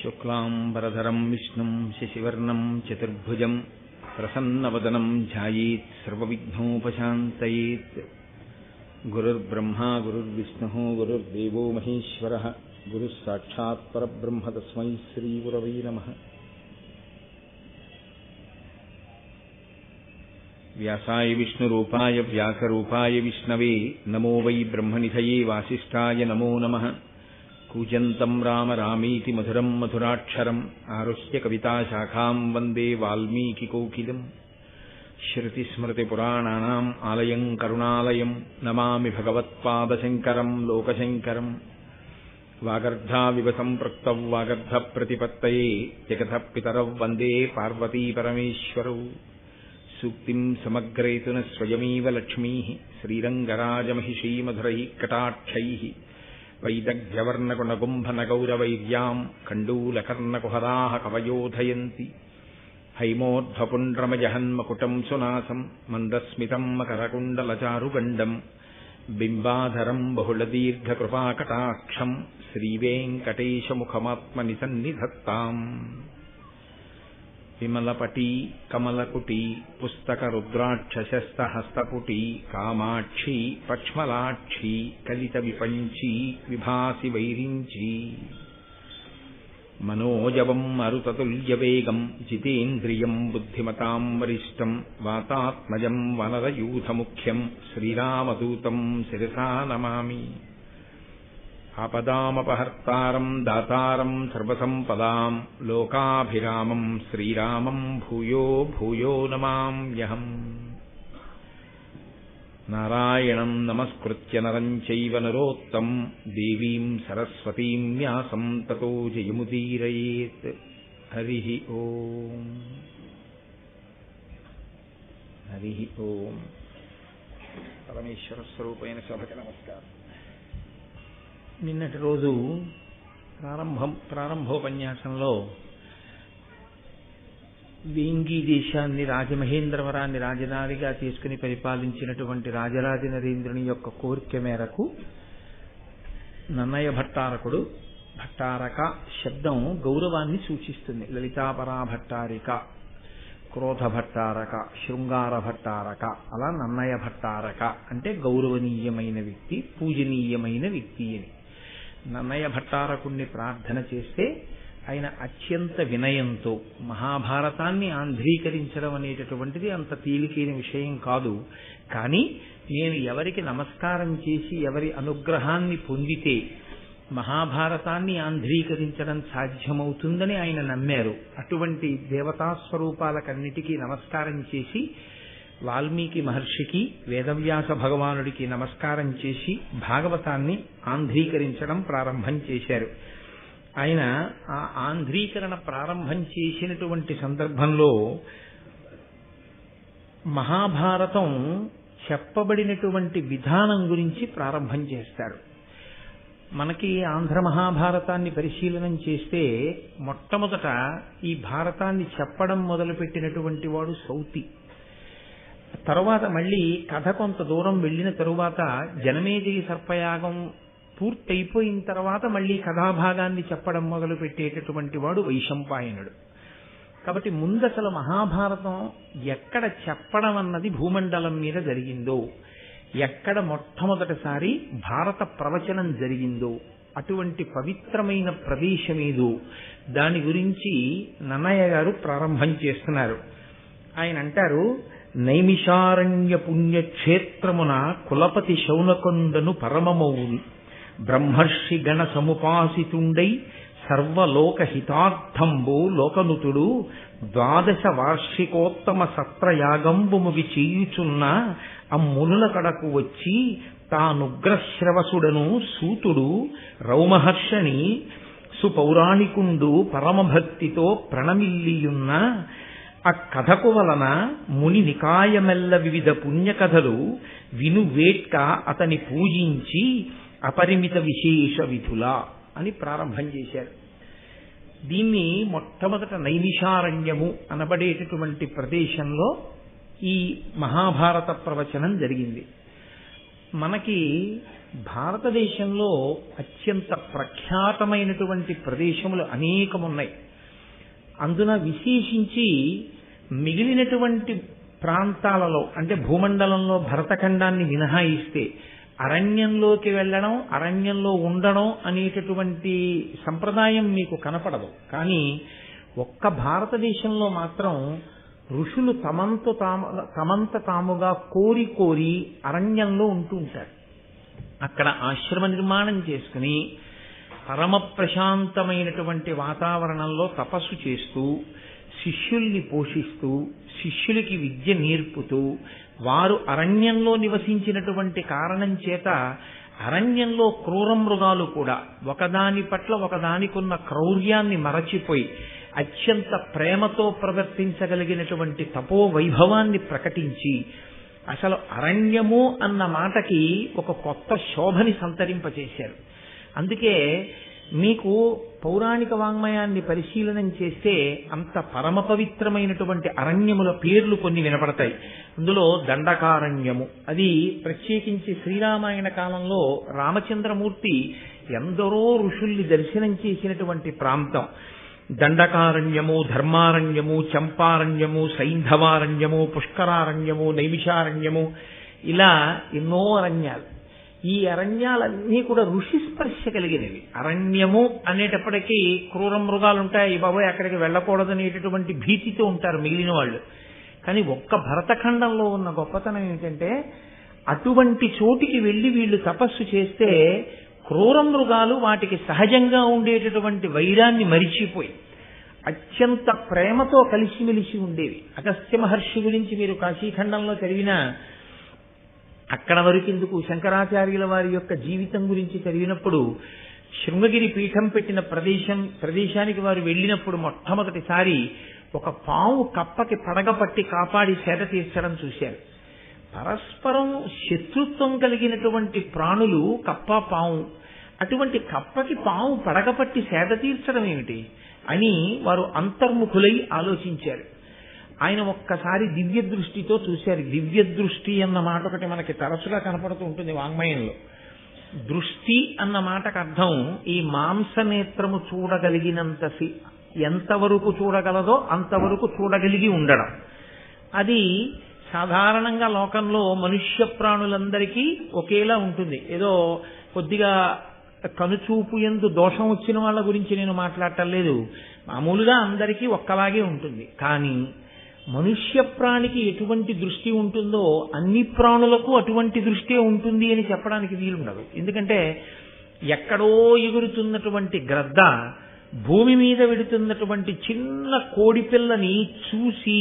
శుక్లాంబరధరం విష్ణుం శశివర్ణం చతుర్భుజం ప్రసన్నవదనం ధ్యాయేత్ సర్వవిఘ్నోపశాంతయేత్. గురుర్బ్రహ్మా గురుర్విష్ణుః గురుర్దేవో మహేశ్వరః గురుః సాక్షాత్ పరబ్రహ్మ తస్మై శ్రీగురవై నమః. వ్యాసాయ విష్ణురూపాయ వ్యాసరూపాయ విష్ణవే నమో వై బ్రహ్మనిధయే వాసిష్ఠాయ నమో నమః. కూజంతం రామ రామీతి మధురం మధురాక్షరం ఆరుహ్య కవితాశాఖాం వందే వాల్మీకికోకిలం. శృతిస్మృతిపురాణానాం ఆలయం కరుణాలయం నమామి భగవత్పాదశంకరం లోకశంకరం. వాగర్ధావివ సంపృక్తౌ వాగర్ధప్రతిపత్తయే జగతః పితరౌ వందే పార్వతీపరమేశ్వరౌ. సూక్తిం సమగ్రేతున స్వయమేవ లక్ష్మీః శ్రీరంగరాజమహిషీమధురైః కటాక్షైః. వైదగ్ధ్యవర్ణగుణగుంభనగౌరవైర్యాం కండూలకర్ణకుహరాः కవయోధయంతి. హైమోర్ధ్వపుండ్రమజహన్మకుటం సునాసం మందస్మితం మకరకుండలచారుగండం. బింబాధరం బహుళదీర్ఘకృపాకటాక్షం శ్రీవేంకటేశముఖమాత్మనిసన్నిధత్తాం. విమలపటీ కమలకుటీ పుస్తకరుద్రాక్షశస్తహస్తపుటీ కామాక్షీ పక్ష్మలాక్షీ కలిత విపంచీ విభాసి వైరించీ. మనోజవం మరుతతుల్యవేగం జితేంద్రియం బుద్ధిమతాం వరిష్టం వాతాత్మజం వనరయూథముఖ్యం శ్రీరామదూతం శిరసా నమామి. ఆపదామపహర్తారం దాతారం సర్వసంపదాం లోకాభిరామం శ్రీరామం భూయో భూయో నమామ్యహం. నారాయణం నమస్కృత్య నరం చైవ నరోత్తమం దేవీం సరస్వతీం వ్యాసం తతో జయముదీరయేత్. హరి ఓం. హరి ఓం. పరమేశ్వర స్వరూపైన సభకి నమస్కారం. నిన్నటి రోజు ప్రారంభోపన్యాసంలో వేంగీ దేశాన్ని రాజమహేంద్రవరాన్ని రాజధానిగా తీసుకుని పరిపాలించినటువంటి రాజరాజ నరేంద్రుని యొక్క కోరిక మేరకు నన్నయ భట్టారకుడు, భట్టారక శబ్దం గౌరవాన్ని సూచిస్తుంది. లలితాపరా భట్టారిక, క్రోధ భట్టారక, శృంగార భట్టారక, అలా నన్నయ భట్టారక అంటే గౌరవనీయమైన వ్యక్తి, పూజనీయమైన వ్యక్తి అని. నన్నయ భట్టారకుణ్ణి ప్రార్థన చేస్తే ఆయన అత్యంత వినయంతో మహాభారతాన్ని ఆంధ్రీకరించడం అనేటటువంటిది అంత తేలికైన విషయం కాదు. కానీ నేను ఎవరికి నమస్కారం చేసి ఎవరి అనుగ్రహాన్ని పొందితే మహాభారతాన్ని ఆంధ్రీకరించడం సాధ్యమవుతుందని ఆయన నమ్మారు. అటువంటి దేవతాస్వరూపాలకన్నిటికీ నమస్కారం చేసి వాల్మీకి మహర్షికి, వేదవ్యాస భగవానుడికి నమస్కారం చేసి భాగవతాన్ని ఆంధ్రీకరించడం ప్రారంభం చేశారు. ఆయన ఆ ఆంధ్రీకరణ ప్రారంభం చేసినటువంటి సందర్భంలో మహాభారతం చెప్పబడినటువంటి విధానం గురించి ప్రారంభం చేస్తారు. మనకి ఆంధ్ర మహాభారతాన్ని పరిశీలనం చేస్తే మొట్టమొదట ఈ భారతాన్ని చెప్పడం మొదలుపెట్టినటువంటి వాడు సౌతి. తరువాత మళ్ళీ కథ కొంత దూరం వెళ్ళిన తరువాత జనమేజయ సర్పయాగం పూర్తయిపోయిన తర్వాత మళ్ళీ కథాభాగాన్ని చెప్పడం మొదలు పెట్టేటటువంటి వాడు వైశంపాయనుడు. కాబట్టి ముందసలు మహాభారతం ఎక్కడ చెప్పడం అన్నది భూమండలం మీద జరిగిందో, ఎక్కడ మొట్టమొదటిసారి భారత ప్రవచనం జరిగిందో అటువంటి పవిత్రమైన ప్రదేశమేదో దాని గురించి నన్నయ్య గారు ప్రారంభం చేస్తున్నారు. ఆయన అంటారు, నైమిషారణ్య పుణ్యక్షేత్రమున కులపతి శౌనకొండను పరమమౌని బ్రహ్మర్షి గణ సముపాసితుండై సర్వలోక హితార్థంబు లోకనుతుడు 12 వార్షికోత్తమ సత్రయాగంబు ముగి చేయుచున్న అమ్మునుల కడకు వచ్చి తానుగ్రశ్రవసుడను సూతుడు రౌమహర్షని సుపౌరాణికుండు పరమభక్తితో ప్రణమిల్లియున్న ఆ కథకు వలన ముని నికాయమెల్ల వివిధ పుణ్యకథలు వినువేట్క అతని పూజించి అపరిమిత విశేష విధులా అని ప్రారంభం చేశారు. దీన్ని మొట్టమొదట నైమిషారణ్యము అనబడేటటువంటి ప్రదేశంలో ఈ మహాభారత ప్రవచనం జరిగింది. మనకి భారతదేశంలో అత్యంత ప్రఖ్యాతమైనటువంటి ప్రదేశములు అనేకమున్నాయి. అందున విశేషించి మిగిలినటువంటి ప్రాంతాలలో అంటే భూమండలంలో భరతఖండాన్ని మినహాయిస్తే అరణ్యంలోకి వెళ్ళడం, అరణ్యంలో ఉండడం అనేటటువంటి సంప్రదాయం మీకు కనపడదు. కానీ ఒక్క భారతదేశంలో మాత్రం ఋషులు తమంత తాముగా కోరి కోరి అరణ్యంలో ఉంటూ ఉంటారు. అక్కడ ఆశ్రమ నిర్మాణం చేసుకుని పరమ ప్రశాంతమైనటువంటి వాతావరణంలో తపస్సు చేస్తూ శిష్యుల్ని పోషిస్తూ శిష్యులకి విద్య నేర్పుతూ వారు అరణ్యంలో నివసించినటువంటి కారణం చేత అరణ్యంలో క్రూర మృగాలు కూడా ఒకదాని పట్ల ఒకదానికున్న క్రౌర్యాన్ని మరచిపోయి అత్యంత ప్రేమతో ప్రవర్తించగలిగినటువంటి తపో వైభవాన్ని ప్రకటించి అసలు అరణ్యము అన్న మాటకి ఒక కొత్త శోభని సంతరింపచేశారు. అందుకే మీకు పౌరాణిక వాంగ్మయాన్ని పరిశీలనం చేస్తే అంత పరమ పవిత్రమైనటువంటి అరణ్యముల పేర్లు కొన్ని వినపడతాయి. అందులో దండకారణ్యము, అది ప్రత్యేకించి శ్రీరామాయణ కాలంలో రామచంద్రమూర్తి ఎందరో ఋషుల్ని దర్శనం చేసినటువంటి ప్రాంతం. దండకారణ్యము, ధర్మారణ్యము, చంపారణ్యము, సైంధవారణ్యము, పుష్కరారణ్యము, నైమిషారణ్యము, ఇలా ఎన్నో అరణ్యాలు. ఈ అరణ్యాలన్నీ కూడా ఋషి స్పర్శ కలిగినవి. అరణ్యము అనేటప్పటికీ క్రూర మృగాలు ఉంటాయి, బాబోయ్ అక్కడికి వెళ్ళకూడదనేటటువంటి భీతితో ఉంటారు మిగిలిన వాళ్ళు. కానీ ఒక్క భరతఖండంలో ఉన్న గొప్పతనం ఏమిటంటే అటువంటి చోటికి వెళ్ళి వీళ్ళు తపస్సు చేస్తే క్రూర మృగాలు వాటికి సహజంగా ఉండేటటువంటి వైరాన్ని మరిచిపోయి అత్యంత ప్రేమతో కలిసిమెలిసి ఉండేవి. అగస్త్య మహర్షి గురించి మీరు కాశీఖండంలో చదివినా అక్కడ వరకెందుకు శంకరాచార్యుల వారి యొక్క జీవితం గురించి చదివినప్పుడు శృంగగిరి పీఠం పెట్టిన ప్రదేశానికి వారు వెళ్ళినప్పుడు మొట్టమొదటిసారి ఒక పాము కప్పకి పడగపట్టి కాపాడి సేద తీర్చడం చూశారు. పరస్పరం శత్రుత్వం కలిగినటువంటి ప్రాణులు కప్ప పాము, అటువంటి కప్పకి పాము పడగపట్టి సేద తీర్చడం ఏమిటి అని వారు అంతర్ముఖులై ఆలోచించారు. ఆయన ఒక్కసారి దివ్య దృష్టితో చూశారు. దివ్య దృష్టి అన్న మాట ఒకటి మనకి తరచుగా కనపడుతూ ఉంటుంది వాంగ్మయంలో. దృష్టి అన్న మాటకు అర్థం ఈ మాంసనేత్రము చూడగలిగినంత ఎంతవరకు చూడగలదో అంతవరకు చూడగలిగి ఉండడం. అది సాధారణంగా లోకంలో మనుష్య ప్రాణులందరికీ ఒకేలా ఉంటుంది. ఏదో కొద్దిగా కనుచూపు యందు దోషం వచ్చిన వాళ్ళ గురించి నేను మాట్లాడటం లేదు, మామూలుగా అందరికీ ఒక్కలాగే ఉంటుంది. కానీ మనుష్య ప్రాణికి ఎటువంటి దృష్టి ఉంటుందో అన్ని ప్రాణులకు అటువంటి దృష్టి ఉంటుంది అని చెప్పడానికి వీలుండదు. ఎందుకంటే ఎక్కడో ఎగురుతున్నటువంటి గ్రద్ద భూమి మీద వెడుతున్నటువంటి చిన్న కోడిపిల్లని చూసి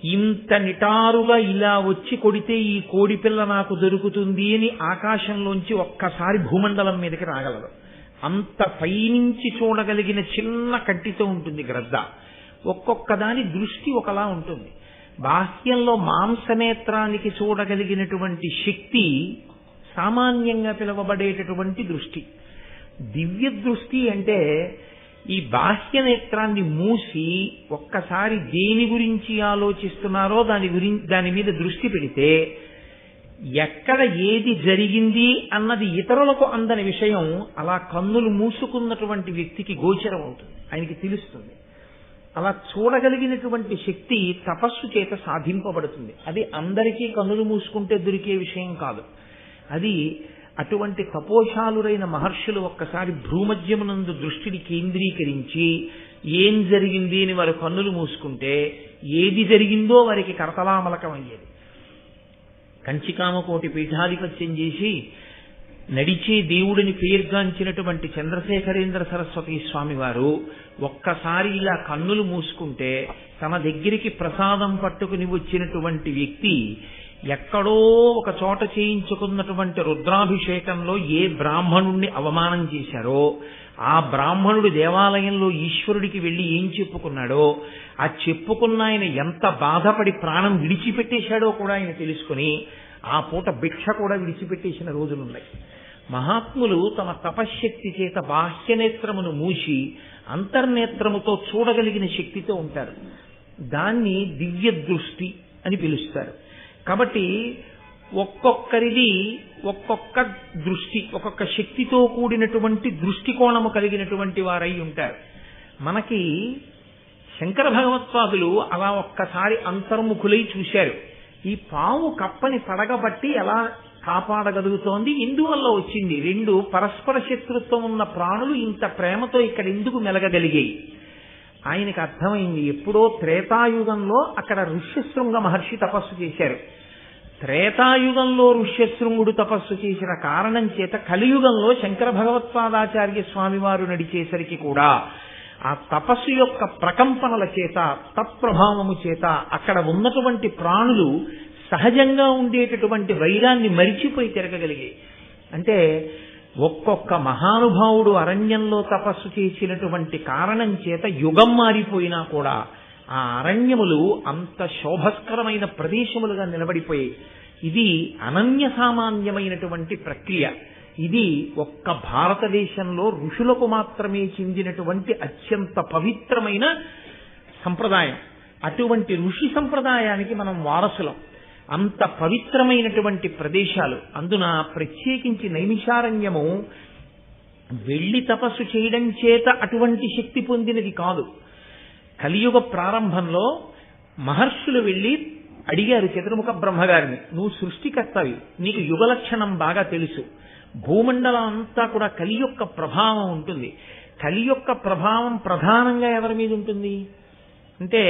ఇంత నిటారుగా ఇలా వచ్చి కొడితే ఈ కోడిపిల్ల నాకు దొరుకుతుంది అని ఆకాశంలోంచి ఒక్కసారి భూమండలం మీదకి రాగలదు. అంత పైనుంచి చూడగలిగిన చిన్న కంటితో ఉంటుంది గ్రద్ద. ఒక్కొక్క దాని దృష్టి ఒకలా ఉంటుంది. బాహ్యంలో మాంసనేత్రానికి చూడగలిగినటువంటి శక్తి సామాన్యంగా పిలువబడేటటువంటి దృష్టి. దివ్య దృష్టి అంటే ఈ బాహ్య నేత్రాన్ని మూసి ఒక్కసారి దేని గురించి ఆలోచిస్తున్నారో దాని మీద దృష్టి పెడితే ఎక్కడ ఏది జరిగింది అన్నది ఇతరులకు అందని విషయం అలా కన్నులు మూసుకున్నటువంటి వ్యక్తికి గోచరం అవుతుంది, ఆయనకి తెలుస్తుంది. అలా చూడగలిగినటువంటి శక్తి తపస్సు చేత సాధింపబడుతుంది. అది అందరికీ కన్నులు మూసుకుంటే దొరికే విషయం కాదు. అది అటువంటి తపోశాలురైన మహర్షులు ఒక్కసారి భ్రూమధ్యమునందు దృష్టిని కేంద్రీకరించి ఏం జరిగింది అని వారు కన్నులు మూసుకుంటే ఏది జరిగిందో వారికి కరతలామలకం అయ్యేది. కంచికామకోటి పీఠాధిపత్యం చేసి నడిచే దేవుడిని పేర్గాంచినటువంటి చంద్రశేఖరేంద్ర సరస్వతి స్వామి వారు ఒక్కసారి ఇలా కన్నులు మూసుకుంటే తన దగ్గరికి ప్రసాదం పట్టుకుని వచ్చినటువంటి వ్యక్తి ఎక్కడో ఒక చోట చేయించుకున్నటువంటి రుద్రాభిషేకంలో ఏ బ్రాహ్మణుణ్ణి అవమానం చేశారో ఆ బ్రాహ్మణుడు దేవాలయంలో ఈశ్వరుడికి వెళ్లి ఏం చెప్పుకున్నాడో ఆ చెప్పుకున్న ఆయన ఎంత బాధపడి ప్రాణం విడిచిపెట్టేశాడో కూడా ఆయన తెలుసుకుని ఆ పూట భిక్ష కూడా విడిచిపెట్టేసిన రోజులున్నాయి. మహాత్ములు తమ తపశ్శక్తి చేత బాహ్యనేత్రమును మూసి అంతర్నేత్రముతో చూడగలిగిన శక్తితో ఉంటారు. దాన్ని దివ్య దృష్టి అని పిలుస్తారు. కాబట్టి ఒక్కొక్కరిది ఒక్కొక్క దృష్టి, ఒక్కొక్క శక్తితో కూడినటువంటి దృష్టికోణము కలిగినటువంటి వారై ఉంటారు. మనకి శంకర భగవత్పాదులు అలా ఒక్కసారి అంతర్ముఖులై చూశారు. ఈ పాము కప్పని పడగబట్టి ఎలా కాపాడగలుగుతోంది, ఎందువల్ల వచ్చింది, రెండు పరస్పర శత్రుత్వం ఉన్న ప్రాణులు ఇంత ప్రేమతో ఇక్కడ ఎందుకు మెలగగలిగాయి. ఆయనకి అర్థమైంది. ఎప్పుడో త్రేతాయుగంలో అక్కడ ఋష్యశృంగ మహర్షి తపస్సు చేశారు. త్రేతాయుగంలో ఋష్యశృంగుడు తపస్సు చేసిన కారణం చేత కలియుగంలో శంకర భగవత్పాదాచార్య స్వామి వారు నడిచేసరికి కూడా ఆ తపస్సు యొక్క ప్రకంపనల చేత, తత్ప్రభావము చేత అక్కడ ఉన్నటువంటి ప్రాణులు సహజంగా ఉండేటటువంటి వైరాన్ని మరిచిపోయి తిరగగలిగాయి. అంటే ఒక్కొక్క మహానుభావుడు అరణ్యంలో తపస్సు చేసినటువంటి కారణం చేత యుగం మారిపోయినా కూడా ఆ అరణ్యములు అంత శోభస్కరమైన ప్రదేశములుగా నిలబడిపోయాయి. ఇది అనన్య సామాన్యమైనటువంటి ప్రక్రియ. ఇది ఒక్క భారతదేశంలో ఋషులకు మాత్రమే చెందినటువంటి అత్యంత పవిత్రమైన సంప్రదాయం. అటువంటి ఋషి సంప్రదాయానికి మనం వారసులం. అంత పవిత్రమైనటువంటి ప్రదేశాలు. అందున ప్రత్యేకించి నైమిషారణ్యము వెళ్లి తపస్సు చేయడం చేత అటువంటి శక్తి పొందినది కాదు. కలియుగ ప్రారంభంలో మహర్షులు వెళ్లి అడిగారు చతుర్ముఖ బ్రహ్మగారిని, నువ్వు సృష్టికర్తవి, నీకు యుగ లక్షణం బాగా తెలుసు, భూమండలం అంతా కూడా కలి యొక్క ప్రభావం ఉంటుంది. కలి యొక్క ప్రభావం ప్రధానంగా ఎవరి మీద ఉంటుంది అంటే,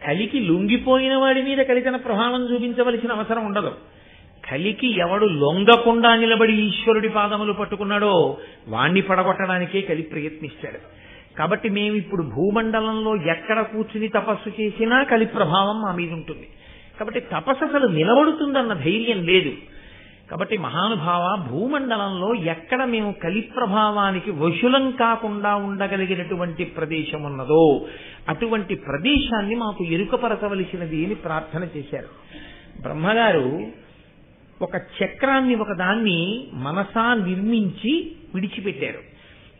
కలికి లొంగిపోయిన వాడి మీద కలి తన ప్రభావం చూపించవలసిన అవసరం ఉండదు. కలికి ఎవడు లొంగకుండా నిలబడి ఈశ్వరుడి పాదములు పట్టుకున్నాడో వాణ్ణి పడగొట్టడానికే కలి ప్రయత్నిస్తాడు. కాబట్టి మేము ఇప్పుడు భూమండలంలో ఎక్కడ కూర్చుని తపస్సు చేసినా కలి ప్రభావం మా మీద ఉంటుంది. కాబట్టి తపస్సు అసలు నిలబడుతుందన్న ధైర్యం లేదు. కాబట్టి మహానుభావ, భూమండలంలో ఎక్కడ మేము కలి ప్రభావానికి వశులం కాకుండా ఉండగలిగినటువంటి ప్రదేశం ఉన్నదో అటువంటి ప్రదేశాన్ని మాకు ఎరుకపరచవలసినది అని ప్రార్థన చేశారు. బ్రహ్మగారు ఒక చక్రాన్ని ఒకదాన్ని మనసా నిర్మించి విడిచిపెట్టారు.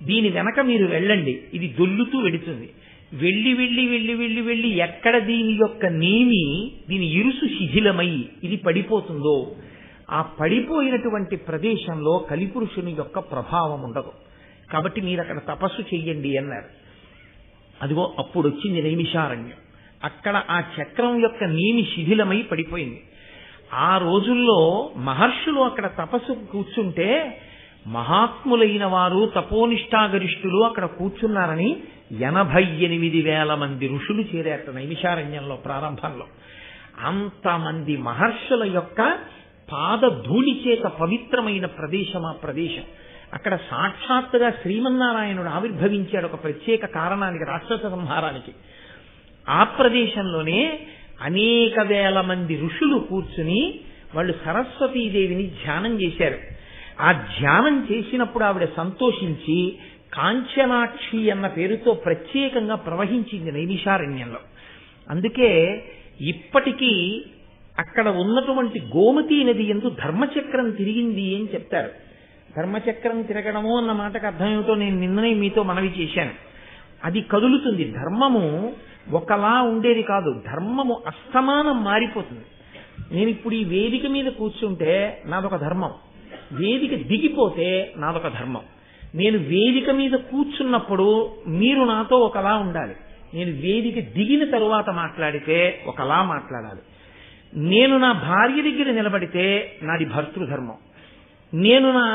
దీని వెనక మీరు వెళ్ళండి, ఇది దొల్లుతూ వెడుతుంది. వెళ్ళి వెళ్ళి వెళ్ళి వెళ్ళి వెళ్ళి ఎక్కడ దీని యొక్క నేమి, దీని ఇరుసు శిథిలమై ఇది పడిపోతుందో ఆ పడిపోయినటువంటి ప్రదేశంలో కలిపురుషుని యొక్క ప్రభావం ఉండదు. కాబట్టి మీరు అక్కడ తపస్సు చెయ్యండి అన్నారు. అదిగో అప్పుడు వచ్చింది నైమిషారణ్యం. అక్కడ ఆ చక్రం యొక్క నేమి శిథిలమై పడిపోయింది. ఆ రోజుల్లో మహర్షులు అక్కడ తపస్సు కూర్చుంటే మహాత్ములైన వారు తపోనిష్టాగరిష్ఠులు అక్కడ కూర్చున్నారని 88,000 మంది ఋషులు చేరారట నైమిషారణ్యంలో ప్రారంభంలో. అంతమంది మహర్షుల యొక్క పాద ధూళి చేత పవిత్రమైన ప్రదేశం ఆ ప్రదేశం. అక్కడ సాక్షాత్తుగా శ్రీమన్నారాయణుడు ఆవిర్భవించాడు ఒక ప్రత్యేక కారణానికి, రాక్షస సంహారానికి. ఆ ప్రదేశంలోనే అనేక వేల మంది ఋషులు కూర్చుని వాళ్ళు సరస్వతీదేవిని ధ్యానం చేశారు. ఆ ధ్యానం చేసినప్పుడు ఆవిడ సంతోషించి కాంచనాక్షి అన్న పేరుతో ప్రత్యేకంగా ప్రవహించింది నైమిషారణ్యంలో. అందుకే ఇప్పటికీ అక్కడ ఉన్నటువంటి గోమతీ నది యందు ధర్మచక్రం తిరిగింది అని చెప్తారు. ధర్మచక్రం తిరగడము అన్న మాటకు అర్థం ఏమిటో నేను నిన్ననే మీతో మనవి చేశాను. అది కదులుతుంది. ధర్మము ఒకలా ఉండేది కాదు, ధర్మము అస్తమానం మారిపోతుంది. నేను ఇప్పుడు ఈ వేదిక మీద కూర్చుంటే నాదొక ధర్మం, వేదిక దిగిపోతే నాదొక ధర్మం. నేను వేదిక మీద కూర్చున్నప్పుడు మీరు నాతో ఒకలా ఉండాలి, నేను వేదిక దిగిన తరువాత మాట్లాడితే ఒకలా మాట్లాడాలి. నేను నా భార్య దగ్గర నిలబడితే నాది భర్తృధర్మం, నేను నా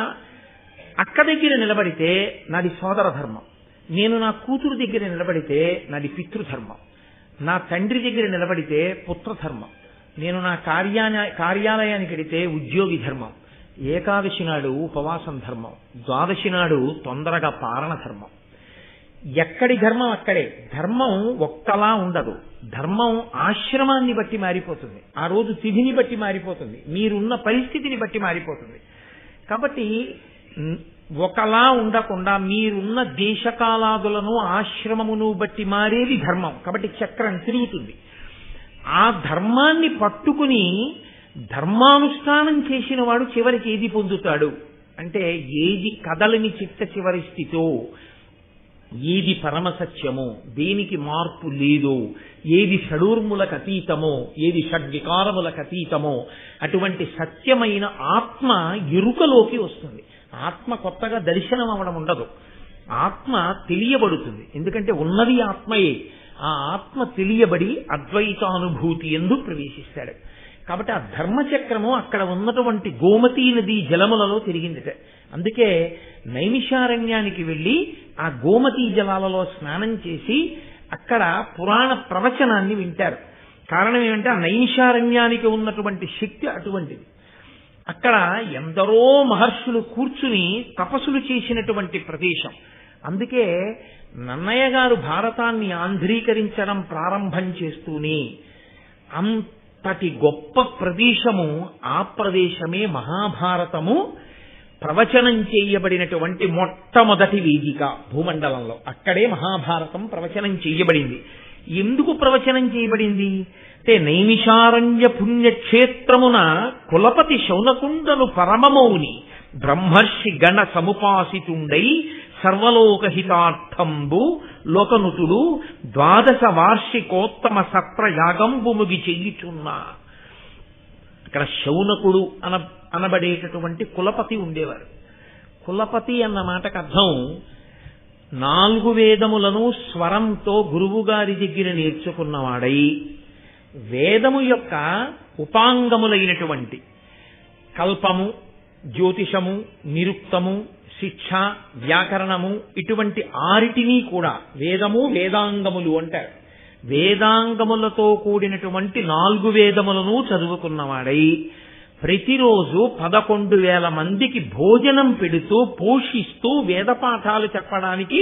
అక్క దగ్గర నిలబడితే నాది సోదర ధర్మం, నేను నా కూతురు దగ్గర నిలబడితే నాది పితృధర్మం, నా తండ్రి దగ్గర నిలబడితే పుత్రధర్మం, నేను నా కార్యాలయానికి వెడితే ఉద్యోగి ధర్మం, ఏకాదశి నాడు ఉపవాసం ధర్మం, ద్వాదశి నాడు తొందరగా పారణ ధర్మం. ఎక్కడి ధర్మం అక్కడే. ధర్మం ఒక్కలా ఉండదు. ధర్మం ఆశ్రమాన్ని బట్టి మారిపోతుంది, ఆ రోజు తిథిని బట్టి మారిపోతుంది, మీరున్న పరిస్థితిని బట్టి మారిపోతుంది. కాబట్టి ఒకలా ఉండకుండా మీరున్న దేశకాలాదులను ఆశ్రమమును బట్టి మారేది ధర్మం. కాబట్టి చక్రం తిరుగుతుంది. ఆ ధర్మాన్ని పట్టుకుని ధర్మానుష్ఠానం చేసిన వాడు చివరికి ఏది పొందుతాడు అంటే, ఏది కదలని చిట్ట చివరి స్థితో ఏది పరమసత్యమో, దేనికి మార్పు లేదో, ఏది షడూర్ములకు అతీతమో, ఏది షడ్వికారములకు అతీతమో అటువంటి సత్యమైన ఆత్మ ఎరుకలోకి వస్తుంది. ఆత్మ కొత్తగా దర్శనం అవ్వడం ఉండదు, ఆత్మ తెలియబడుతుంది. ఎందుకంటే ఉన్నది ఆత్మయే. ఆ ఆత్మ తెలియబడి అద్వైతానుభూతి యందు ప్రవేశిస్తాడు. కాబట్టి ఆ ధర్మచక్రము అక్కడ ఉన్నటువంటి గోమతీ నది జలములలో తిరిగిందిట. అందుకే నైమిషారణ్యానికి వెళ్ళి ఆ గోమతీ జలాలలో స్నానం చేసి అక్కడ పురాణ ప్రవచనాన్ని వింటారు. కారణం ఏమంటే ఆ నైమిషారణ్యానికి ఉన్నటువంటి శక్తి అటువంటిది. అక్కడ ఎందరో మహర్షులు కూర్చుని తపస్సులు చేసినటువంటి ప్రదేశం. అందుకే నన్నయ్య గారు భారతాన్ని ఆంధ్రీకరించడం ప్రారంభం చేస్తూనే అంతటి గొప్ప ప్రదేశము, ఆ ప్రదేశమే మహాభారతము ప్రవచనం చేయబడినటువంటి మొట్టమొదటి వేదిక భూమండలంలో. అక్కడే మహాభారతం ప్రవచనం చేయబడింది. ఎందుకు ప్రవచనం చేయబడింది అంటే నైమిషారణ్య పుణ్యక్షేత్రమున కులపతి శౌనకుండను పరమమౌని బ్రహ్మర్షి గణ సముపాసితుండై సర్వలోకహితార్థంబు లోకనుతుడు 12 వార్షికోత్తమ సత్రయాగంబు ముగి చెయ్యుచున్నా. అక్కడ శౌనకుడు అనబడేటటువంటి కులపతి ఉండేవారు. కులపతి అన్న మాటకు అర్థం 4 వేదములను స్వరంతో గురువుగారి దగ్గర నేర్చుకున్నవాడై వేదము యొక్క ఉపాంగములైనటువంటి కల్పము, జ్యోతిషము, నిరుక్తము, శిక్ష, వ్యాకరణము ఇటువంటి 6టిని కూడా వేదము, వేదాంగములు అంటారు. వేదాంగములతో కూడినటువంటి 4 వేదములను చదువుకున్నవాడై ప్రతిరోజు 11,000 మందికి భోజనం పెడుతూ పోషిస్తూ వేద పాఠాలు చెప్పడానికి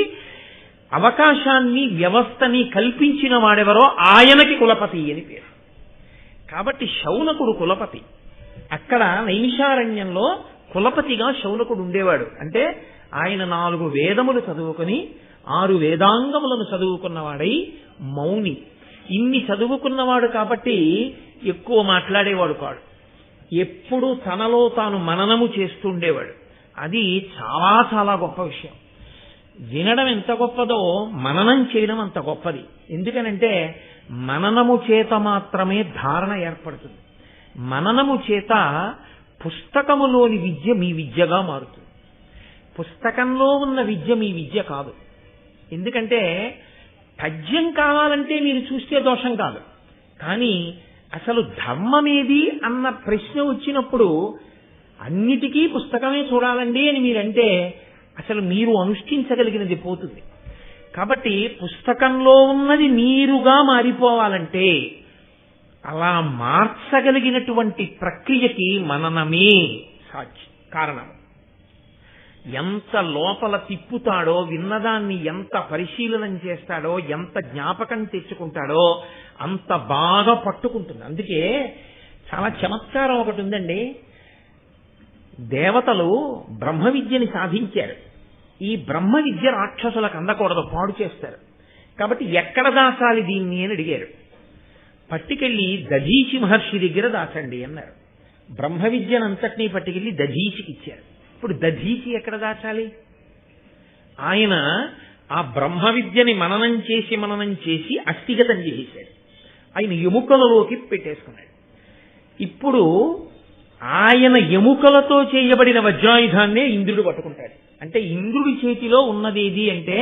అవకాశాన్ని, వ్యవస్థని కల్పించిన వాడెవరో ఆయనకి కులపతి అని పేరు. కాబట్టి శౌనకుడు కులపతి. అక్కడ నైమిషారణ్యంలో కులపతిగా శౌనకుడు ఉండేవాడు. అంటే ఆయన 4 వేదములు చదువుకుని 6 వేదాంగములను చదువుకున్నవాడై మౌని. ఇన్ని చదువుకున్నవాడు కాబట్టి ఎక్కువ మాట్లాడేవాడు కాడు. ఎప్పుడూ తనలో తాను మననము చేస్తుండేవాడు. అది చాలా చాలా గొప్ప విషయం. వినడం ఎంత గొప్పదో మననం చేయడం అంత గొప్పది. ఎందుకనంటే మననము చేత మాత్రమే ధారణ ఏర్పడుతుంది. మననము చేత పుస్తకములోని విద్య మీ విద్యగా మారుతుంది. పుస్తకంలో ఉన్న విద్య మీ విద్య కాదు. ఎందుకంటే పద్యం కావాలంటే మీరు చూస్తే దోషం కాదు. కానీ అసలు ధర్మమేది అన్న ప్రశ్న వచ్చినప్పుడు అన్నిటికీ పుస్తకమే చూడాలండి అని మీరంటే అసలు మీరు అనుష్ఠించగలిగినది పోతుంది. కాబట్టి పుస్తకంలో ఉన్నది నీరుగా మారిపోవాలంటే అలా మార్చగలిగినటువంటి ప్రక్రియకి మననమే కారణం. ఎంత లోపల తిప్పుతాడో, విన్నదాన్ని ఎంత పరిశీలనం చేస్తాడో, ఎంత జ్ఞాపకం తెచ్చుకుంటాడో అంత బాగా పట్టుకుంటుంది. అందుకే చాలా చమత్కారం ఒకటి ఉందండి. దేవతలు బ్రహ్మ విద్యని సాధించారు. ఈ బ్రహ్మ విద్య రాక్షసులకు అందకూడదు, పాడు చేస్తారు. కాబట్టి ఎక్కడ దాచాలి దీన్ని అని అడిగారు. పట్టుకెళ్ళి దధీచి మహర్షి దగ్గర దాచండి అన్నారు. బ్రహ్మ విద్యనంతటినీ పట్టుకెళ్ళి దధీచికి ఇచ్చారు. ఇప్పుడు దధీచి ఎక్కడ దాచాలి? ఆయన ఆ బ్రహ్మ విద్యని మననం చేసి అస్థిగతం చేసేశాడు. ఆయన ఎముకలలోకి పెట్టేసుకున్నాడు. ఇప్పుడు ఆయన ఎముకలతో చేయబడిన వజ్రాయుధాన్నే ఇంద్రుడు పట్టుకుంటాడు. అంటే ఇంద్రుడి చేతిలో ఉన్నదేది అంటే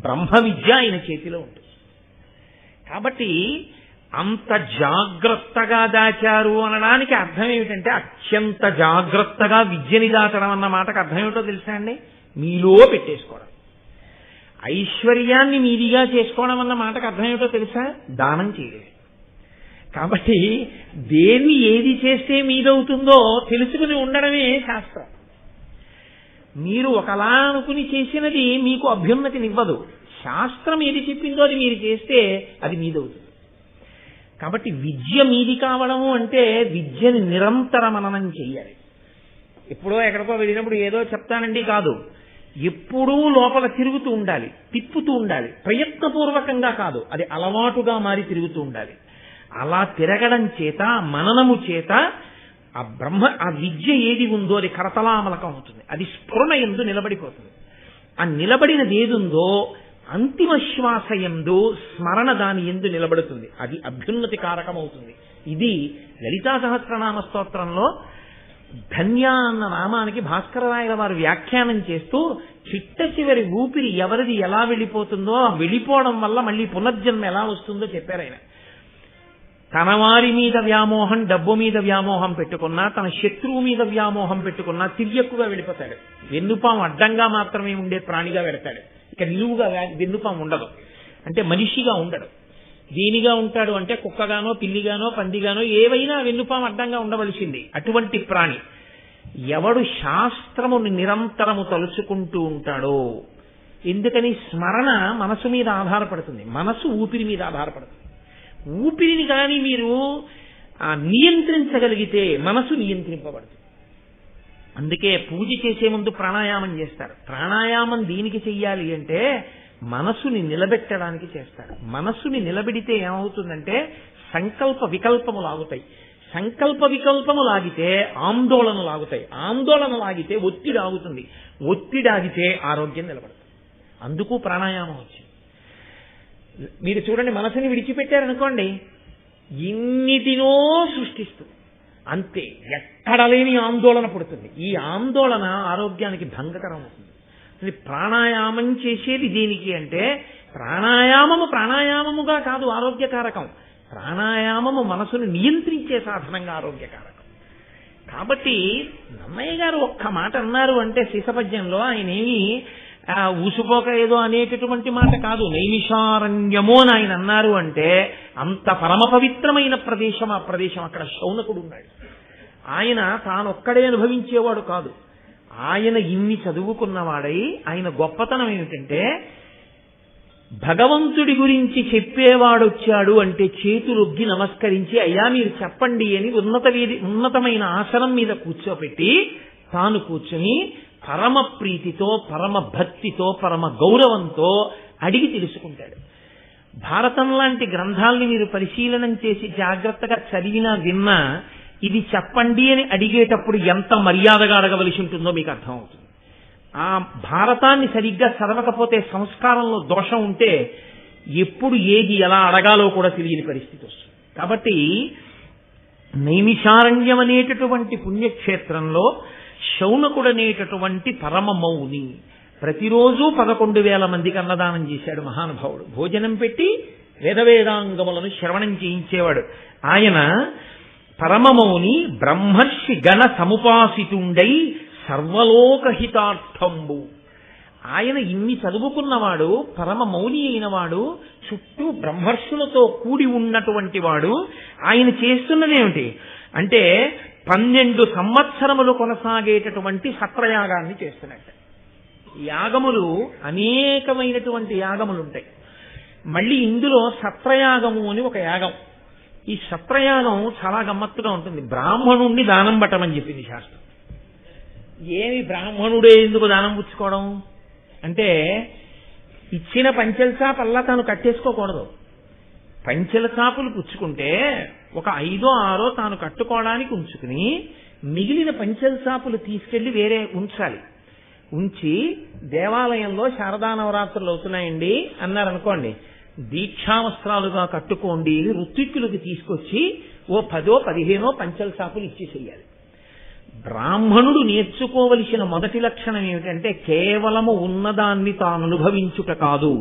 బ్రహ్మ విద్య ఆయన చేతిలో ఉంటుంది. కాబట్టి అంత జాగ్రత్తగా దాచారు అనడానికి అర్థం ఏమిటంటే అత్యంత జాగ్రత్తగా విద్యని దాచడం అన్న మాటకు అర్థం ఏమిటో తెలుసా అండి? మీలో పెట్టేసుకోవడం. ఐశ్వర్యాన్ని మీదిగా చేసుకోవడం అన్న మాటకు అర్థం ఏమిటో తెలుసా? దానం చేయలేదు. కాబట్టి దేన్ని ఏది చేస్తే మీదవుతుందో తెలుసుకుని ఉండడమే శాస్త్రం. మీరు ఒకలా అనుకుని చేసినది మీకు అభ్యున్నతినివ్వదు. శాస్త్రం ఏది చెప్పిందో అది మీరు చేస్తే అది మీదవుతుంది. కాబట్టి విద్య మీది కావడము అంటే విద్యని నిరంతర మననం చెయ్యాలి. ఎప్పుడో ఎక్కడికో వెళ్ళినప్పుడు ఏదో చెప్తానండి కాదు, ఎప్పుడూ లోపల తిరుగుతూ ఉండాలి, తిప్పుతూ ఉండాలి. ప్రయత్నపూర్వకంగా కాదు, అది అలవాటుగా మారి తిరుగుతూ ఉండాలి. అలా తిరగడం చేత, మననము చేత ఆ విద్య ఏది ఉందో అది కరతలామలకం అవుతుంది. అది స్ఫురణ యందు నిలబడిపోతుంది. ఆ నిలబడినది ఏదుందో అంతిమ శ్వాస యందు స్మరణ దాని యందు నిలబడుతుంది. అది అభ్యున్నతి కారకమవుతుంది. ఇది లలితా సహస్రనామ స్తోత్రంలో ధన్య అన్న నామానికి భాస్కరరాయల వారు వ్యాఖ్యానం చేస్తూ చిట్ట చివరి ఊపిరి ఎవరిది ఎలా వెళ్ళిపోతుందో ఆ వెళ్ళిపోవడం వల్ల మళ్ళీ పునర్జన్మ ఎలా వస్తుందో చెప్పారు ఆయన. తన వారి మీద వ్యామోహం, డబ్బు మీద వ్యామోహం పెట్టుకున్నా, తన శత్రువు మీద వ్యామోహం పెట్టుకున్నా తిరియక్కుగా వెళ్ళిపోతాడు. వెన్నుపాము అడ్డంగా మాత్రమే ఉండే ప్రాణిగా వెడతాడు. ఇక నిలువుగా వెన్నుపాము ఉండదు. అంటే మనిషిగా ఉండడు. దేనిగా ఉంటాడు అంటే కుక్కగానో, పిల్లిగానో, పందిగానో ఏవైనా వెన్నుపాము అడ్డంగా ఉండవలసింది. అటువంటి ప్రాణి ఎవడు శాస్త్రముని నిరంతరము తలుచుకుంటూ ఉంటాడో, ఎందుకని స్మరణ మనసు మీద ఆధారపడుతుంది, మనసు ఊపిరి మీద ఆధారపడుతుంది. ఊపిరిని కానీ మీరు నియంత్రించగలిగితే మనసు నియంత్రింపబడుతుంది. అందుకే పూజ చేసే ముందు ప్రాణాయామం చేస్తారు. ప్రాణాయామం దేనికి చెయ్యాలి అంటే మనసుని నిలబెట్టడానికి చేస్తారు. మనసుని నిలబెడితే ఏమవుతుందంటే సంకల్ప వికల్పములు ఆగుతాయి. సంకల్ప వికల్పములు ఆగితే ఆందోళనలు ఆగుతాయి. ఆందోళనలు ఆగితే ఒత్తిడి ఆగుతుంది. ఒత్తిడి ఆగితే ఆరోగ్యం నిలబడుతుంది. అందుకు ప్రాణాయామం వచ్చింది. మీరు చూడండి, మనసుని విడిచిపెట్టారనుకోండి ఇన్నిటినో సృష్టిస్తుంది. అంతే, ఎక్కడ లేని ఆందోళన పుడుతుంది. ఈ ఆందోళన ఆరోగ్యానికి భంగకరం అవుతుంది. ప్రాణాయామం చేసేది దేనికి అంటే ప్రాణాయామముగా కాదు ఆరోగ్యకారకం. ప్రాణాయామము మనసును నియంత్రించే సాధనంగా ఆరోగ్యకారకం. కాబట్టి నన్నయ్య గారు ఒక్క మాట అన్నారు అంటే శిశపద్యంలో ఆయన ఏమి ఊసుపోక ఏదో అనేటటువంటి మాట కాదు. నైమిషారణ్యము అని ఆయన అన్నారు అంటే అంత పరమ పవిత్రమైన ప్రదేశం ఆ ప్రదేశం. అక్కడ శౌనకుడు ఉన్నాడు. ఆయన తానొక్కడే అనుభవించేవాడు కాదు. ఆయన ఇన్ని చదువుకున్నవాడై ఆయన గొప్పతనం ఏమిటంటే భగవంతుడి గురించి చెప్పేవాడొచ్చాడు అంటే చేతులొగ్గి నమస్కరించి అయ్యా మీరు చెప్పండి అని ఉన్నతమైన ఆసనం మీద కూర్చోపెట్టి తాను కూర్చుని పరమ ప్రీతితో, పరమ భక్తితో, పరమ గౌరవంతో అడిగి తెలుసుకుంటాడు. భారతం లాంటి గ్రంథాలని మీరు పరిశీలనం చేసి జాగ్రత్తగా చదివినా విన్నా ఇది చెప్పండి అని అడిగేటప్పుడు ఎంత మర్యాదగా అడగవలసి ఉంటుందో మీకు అర్థమవుతుంది. ఆ భారతాన్ని సరిగ్గా చదవకపోతే సంస్కారంలో దోషం ఉంటే ఎప్పుడు ఏది ఎలా అడగాలో కూడా తెలియని పరిస్థితి వస్తుంది. కాబట్టి నైమిషారణ్యం అనేటటువంటి పుణ్యక్షేత్రంలో శౌనకుడనేటటువంటి పరమ మౌని ప్రతిరోజు 11,000 మందికి అన్నదానం చేశాడు మహానుభావుడు. భోజనం పెట్టి వేదవేదాంగములను శ్రవణం చేయించేవాడు. ఆయన పరమమౌని బ్రహ్మర్షి గణ సముపాసితుండై సర్వలోకహితార్థంబు. ఆయన ఇన్ని చదువుకున్నవాడు, పరమ మౌని అయిన వాడు, చుట్టూ బ్రహ్మర్షులతో కూడి ఉన్నటువంటి వాడు. ఆయన చేస్తున్నదేమిటి అంటే 12 సంవత్సరములు కొనసాగేటటువంటి సత్రయాగాన్ని చేస్తున్నట్టు. యాగములు అనేకమైనటువంటి యాగములు ఉంటాయి. మళ్ళీ ఇందులో సత్రయాగము అని ఒక యాగం. ఈ సత్రయాగం చాలా గమ్మత్తుగా ఉంటుంది. బ్రాహ్మణుణ్ణి దానం పట్టమని చెప్పింది శాస్త్రం. ఏమి బ్రాహ్మణుడే ఎందుకు దానం పుచ్చుకోవడం అంటే ఇచ్చిన పంచెల చాపల్లా తాను కట్టేసుకోకూడదు. పంచెల చాపులు పుచ్చుకుంటే ఒక 5 or 6 తాను కట్టుకోవడానికి ఉంచుకుని మిగిలిన పంచెల చాపులు తీసుకెళ్లి వేరే ఉంచాలి. ఉంచి దేవాలయంలో శారదా నవరాత్రులు అవుతున్నాయండి అన్నారనుకోండి, దీక్షావస్త్రాలుగా కట్టుకోండి ఋత్విక్కులకి తీసుకొచ్చి ఓ 10 or 15 పంచెల చాపులు ఇచ్చేసేయాలి. బ్రాహ్మణుడు నేర్చుకోవలసిన మొదటి లక్షణం ఏమిటంటే కేవలము ఉన్నదాన్ని తాను అనుభవించుట కాదు,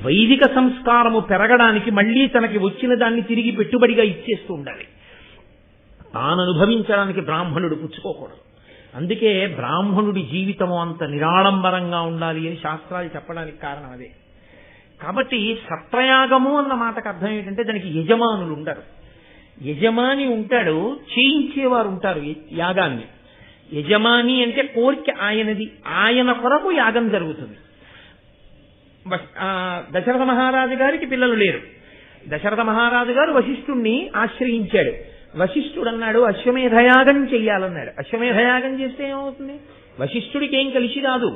వైదిక సంస్కారము పెరగడానికి మళ్లీ తనకి వచ్చిన దాన్ని తిరిగి పెట్టుబడిగా ఇచ్చేస్తూ ఉండాలి. తాను అనుభవించడానికి బ్రాహ్మణుడు పుచ్చుకోకూడదు. అందుకే బ్రాహ్మణుడి జీవితము అంత నిరాడంబరంగా ఉండాలి అని శాస్త్రాలు చెప్పడానికి కారణం అదే. కాబట్టి సత్రయాగము అన్న మాటకు అర్థం ఏంటంటే దానికి యజమానులు ఉండరు. యజమాని ఉంటాడు, చేయించేవారు ఉంటారు యాగాన్ని. యజమాని అంటే కోరిక ఆయనది, ఆయన కొరకు యాగం జరుగుతుంది. దశరథ మహారాజు గారికి పిల్లలు లేరు. దశరథ మహారాజు గారు వశిష్ఠుణ్ణి ఆశ్రయించాడు. వశిష్ఠుడు అన్నాడు అశ్వమేధయాగం చెయ్యాలన్నాడు. అశ్వమేధయాగం చేస్తే ఏమవుతుంది? వశిష్ఠుడికి ఏం కలిసి రాదు.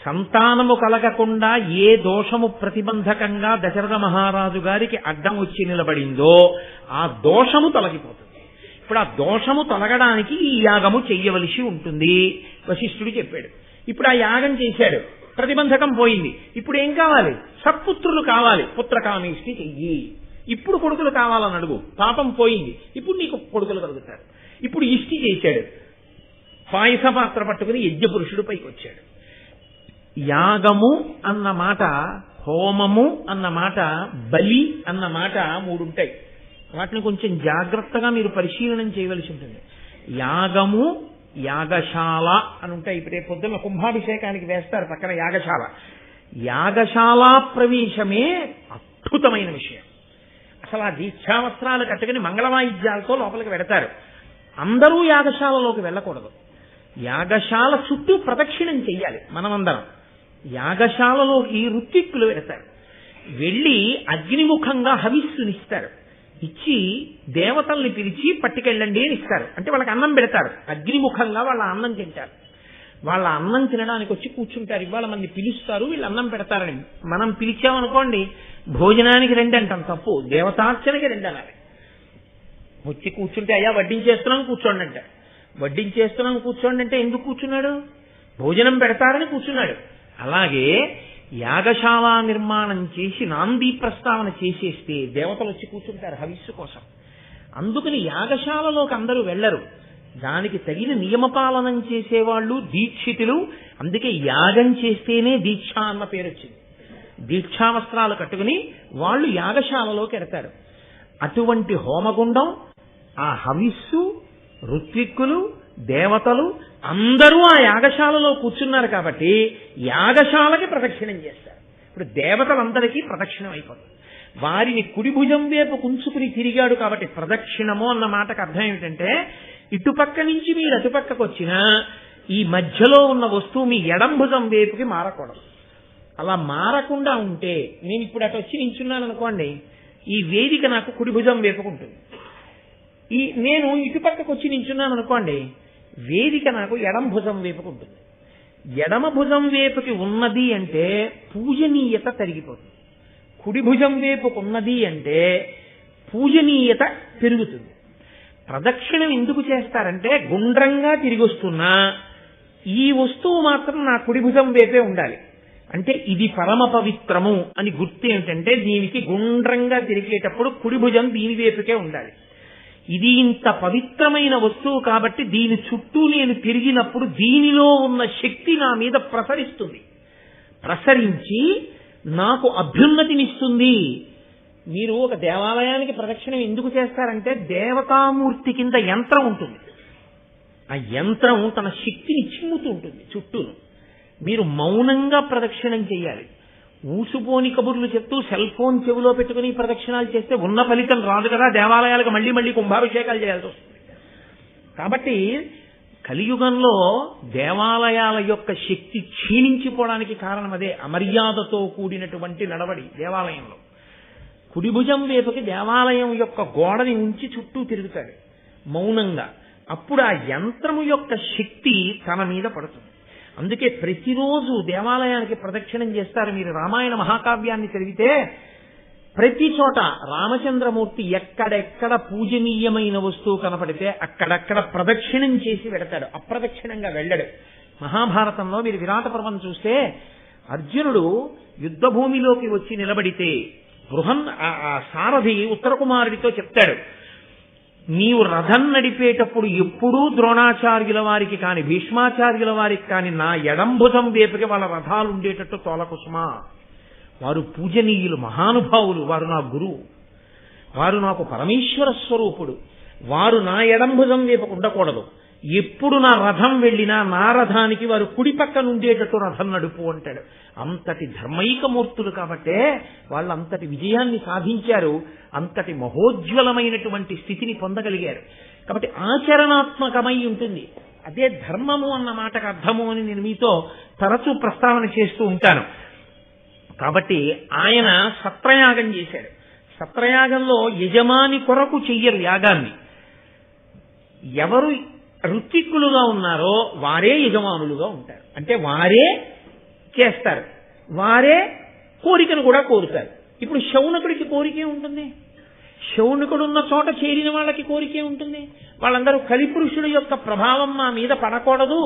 సంతానము కలగకుండా ఏ దోషము ప్రతిబంధకంగా దశరథ మహారాజు గారికి అడ్డం వచ్చి నిలబడిందో ఆ దోషము తొలగిపోతుంది. ఇప్పుడు ఆ దోషము తొలగడానికి ఈ యాగము చెయ్యవలసి ఉంటుంది వశిష్ఠుడు చెప్పాడు. ఇప్పుడు ఆ యాగం చేశాడు. ప్రతిబంధకం పోయింది. ఇప్పుడు ఏం కావాలి? సత్పుత్రులు కావాలి. పుత్రకామేష్టి చెయ్యి. ఇప్పుడు కొడుకులు కావాలని అడుగు. పాపం పోయింది. ఇప్పుడు నీకు కొడుకులు కలుగుతారు. ఇప్పుడు ఇష్టి చేశాడు. పాయస పాత్ర పట్టుకుని యజ్ఞపురుషుడు పైకి వచ్చాడు. యాగము అన్న మాట, హోమము అన్న మాట, బలి అన్న మాట 3 ఉంటాయి. వాటిని కొంచెం జాగ్రత్తగా మీరు పరిశీలనం చేయవలసి ఉంటుంది. యాగము, యాగశాల అని ఉంటాయి. ఇప్పుడే పొద్దున్న కుంభాభిషేకానికి వేస్తారు పక్కన యాగశాల. యాగశాల ప్రవేశమే అద్భుతమైన విషయం. అసలు ఆ దీక్షావస్త్రాలు కట్టుకుని మంగళవాయిద్యాలతో లోపలికి వెడతారు. అందరూ యాగశాలలోకి వెళ్ళకూడదు. యాగశాల చుట్టూ ప్రదక్షిణం చెయ్యాలి మనమందరం. యాగశాలలోకి ఋత్విక్కులు వెడతారు. వెళ్ళి అగ్నిముఖంగా హవిస్సునిస్తారు. ఇచ్చి దేవతల్ని పిలిచి పట్టుకెళ్ళండి అని ఇస్తారు. అంటే వాళ్ళకి అన్నం పెడతారు. అగ్నిముఖంగా వాళ్ళ అన్నం తింటారు. వాళ్ళ అన్నం తినడానికి వచ్చి కూర్చుంటారు. ఇవాళ మంది పిలుస్తారు, వీళ్ళు అన్నం పెడతారని. మనం పిలిచామనుకోండి, భోజనానికి 2 అంటాం, తప్పు. దేవతార్చనకి 2 అనాలి. వచ్చి కూర్చుంటే అయ్యా వడ్డించేస్తున్నాం కూర్చోండి అంటారు. వడ్డించేస్తున్నాం కూర్చోండి అంటే ఎందుకు కూర్చున్నాడు? భోజనం పెడతారని కూర్చున్నాడు. అలాగే యాగశాల నిర్మాణం చేసి నాందీ ప్రస్తావన చేసేస్తే దేవతలు వచ్చి కూర్చుంటారు హవిస్సు కోసం. అందుకని యాగశాలలోకి అందరూ వెళ్లరు. దానికి తగిన నియమపాలనం చేసేవాళ్ళు దీక్షితులు. అందుకే యాగం చేస్తేనే దీక్ష అన్న పేరు వచ్చింది. దీక్షావస్త్రాలు కట్టుకుని వాళ్ళు యాగశాలలోకి వెడతారు. అటువంటి హోమగుండం, ఆ హవిస్సు, ఋత్విక్కులు, దేవతలు అందరూ ఆ యాగశాలలో కూర్చున్నారు కాబట్టి యాగశాలకి ప్రదక్షిణం చేస్తారు. ఇప్పుడు దేవతలందరికీ ప్రదక్షిణం అయిపోతుంది. వారిని కుడి భుజం వైపు కుంచుకుని తిరిగాడు కాబట్టి ప్రదక్షిణము అన్న మాటకు అర్థం ఏమిటంటే, ఇటుపక్క నుంచి మీరు అటుపక్కకు వచ్చినా ఈ మధ్యలో ఉన్న వస్తువు మీ ఎడం భుజం వైపుకి మారకూడదు. అలా మారకుండా ఉంటే, నేను ఇప్పుడు అటు వచ్చి నించున్నాను అనుకోండి, ఈ వేదిక నాకు కుడి భుజం వైపుకు ఉంటుంది. నేను ఇటుపక్కకు వచ్చి నించున్నాను అనుకోండి, వేదిక నాకు ఎడం భుజం వైపుకు ఉంటుంది. ఎడమ భుజం వైపుకి ఉన్నది అంటే పూజనీయత తరిగిపోతుంది. కుడి భుజం వైపుకు ఉన్నది అంటే పూజనీయత పెరుగుతుంది. ప్రదక్షిణం ఎందుకు చేస్తారంటే, గుండ్రంగా తిరిగి వస్తున్నా ఈ వస్తువు మాత్రం నా కుడి భుజం వైపే ఉండాలి. అంటే ఇది పరమ పవిత్రము అని గుర్తు ఏమిటంటే, దీనికి గుండ్రంగా తిరిగేటప్పుడు కుడి భుజం దీని వైపుకే ఉండాలి. ఇది ఇంత పవిత్రమైన వస్తువు కాబట్టి దీని చుట్టూ నేను తిరిగినప్పుడు దీనిలో ఉన్న శక్తి నా మీద ప్రసరిస్తుంది. ప్రసరించి నాకు అభ్యున్నతినిస్తుంది. మీరు ఒక దేవాలయానికి ప్రదక్షిణం ఎందుకు చేస్తారంటే, దేవతామూర్తి కింద యంత్రం ఉంటుంది. ఆ యంత్రం తన శక్తిని చిమ్ముతూ ఉంటుంది చుట్టూను. మీరు మౌనంగా ప్రదక్షిణం చేయాలి. ఊసుపోని కబుర్లు చెప్తూ సెల్ ఫోన్ చెవిలో పెట్టుకుని ప్రదక్షిణాలు చేస్తే ఉన్న ఫలితం రాదు కదా. దేవాలయాలకు మళ్లీ మళ్లీ కుంభాభిషేకాలు చేయాల్సి వస్తుంది. కాబట్టి కలియుగంలో దేవాలయాల యొక్క శక్తి క్షీణించిపోవడానికి కారణం అదే. అమర్యాదతో కూడినటువంటి నడవడి దేవాలయంలో. కుడి భుజం వైపుకి దేవాలయం యొక్క గోడని ఉంచి చుట్టూ తిరుగుతాడు మౌనంగా. అప్పుడు ఆ యంత్రము యొక్క శక్తి తన మీద పడుతుంది. అందుకే ప్రతిరోజు దేవాలయానికి ప్రదక్షిణం చేస్తారు. మీరు రామాయణ మహాకావ్యాన్ని చదివితే ప్రతి చోట రామచంద్రమూర్తి ఎక్కడెక్కడ పూజనీయమైన వస్తువు కనపడితే అక్కడక్కడ ప్రదక్షిణం చేసి వెడతాడు, అప్రదక్షిణంగా వెళ్ళడు. మహాభారతంలో మీరు విరాట పర్వం చూస్తే అర్జునుడు యుద్ధ భూమిలోకి వచ్చి నిలబడితే ఆ సారథి ఉత్తర కుమారుడితో చెప్తాడు, నీవు రథం నడిపేటప్పుడు ఎప్పుడూ ద్రోణాచార్యుల వారికి కాని భీష్మాచార్యుల వారికి కాని నా ఎడంభుజం వైపుకి వాళ్ళ రథాలు ఉండేటట్టు తోలకుసుమా. వారు పూజనీయులు, మహానుభావులు, వారు నా గురువు, వారు నాకు పరమేశ్వర స్వరూపుడు. వారు నా ఎడంభుజం వైపుకు ఉండకూడదు. ఎప్పుడు నా రథం వెళ్ళినా నా రథానికి వారు కుడి పక్కన ఉండేటట్టు రథం నడుపు అంటాడు. అంతటి ధర్మైకమూర్తులు కాబట్టే వాళ్ళు అంతటి విజయాన్ని సాధించారు, అంతటి మహోజ్వలమైనటువంటి స్థితిని పొందగలిగారు. కాబట్టి ఆచరణాత్మకమై ఉంటుంది. అదే ధర్మము అన్న మాటకు అర్థము అని నేను మీతో తరచూ ప్రస్తావన చేస్తూ ఉంటాను. కాబట్టి ఆయన సత్రయాగం చేశాడు. సత్రయాగంలో యజమాని కొరకు చెయ్యరు యాగాన్ని. ఎవరు ఋత్విక్కులుగా ఉన్నారో వారే యజమానులుగా ఉంటారు. అంటే వారే చేస్తారు, వారే కోరికను కూడా కోరుతారు. ఇప్పుడు శౌనకుడికి కోరికే ఉంటుంది. శౌనకుడు ఉన్న చోట చేరిన వాళ్ళకి కోరికే ఉంటుంది. వాళ్ళందరూ కలిపురుషుడు యొక్క ప్రభావం మా మీద పడకూడదు,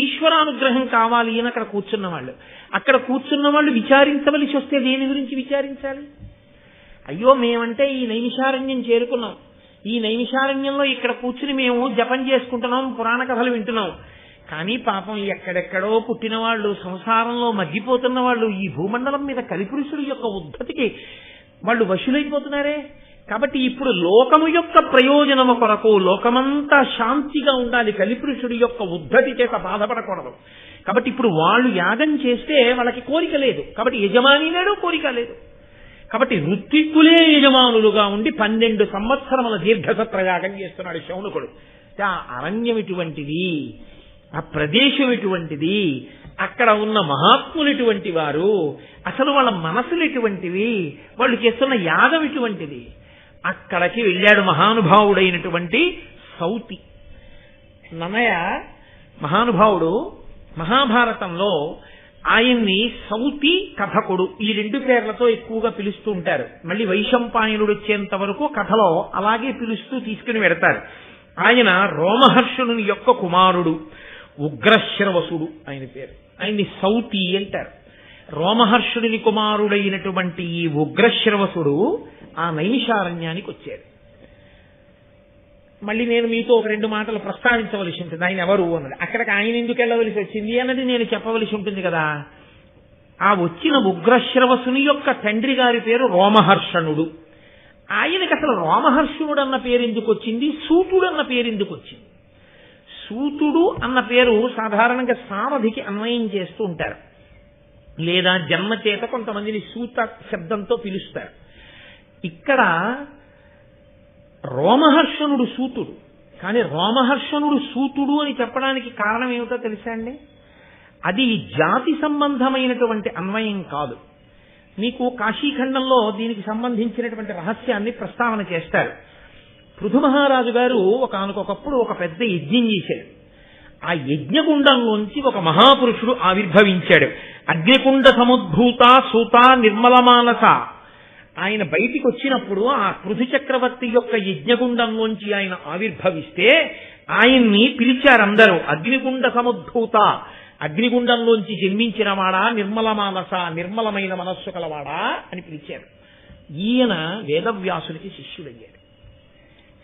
ఈశ్వరానుగ్రహం కావాలి అని అక్కడ కూర్చున్న వాళ్ళు. అక్కడ కూర్చున్న వాళ్ళు విచారించవలసి వస్తే దేని గురించి విచారించాలి? అయ్యో మేమంటే ఈ నైమిషారణ్యం చేరుకున్నాం, ఈ నైమిషారణ్యంలో ఇక్కడ కూర్చుని మేము జపం చేసుకుంటున్నాం, పురాణ కథలు వింటున్నాం. కానీ పాపం ఎక్కడెక్కడో పుట్టిన వాళ్ళు, సంసారంలో మగ్గిపోతున్న వాళ్ళు ఈ భూమండలం మీద కలిపురుషుడు యొక్క ఉద్ధతికి వాళ్ళు వశులైపోతున్నారే. కాబట్టి ఇప్పుడు లోకము యొక్క ప్రయోజనము కొరకు, లోకమంతా శాంతిగా ఉండాలి, కలిపురుషుడి యొక్క ఉద్ధతి చేత బాధపడకూడదు. కాబట్టి ఇప్పుడు వాళ్ళు యాగం చేస్తే వాళ్ళకి కోరిక లేదు, కాబట్టి యజమాని లేడు, కోరిక లేదు. కాబట్టి ఋత్విక్కులే యజమానులుగా ఉండి 12 సంవత్సరముల దీర్ఘసత్రయాగం చేస్తున్నాడు శౌనకుడు. ఆ అరణ్యం ఇటువంటిది, ఆ ప్రదేశం ఇటువంటిది, అక్కడ ఉన్న మహాత్ములు ఇటువంటి వారు, అసలు వాళ్ళ మనసులు ఇటువంటివి, వాళ్ళు చేస్తున్న యాగం ఇటువంటిది. అక్కడికి వెళ్ళాడు మహానుభావుడైనటువంటి సౌతి. నన్నయ్య మహానుభావుడు మహాభారతంలో ఆయన్ని సౌతి కథకుడు ఈ 2 పేర్లతో ఎక్కువగా పిలుస్తూ ఉంటారు. మళ్ళీ వైశంపాయనుడు వచ్చేంత వరకు కథలో అలాగే పిలుస్తూ తీసుకుని వెడతారు. ఆయన రోమహర్షణుని యొక్క కుమారుడు, ఉగ్రశ్రవసుడు ఆయన పేరు. ఆయన్ని సౌతి అంటారు. రోమహర్షుడిని కుమారుడైనటువంటి ఈ ఉగ్రశ్రవసుడు ఆ నైమిషారణ్యానికి వచ్చాడు. మళ్ళీ నేను మీతో ఒక 2 మాటలు ప్రస్తావించవలసి ఉంటుంది. ఆయన ఎవరు అన్నది, అక్కడికి ఆయన ఎందుకు వెళ్ళవలసి వచ్చింది అన్నది నేను చెప్పవలసి ఉంటుంది కదా. ఆ వచ్చిన ఉగ్రశ్రవసుని యొక్క తండ్రి గారి పేరు రోమహర్షణుడు. ఆయనకి అసలు రోమహర్షణుడు అన్న పేరు ఎందుకు వచ్చింది, సూతుడు అన్న పేరు ఎందుకు వచ్చింది? సూతుడు అన్న పేరు సాధారణంగా సారథికి అన్వయం చేస్తూ ఉంటారు, లేదా జన్మ చేత కొంతమందిని సూత శబ్దంతో పిలుస్తారు. ఇక్కడ రోమహర్షణుడు సూతుడు, కానీ రోమహర్షణుడు సూతుడు అని చెప్పడానికి కారణం ఏమిటో తెలుసా అండి? అది జాతి సంబంధమైనటువంటి అన్వయం కాదు. మీకు కాశీఖండంలో దీనికి సంబంధించినటువంటి రహస్యాన్ని ప్రస్తావన చేస్తారు. పృథు మహారాజు గారు ఒకనకొకప్పుడు ఒక పెద్ద యజ్ఞం చేశాడు. ఆ యజ్ఞకుండంలోంచి ఒక మహాపురుషుడు ఆవిర్భవించాడు. అగ్నికుండ సముద్భూత సూత నిర్మల మానస. ఆయన బయటికి వచ్చినప్పుడు ఆ పృథు చక్రవర్తి యొక్క యజ్ఞగుండంలోంచి ఆయన ఆవిర్భవిస్తే ఆయన్ని పిలిచారందరూ. అగ్నికుండ సముద్భూత, అగ్నిగుండంలోంచి జన్మించిన వాడా, నిర్మల మానస, నిర్మలమైన మనస్సు కలవాడా అని పిలిచారు. ఈయన వేదవ్యాసునికి శిష్యుడయ్యాడు.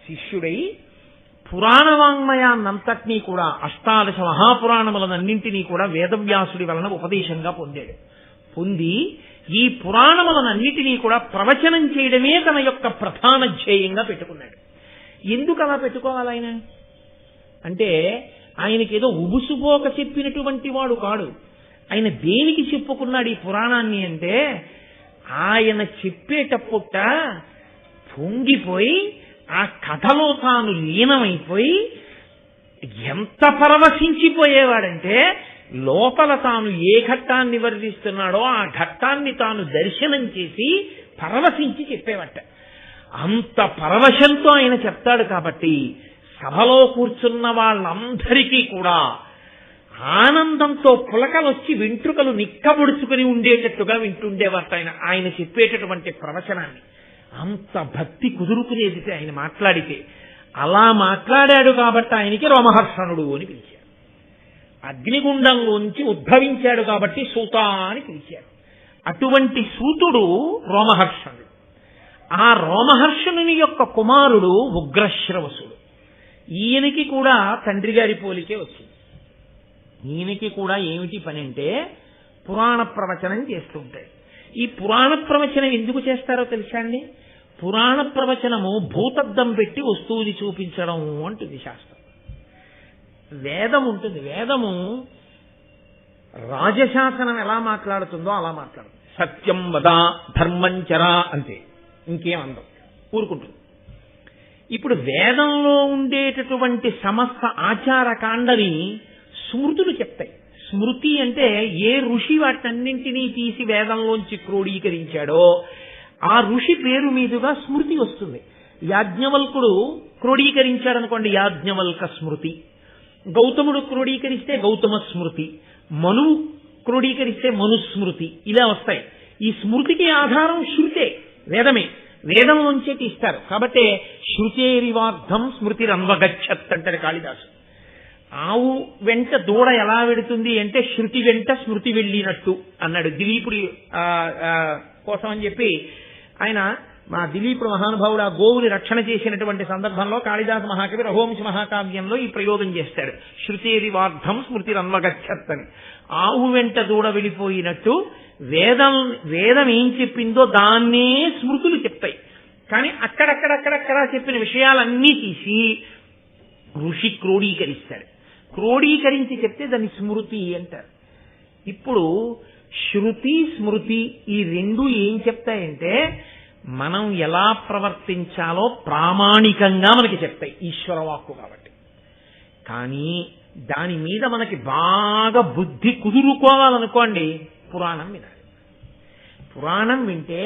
శిష్యుడై పురాణవాంగ్మయాన్నంతటినీ కూడా, 18 మహాపురాణములనన్నింటినీ కూడా వేదవ్యాసుడి వలన ఉపదేశంగా పొందాడు. పొంది ఈ పురాణములనన్నిటినీ కూడా ప్రవచనం చేయడమే తన యొక్క ప్రధాన ధ్యేయంగా పెట్టుకున్నాడు. ఎందుకు అలా పెట్టుకోవాలి ఆయన అంటే, ఆయనకి ఏదో ఉబుసుపోక చెప్పినటువంటి వాడు కాడు. ఆయన దేనికి చెప్పుకున్నాడు ఈ పురాణాన్ని అంటే, ఆయన చెప్పేటప్పుట పొంగిపోయి ఆ కథలో తాను లీనమైపోయి ఎంత పరవశించిపోయేవాడంటే, లోపల తాను ఏ ఘట్టాన్ని వర్ణిస్తున్నాడో ఆ ఘట్టాన్ని తాను దర్శనం చేసి పరవశించి చెప్పేవట. అంత పరవశంతో ఆయన చెప్తాడు. కాబట్టి సభలో కూర్చున్న వాళ్ళందరికీ కూడా ఆనందంతో పులకలొచ్చి వెంట్రుకలు నిక్కబొడుచుకుని ఉండేటట్టుగా వింటుండేవారట ఆయన చెప్పేటటువంటి ప్రవచనాన్ని. అంత భక్తి కుదురుకునేది ఆయన మాట్లాడితే. అలా మాట్లాడాడు కాబట్టి ఆయనకి రోమహర్షణుడు అని పిలిచారు. అగ్నిగుండంలోంచి ఉద్భవించాడు కాబట్టి సూత అని పిలిచారు. అటువంటి సూతుడు రోమహర్షణుడు. ఆ రోమహర్షణుని యొక్క కుమారుడు ఉగ్రశ్రవసుడు. ఈయనకి కూడా తండ్రి గారి పోలికే వచ్చింది. ఈయనకి కూడా ఏమిటి పని అంటే, పురాణ ప్రవచనం చేస్తుంటాడు. ఈ పురాణ ప్రవచనం ఎందుకు చేస్తారో తెలుసా అండి? పురాణ ప్రవచనము భూతద్దం పెట్టి వస్తువుని చూపించడం అంటుంది శాస్త్రం. వేదం ఉంటుంది. వేదము రాజశాసనం ఎలా మాట్లాడుతుందో అలా మాట్లాడుతుంది. సత్యం వద ధర్మం చరా అంతే, ఇంకేం అందం, ఊరుకుంటుంది. ఇప్పుడు వేదంలో ఉండేటటువంటి సమస్త ఆచారకాండని స్మృతులు చెప్తాయి. స్మృతి అంటే ఏ ఋషి వాటన్నింటినీ తీసి వేదంలోంచి క్రోడీకరించాడో ఆ ఋషి పేరు మీదుగా స్మృతి వస్తుంది. యాజ్ఞవల్కుడు క్రోడీకరించాడనుకోండి, యాజ్ఞవల్క స్మృతి. గౌతముడు క్రోడీకరిస్తే గౌతమ స్మృతి. మనువు క్రోడీకరిస్తే మనుస్మృతి. ఇలా వస్తాయి. ఈ స్మృతికి ఆధారం శృతే, వేదమే. వేదంలోంచే తీస్తారు. కాబట్టి శృతేరివార్థం స్మృతిరన్వగచ్చత్ అంటారు కాళిదాసు. ఆవు వెంట దూడ ఎలా వెడుతుంది అంటే శృతి వెంట స్మృతి వెళ్ళినట్టు అన్నాడు. దిలీపుడి కోసం అని చెప్పి ఆయన మా దిలీపుడు మహానుభావుడు ఆ గోవుని రక్షణ చేసినటువంటి సందర్భంలో కాళిదాస మహాకవి రఘువంశ మహాకావ్యంలో ఈ ప్రయోగం చేస్తాడు. శృతేరివార్థం స్మృతిరన్వగచ్చత్ అని. ఆవు వెంట దూడ వెళ్ళిపోయినట్టు వేదం ఏం చెప్పిందో దాన్నే స్మృతులు చెప్తాయి. కానీ అక్కడక్కడక్కడక్కడ చెప్పిన విషయాలన్నీ తీసి ఋషి క్రోడీకరిస్తాడు. క్రోడీకరించి చెప్తే దాన్ని స్మృతి అంటారు. ఇప్పుడు శృతి స్మృతి ఈ రెండు ఏం చెప్తాయంటే మనం ఎలా ప్రవర్తించాలో ప్రామాణికంగా మనకి చెప్తాయి, ఈశ్వరవాక్కు కాబట్టి. కానీ దాని మీద మనకి బాగా బుద్ధి కుదురుకోవాలనుకోండి, పురాణం వినాలి. పురాణం వింటే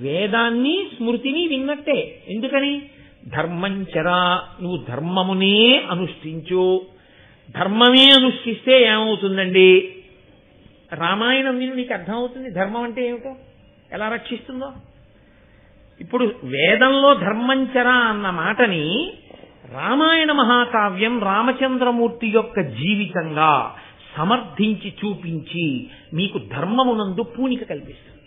వేదాన్ని స్మృతిని విన్నట్టే. ఎందుకని? ధర్మంచరా, నువ్వు ధర్మమునే అనుష్ఠించు. ధర్మమే అనుష్ఠిస్తే ఏమవుతుందండి? రామాయణం విని నీకు అర్థమవుతుంది ధర్మం అంటే ఏమిటో, ఎలా రక్షిస్తుందో. ఇప్పుడు వేదంలో ధర్మంచరా అన్న మాటని రామాయణ మహాకావ్యం రామచంద్రమూర్తి యొక్క జీవితంగా సమర్థించి చూపించి మీకు ధర్మమునందు పూనిక కల్పిస్తుంది.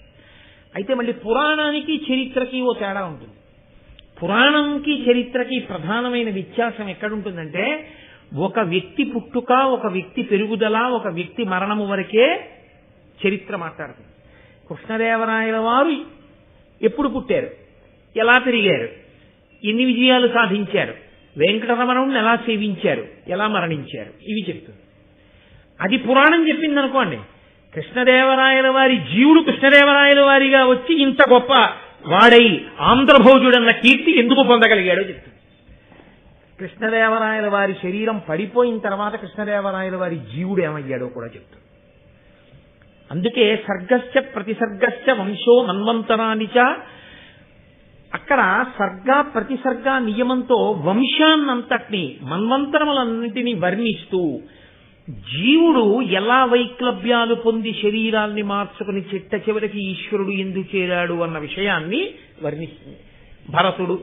అయితే మళ్ళీ పురాణానికి చరిత్రకి ఓ తేడా ఉంటుంది. పురాణంకి చరిత్రకి ప్రధానమైన వ్యత్యాసం ఎక్కడుంటుందంటే ఒక వ్యక్తి పుట్టుక, ఒక వ్యక్తి పెరుగుదల, ఒక వ్యక్తి మరణము వరకే చరిత్ర మాట్లాడుతుంది. కృష్ణదేవరాయల వారు ఎప్పుడు పుట్టారు, ఎలా పెరిగారు, ఎన్ని విజయాలు సాధించారు, వెంకటరమణుడిని ఎలా సేవించారు, ఎలా మరణించారు, ఇవి చెప్తుంది. అది పురాణం చెప్పింది అనుకోండి. కృష్ణదేవరాయల వారి జీవుడు కృష్ణదేవరాయల వారిగా వచ్చి ఇంత గొప్ప వాడై ఆంధ్రభోజుడన్న కీర్తి ఎందుకు పొందగలిగాడో చెప్తుంది. కృష్ణదేవరాయల వారి శరీరం పడిపోయిన తర్వాత కృష్ణదేవరాయల వారి జీవుడు ఏమయ్యాడో కూడా చెప్తుంది. అందుకే సర్గశ్చ ప్రతిసర్గశ్చ వంశో మన్వంతరానిచ, అక్కడ సర్గ ప్రతిసర్గ నియమంతో వంశాన్నంతటినీ మన్వంతరములన్నింటినీ వర్ణిస్తూ జీవుడు ఎలా వైక్లభ్యాలు పొంది శరీరాల్ని మార్చుకుని చిట్ట చివరికి ఈశ్వరుడు ఎందుకు చేరాడు అన్న విషయాన్ని వర్ణిస్తుంది. భరతుడు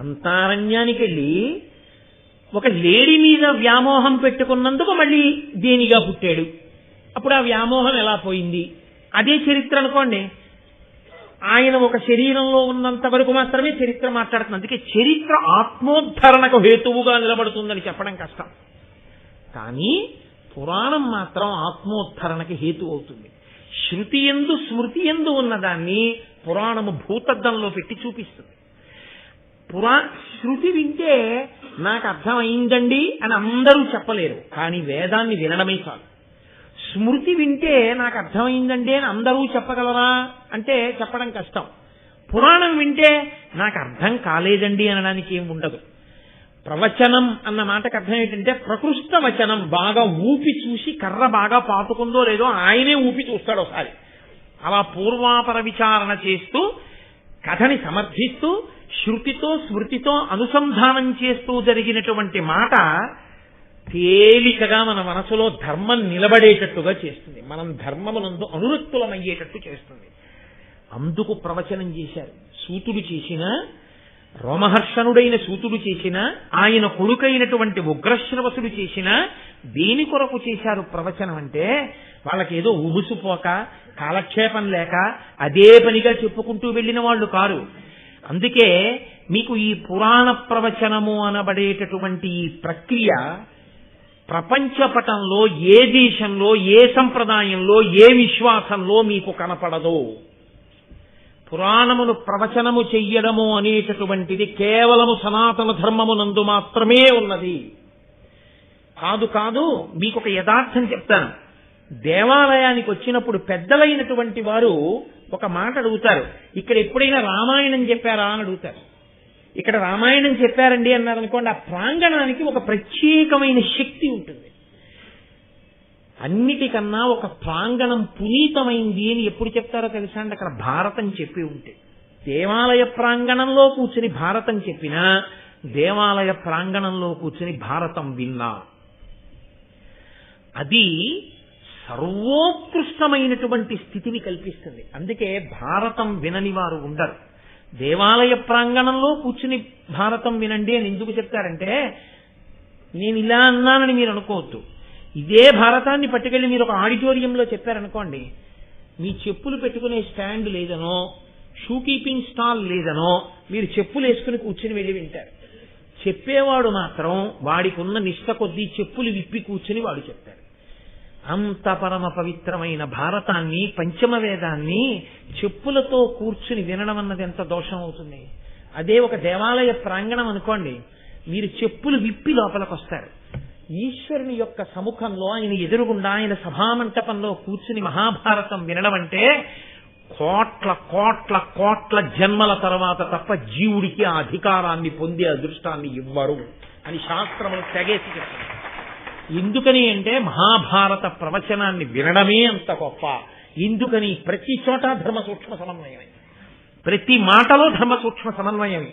అంతారణ్యానికి వెళ్ళి ఒక లేడి మీద వ్యామోహం పెట్టుకున్నందుకు మళ్ళీ దేనిగా పుట్టాడు. అప్పుడు ఆ వ్యామోహం ఎలా పోయింది, అదే చరిత్ర అనుకోండి. ఆయన ఒక శరీరంలో ఉన్నంత వరకు మాత్రమే చరిత్ర మాట్లాడుతుంది. అందుకే చరిత్ర ఆత్మోద్ధరణకు హేతువుగా నిలబడుతుందని చెప్పడం కష్టం. కానీ పురాణం మాత్రం ఆత్మోద్ధరణకి హేతు అవుతుంది. శృతి యందు స్మృతి యందు ఉన్నదాన్ని పురాణము భూతద్దంలో పెట్టి చూపిస్తుంది. శృతి వింటే నాకు అర్థమైందండి అని అందరూ చెప్పలేరు, కానీ వేదాన్ని వినడమే చాలు. స్మృతి వింటే నాకు అర్థమైందండి అని అందరూ చెప్పగలరా అంటే చెప్పడం కష్టం. పురాణం వింటే నాకు అర్థం కాలేదండి అనడానికి ఏం ఉండదు. ప్రవచనం అన్న మాటకు అర్థం ఏంటంటే ప్రకృష్ట వచనం. బాగా ఊపి చూసి కర్ర బాగా పాతుకుందో లేదో ఆయనే ఊపి చూస్తాడు ఒకసారి. అలా పూర్వాపర విచారణ చేస్తూ కథని సమర్థిస్తూ శృతితో స్మృతితో అనుసంధానం చేస్తూ జరిగినటువంటి మాట తేలికగా మన మనసులో ధర్మం నిలబడేటట్టుగా చేస్తుంది. మనం ధర్మమునందు అనురక్తులమయ్యేటట్టు చేస్తుంది. అందుకు ప్రవచనం చేశారు. సూతుడు చేసిన, రోమహర్షణుడైన సూతుడు చేసిన, ఆయన కొడుకైనటువంటి ఉగ్రశ్రవసుడు చేసిన, దేని కొరకు చేశారు ప్రవచనం అంటే వాళ్ళకేదో ఉబుసుపోక కాలక్షేపం లేక అదే పనిగా చెప్పుకుంటూ వెళ్ళిన వాళ్ళు కారు. అందుకే మీకు ఈ పురాణ ప్రవచనము అనబడేటటువంటి ఈ ప్రక్రియ ప్రపంచపటంలో ఏ దేశంలో, ఏ సంప్రదాయంలో, ఏ విశ్వాసంలో మీకు కనపడదు. పురాణమును ప్రవచనము చెయ్యడము అనేటటువంటిది కేవలము సనాతన ధర్మమునందు మాత్రమే ఉన్నది. కాదు, మీకు ఒక యథార్థం చెప్తాను. దేవాలయానికి వచ్చినప్పుడు పెద్దలైనటువంటి వారు ఒక మాట అడుగుతారు, ఇక్కడ ఎప్పుడైనా రామాయణం చెప్పారా అని అడుగుతారు. ఇక్కడ రామాయణం చెప్పారండి అన్నారనుకోండి, ఆ ప్రాంగణానికి ఒక ప్రత్యేకమైన శక్తి ఉంటుంది. అన్నిటికన్నా ఒక ప్రాంగణం పునీతమైంది అని ఎప్పుడు చెప్తారో తెలుసా అండి? అక్కడ భారతం చెప్పి ఉంటే. దేవాలయ ప్రాంగణంలో కూర్చుని భారతం చెప్పినా, దేవాలయ ప్రాంగణంలో కూర్చుని భారతం విన్నా, అది సర్వోత్కృష్టమైనటువంటి స్థితిని కల్పిస్తుంది. అందుకే భారతం వినని వారు ఉండరు. దేవాలయ ప్రాంగణంలో కూర్చుని భారతం వినండి అని ఎందుకు చెప్తారంటే, నేను ఇలా అన్నానని మీరు అనుకోవద్దు. ఇదే భారతాన్ని పట్టుకెళ్ళి మీరు ఒక ఆడిటోరియంలో చెప్పారనుకోండి, మీ చెప్పులు పెట్టుకునే స్టాండ్ లేదనో, షూ కీపింగ్ స్టాల్ లేదనో మీరు చెప్పులు వేసుకుని కూర్చుని వెళ్ళి వింటారు. చెప్పేవాడు మాత్రం వాడికి ఉన్న నిష్ట కొద్దీ చెప్పులు విప్పి కూర్చుని వాడు చెప్తాడు. అంత పరమ పవిత్రమైన భారతాన్ని, పంచమ వేదాన్ని చెప్పులతో కూర్చుని వినడం అన్నది ఎంత దోషం అవుతుంది. అదే ఒక దేవాలయ ప్రాంగణం అనుకోండి, మీరు చెప్పులు విప్పి లోపలికి వస్తారు. ఈశ్వరుని యొక్క సముఖంలో ఆయన ఎదురుగుండా ఆయన సభామంటపంలో కూర్చుని మహాభారతం వినడం అంటే కోట్ల కోట్ల కోట్ల జన్మల తర్వాత తప్ప జీవుడికి ఆ అధికారాన్ని పొందే అదృష్టాన్ని ఇవ్వరు అని శాస్త్రములు తెగేసి చెప్తారు. ఎందుకని అంటే మహాభారత ప్రవచనాన్ని వినడమే అంత గొప్ప. ఎందుకని ప్రతి చోట ధర్మ సూక్ష్మ సమన్వయమే, ప్రతి మాటలో ధర్మ సూక్ష్మ సమన్వయమే.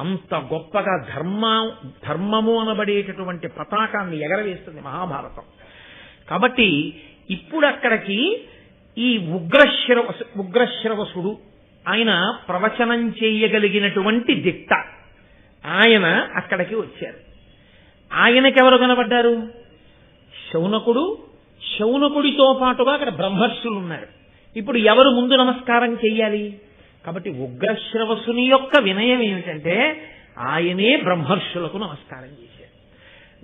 అంత గొప్పగా ధర్మము అనబడేటటువంటి పతాకాన్ని ఎగరవేస్తుంది మహాభారతం. కాబట్టి ఇప్పుడు అక్కడికి ఈ ఉగ్రశ్రవసుడు ఆయన ప్రవచనం చేయగలిగినటువంటి దిట్ట ఆయన అక్కడికి వచ్చారు. ఆయనకెవరు కనబడ్డారు? శౌనకుడు, శౌనకుడితో పాటుగా అక్కడ బ్రహ్మర్షులు ఉన్నారు. ఇప్పుడు ఎవరు ముందు నమస్కారం చెయ్యాలి? కాబట్టి ఉగ్రశ్రవసుని యొక్క వినయం ఏమిటంటే ఆయనే బ్రహ్మర్షులకు నమస్కారం చేశారు.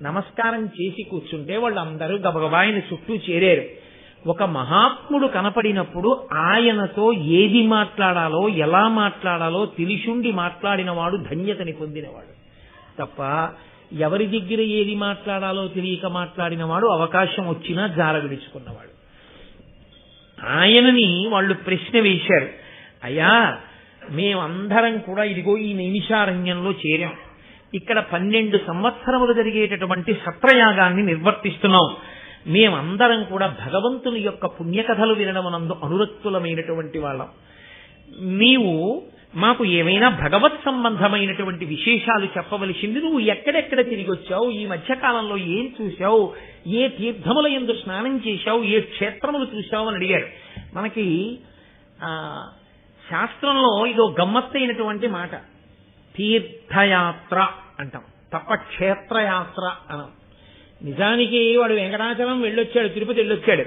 నమస్కారం చేసి కూర్చుంటే వాళ్ళందరూ గబగబాయిన చుట్టూ చేరారు. ఒక మహాత్ముడు కనపడినప్పుడు ఆయనతో ఏది మాట్లాడాలో, ఎలా మాట్లాడాలో తెలిసుండి మాట్లాడిన వాడు ధన్యతని పొందినవాడు తప్ప ఎవరి దగ్గర ఏది మాట్లాడాలో తెలియక మాట్లాడిన వాడు అవకాశం వచ్చినా జార విడుచుకున్నవాడు. ఆయనని వాళ్ళు ప్రశ్న వేశారు, అయ్యా మేమందరం కూడా ఇదిగో ఈ నైమిషారణ్యంలో చేరాం, ఇక్కడ 12 సంవత్సరములు జరిగేటటువంటి సత్రయాగాన్ని నిర్వర్తిస్తున్నాం, మేమందరం కూడా భగవంతుని యొక్క పుణ్యకథలు వినడమనందు అనురక్తులమైనటువంటి వాళ్ళం. నీవు మాకు ఏమైనా భగవత్ సంబంధమైనటువంటి విశేషాలు చెప్పవలసింది. నువ్వు ఎక్కడెక్కడ తిరిగి వచ్చావు, ఈ మధ్యకాలంలో ఏం చూశావు, ఏ తీర్థముల యందు స్నానం చేశావు, ఏ క్షేత్రములు చూశావు అని అడిగారు. మనకి శాస్త్రంలో ఇదో గమ్మత్తైనటువంటి మాట, తీర్థయాత్ర అంటాం తప్ప క్షేత్రయాత్ర అనం. నిజానికి వాడు వెంకటాచలం వెళ్ళొచ్చాడు, తిరుపతి వెళ్ళొచ్చాడు,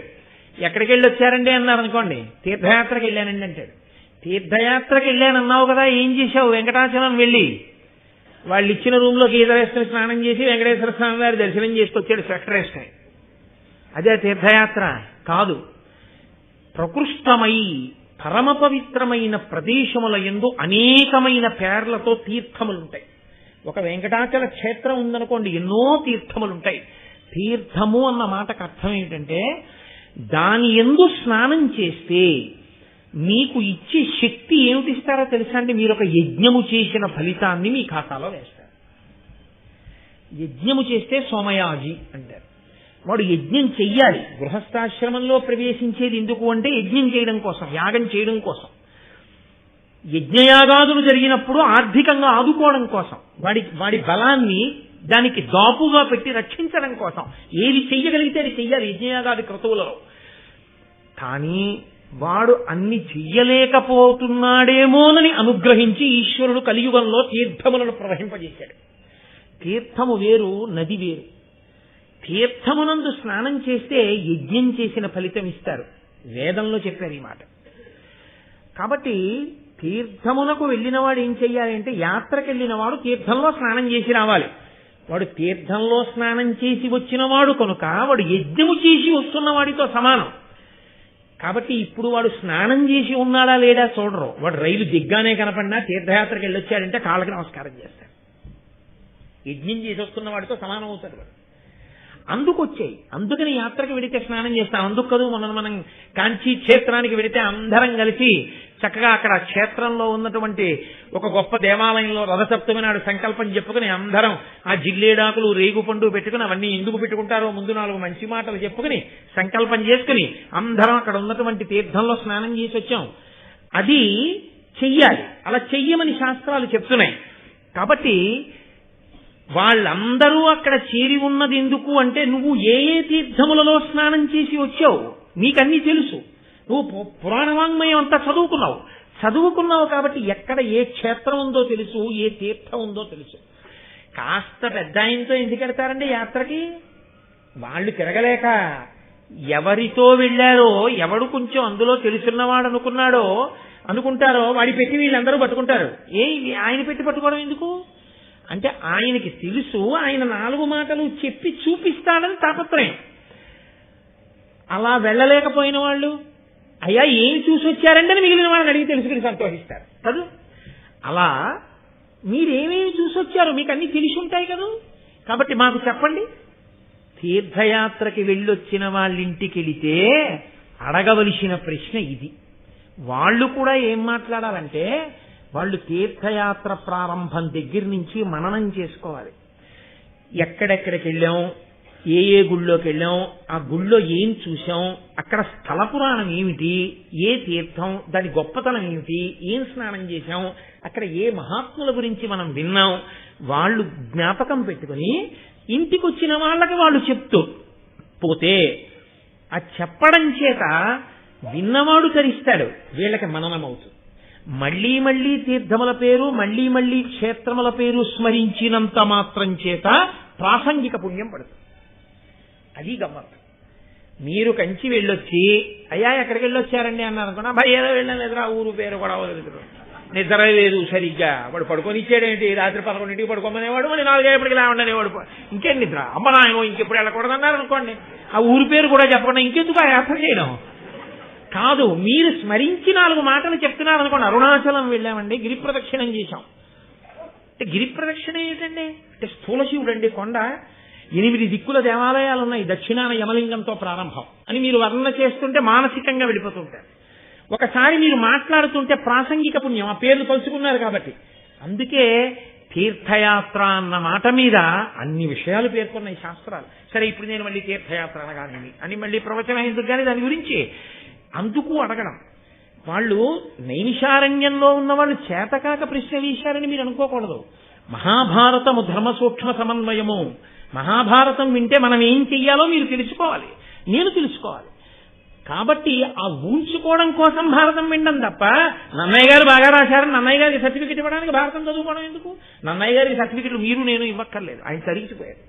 ఎక్కడికి వెళ్ళొచ్చారండి అన్నారు అనుకోండి, తీర్థయాత్రకి వెళ్ళానండి అంటాడు. తీర్థయాత్రకి వెళ్ళానన్నావు కదా, ఏం చేశావు? వెంకటాచలం వెళ్ళి వాళ్ళు ఇచ్చిన రూమ్లో గీత వేసుకుని స్నానం చేసి వెంకటేశ్వర స్వామి వారి దర్శనం చేసుకొచ్చాడు స్వెటర్ వేసుకుని. అదే తీర్థయాత్ర కాదు. ప్రకృష్టమై పరమ పవిత్రమైన ప్రదేశముల యందు అనేకమైన పేర్లతో తీర్థములుంటాయి. ఒక వెంకటాచల క్షేత్రం ఉందనుకోండి, ఎన్నో తీర్థములుంటాయి. తీర్థము అన్న మాటకు అర్థం ఏమిటంటే దాని యందు స్నానం చేస్తే మీకు ఇచ్చే శక్తి ఏమిటిస్తారో తెలుసా అండి? మీరు ఒక యజ్ఞము చేసిన ఫలితాన్ని మీ ఖాతాలో వేస్తారు. యజ్ఞము చేస్తే సోమయాజి అంటారు. వాడు యజ్ఞం చెయ్యాలి. గృహస్థాశ్రమంలో ప్రవేశించేది ఎందుకు అంటే యజ్ఞం చేయడం కోసం, యాగం చేయడం కోసం. యజ్ఞయాగాదులు జరిగినప్పుడు ఆర్థికంగా ఆదుకోవడం కోసం, వాడి బలాన్ని దానికి దాపుగా పెట్టి రక్షించడం కోసం ఏది చెయ్యగలిగితే అది చెయ్యాలి యజ్ఞయాగాది క్రతువులలో. కానీ వాడు అన్ని చెయ్యలేకపోతున్నాడేమోనని అనుగ్రహించి ఈశ్వరుడు కలియుగంలో తీర్థములను ప్రవహింపజేశాడు. తీర్థము వేరు, నది వేరు. తీర్థమునందు స్నానం చేస్తే యజ్ఞం చేసిన ఫలితం ఇస్తారు. వేదంలో చెప్పారు ఈ మాట. కాబట్టి తీర్థమునకు వెళ్ళిన వాడు ఏం చెయ్యాలి అంటే, యాత్రకు వెళ్ళిన వాడు తీర్థంలో స్నానం చేసి రావాలి. వాడు తీర్థంలో స్నానం చేసి వచ్చినవాడు కనుక వాడు యజ్ఞము చేసి వస్తున్న వాడితో సమానం. కాబట్టి ఇప్పుడు వాడు స్నానం చేసి ఉన్నాడా లేడా చూడరు. వాడు రైలు దిగ్గానే కనపడినా తీర్థయాత్రకు వెళ్ళొచ్చాడంటే కాళ్ళకి నమస్కారం చేస్తాడు. యజ్ఞం చేసి వస్తున్న వాడితో సమానం అవుతాడు వాడు. అందుకొచ్చాయి. అందుకని యాత్రకు వెడితే స్నానం చేస్తాం. అందుకు కదా మనం కాంచీ క్షేత్రానికి వెడితే అందరం కలిసి చక్కగా అక్కడ క్షేత్రంలో ఉన్నటువంటి ఒక గొప్ప దేవాలయంలో రథసప్తమి నాడు సంకల్పం చెప్పుకుని అందరం ఆ జిల్లేడాకులు, రేగుపండు పెట్టుకుని అవన్నీ ఎందుకు పెట్టుకుంటారో ముందు 4 మంచి మాటలు చెప్పుకుని సంకల్పం చేసుకుని అందరం అక్కడ ఉన్నటువంటి తీర్థంలో స్నానం చేసి వచ్చాం. అది చెయ్యాలి. అలా చెయ్యమని శాస్త్రాలు చెప్తున్నాయి. కాబట్టి వాళ్ళందరూ అక్కడ చేరి ఉన్నది ఎందుకు అంటే, నువ్వు ఏ ఏ తీర్థములలో స్నానం చేసి వచ్చావు నీకన్నీ తెలుసు. నువ్వు పురాణ వాంగ్మయం అంతా చదువుకున్నావు. చదువుకున్నావు కాబట్టి ఎక్కడ ఏ క్షేత్రం ఉందో తెలుసు, ఏ తీర్థం ఉందో తెలుసు. కాస్త పెద్ద ఆయనతో ఎందుకు వెడతారండి యాత్రకి? వాళ్ళు తిరగలేక ఎవరితో వెళ్ళారో, ఎవడు కొంచెం అందులో తెలుసున్నవాడు అనుకుంటారో వాడి పెట్టి వీళ్ళందరూ పట్టుకుంటారు. ఆయన పెట్టి పట్టుకోవడం ఎందుకు అంటే ఆయనకి తెలుసు, ఆయన 4 మాటలు చెప్పి చూపిస్తాడని తాపత్రయం. అలా వెళ్ళలేకపోయిన వాళ్ళు అయ్యా ఏమి చూసి వచ్చారంటే అని మిగిలిన వాళ్ళని అడిగి తెలుసుకుని సంతోషిస్తారు కదా. అలా మీరేమేమి చూసి వచ్చారో మీకు అన్ని తెలిసి ఉంటాయి కదా. కాబట్టి మాకు చెప్పండి. తీర్థయాత్రకి వెళ్ళొచ్చిన వాళ్ళింటికి వెళితే అడగవలసిన ప్రశ్న ఇది. వాళ్ళు కూడా ఏం మాట్లాడాలంటే వాళ్ళు తీర్థయాత్ర ప్రారంభం దగ్గర నుంచి మననం చేసుకోవాలి. ఎక్కడెక్కడికి వెళ్ళాం, ఏ గుళ్ళోకి వెళ్ళాం, ఆ గుళ్ళో ఏం చూసాం, అక్కడ స్థల పురాణం ఏమిటి, ఏ తీర్థం, దాని గొప్పతనం ఏమిటి, ఏం స్నానం చేశాం, అక్కడ ఏ మహాత్ముల గురించి మనం విన్నాం, వాళ్ళు జ్ఞాపకం పెట్టుకుని ఇంటికి వచ్చిన వాళ్ళకి వాళ్ళు చెప్తూ పోతే ఆ చెప్పడం చేత విన్నవాడు తరిస్తాడు, వీళ్ళకి మననమవుతుంది. మళ్లీ మళ్లీ తీర్థముల పేరు, మళ్లీ మళ్లీ క్షేత్రముల పేరు స్మరించినంత మాత్రం చేత ప్రాసంగిక పుణ్యం పడుతుంది. అది గమ్మత్తు. మీరు కంచి వెళ్ళొచ్చి అయ్యా ఎక్కడికి వెళ్ళొచ్చారండి అన్నారు అనుకున్నా, భయ ఏదో వెళ్ళాను ఎదురా, ఊరు పేరు కూడా నిద్ర లేదు సరిగ్గా, వాడు పడుకొని ఇచ్చాడేంటి, రాత్రి 11ంటికి పడుకోమనేవాడు, మళ్ళీ 4:30కి లేవండనేవాడు, ఇంకేం నిద్ర అమ్మ నాయనో ఇంకెప్పుడు వెళ్ళకూడదన్నారు అనుకోండి, ఆ ఊరి పేరు కూడా చెప్పకుండా ఇంకెందుకు ఆ యాత్ర చేయడం కాదు. మీరు స్మరించి 4 మాటలు చెప్తున్నారు అనుకోండి. అరుణాచలం వెళ్ళామండి, గిరి ప్రదక్షిణం చేశాం అంటే గిరి ప్రదక్షిణ ఏంటండి అంటే స్థూల శివుడు అండి, కొండ 8 దిక్కుల దేవాలయాలు ఉన్నాయి, దక్షిణాన యమలింగంతో ప్రారంభం అని మీరు వర్ణన చేస్తుంటే మానసికంగా వెళ్ళిపోతుంటారు. ఒకసారి మీరు మాట్లాడుతుంటే ప్రాసంగిక పుణ్యం, ఆ పేర్లు తలుచుకున్నారు కాబట్టి. అందుకే తీర్థయాత్ర అన్న మాట మీద అన్ని విషయాలు పేర్కొన్నాయి శాస్త్రాలు. సరే ఇప్పుడు నేను మళ్ళీ తీర్థయాత్ర అనగానేమి అని మళ్ళీ ప్రవచనం ఎందుకు కానీ దాని గురించి అందుకు అడగడం. వాళ్ళు నైమిషారణ్యంలో ఉన్న వాళ్ళు చేతకాక ప్రశ్న వేశారని మీరు అనుకోకూడదు. మహాభారతము ధర్మ సూక్ష్మ సమన్వయము. మహాభారతం వింటే మనం ఏం చెయ్యాలో మీరు తెలుసుకోవాలి, నేను తెలుసుకోవాలి. కాబట్టి ఆ ఊంచుకోవడం కోసం భారతం వినడం తప్ప నన్నయ్య గారు బాగా రాశారని నన్నయ్య గారికి సర్టిఫికెట్ ఇవ్వడానికి భారతం చదువుకోవడం ఎందుకు? నన్నయ్య గారికి సర్టిఫికెట్లు మీరు నేను ఇవ్వక్కర్లేదు, ఆయన తరించిపోయారు.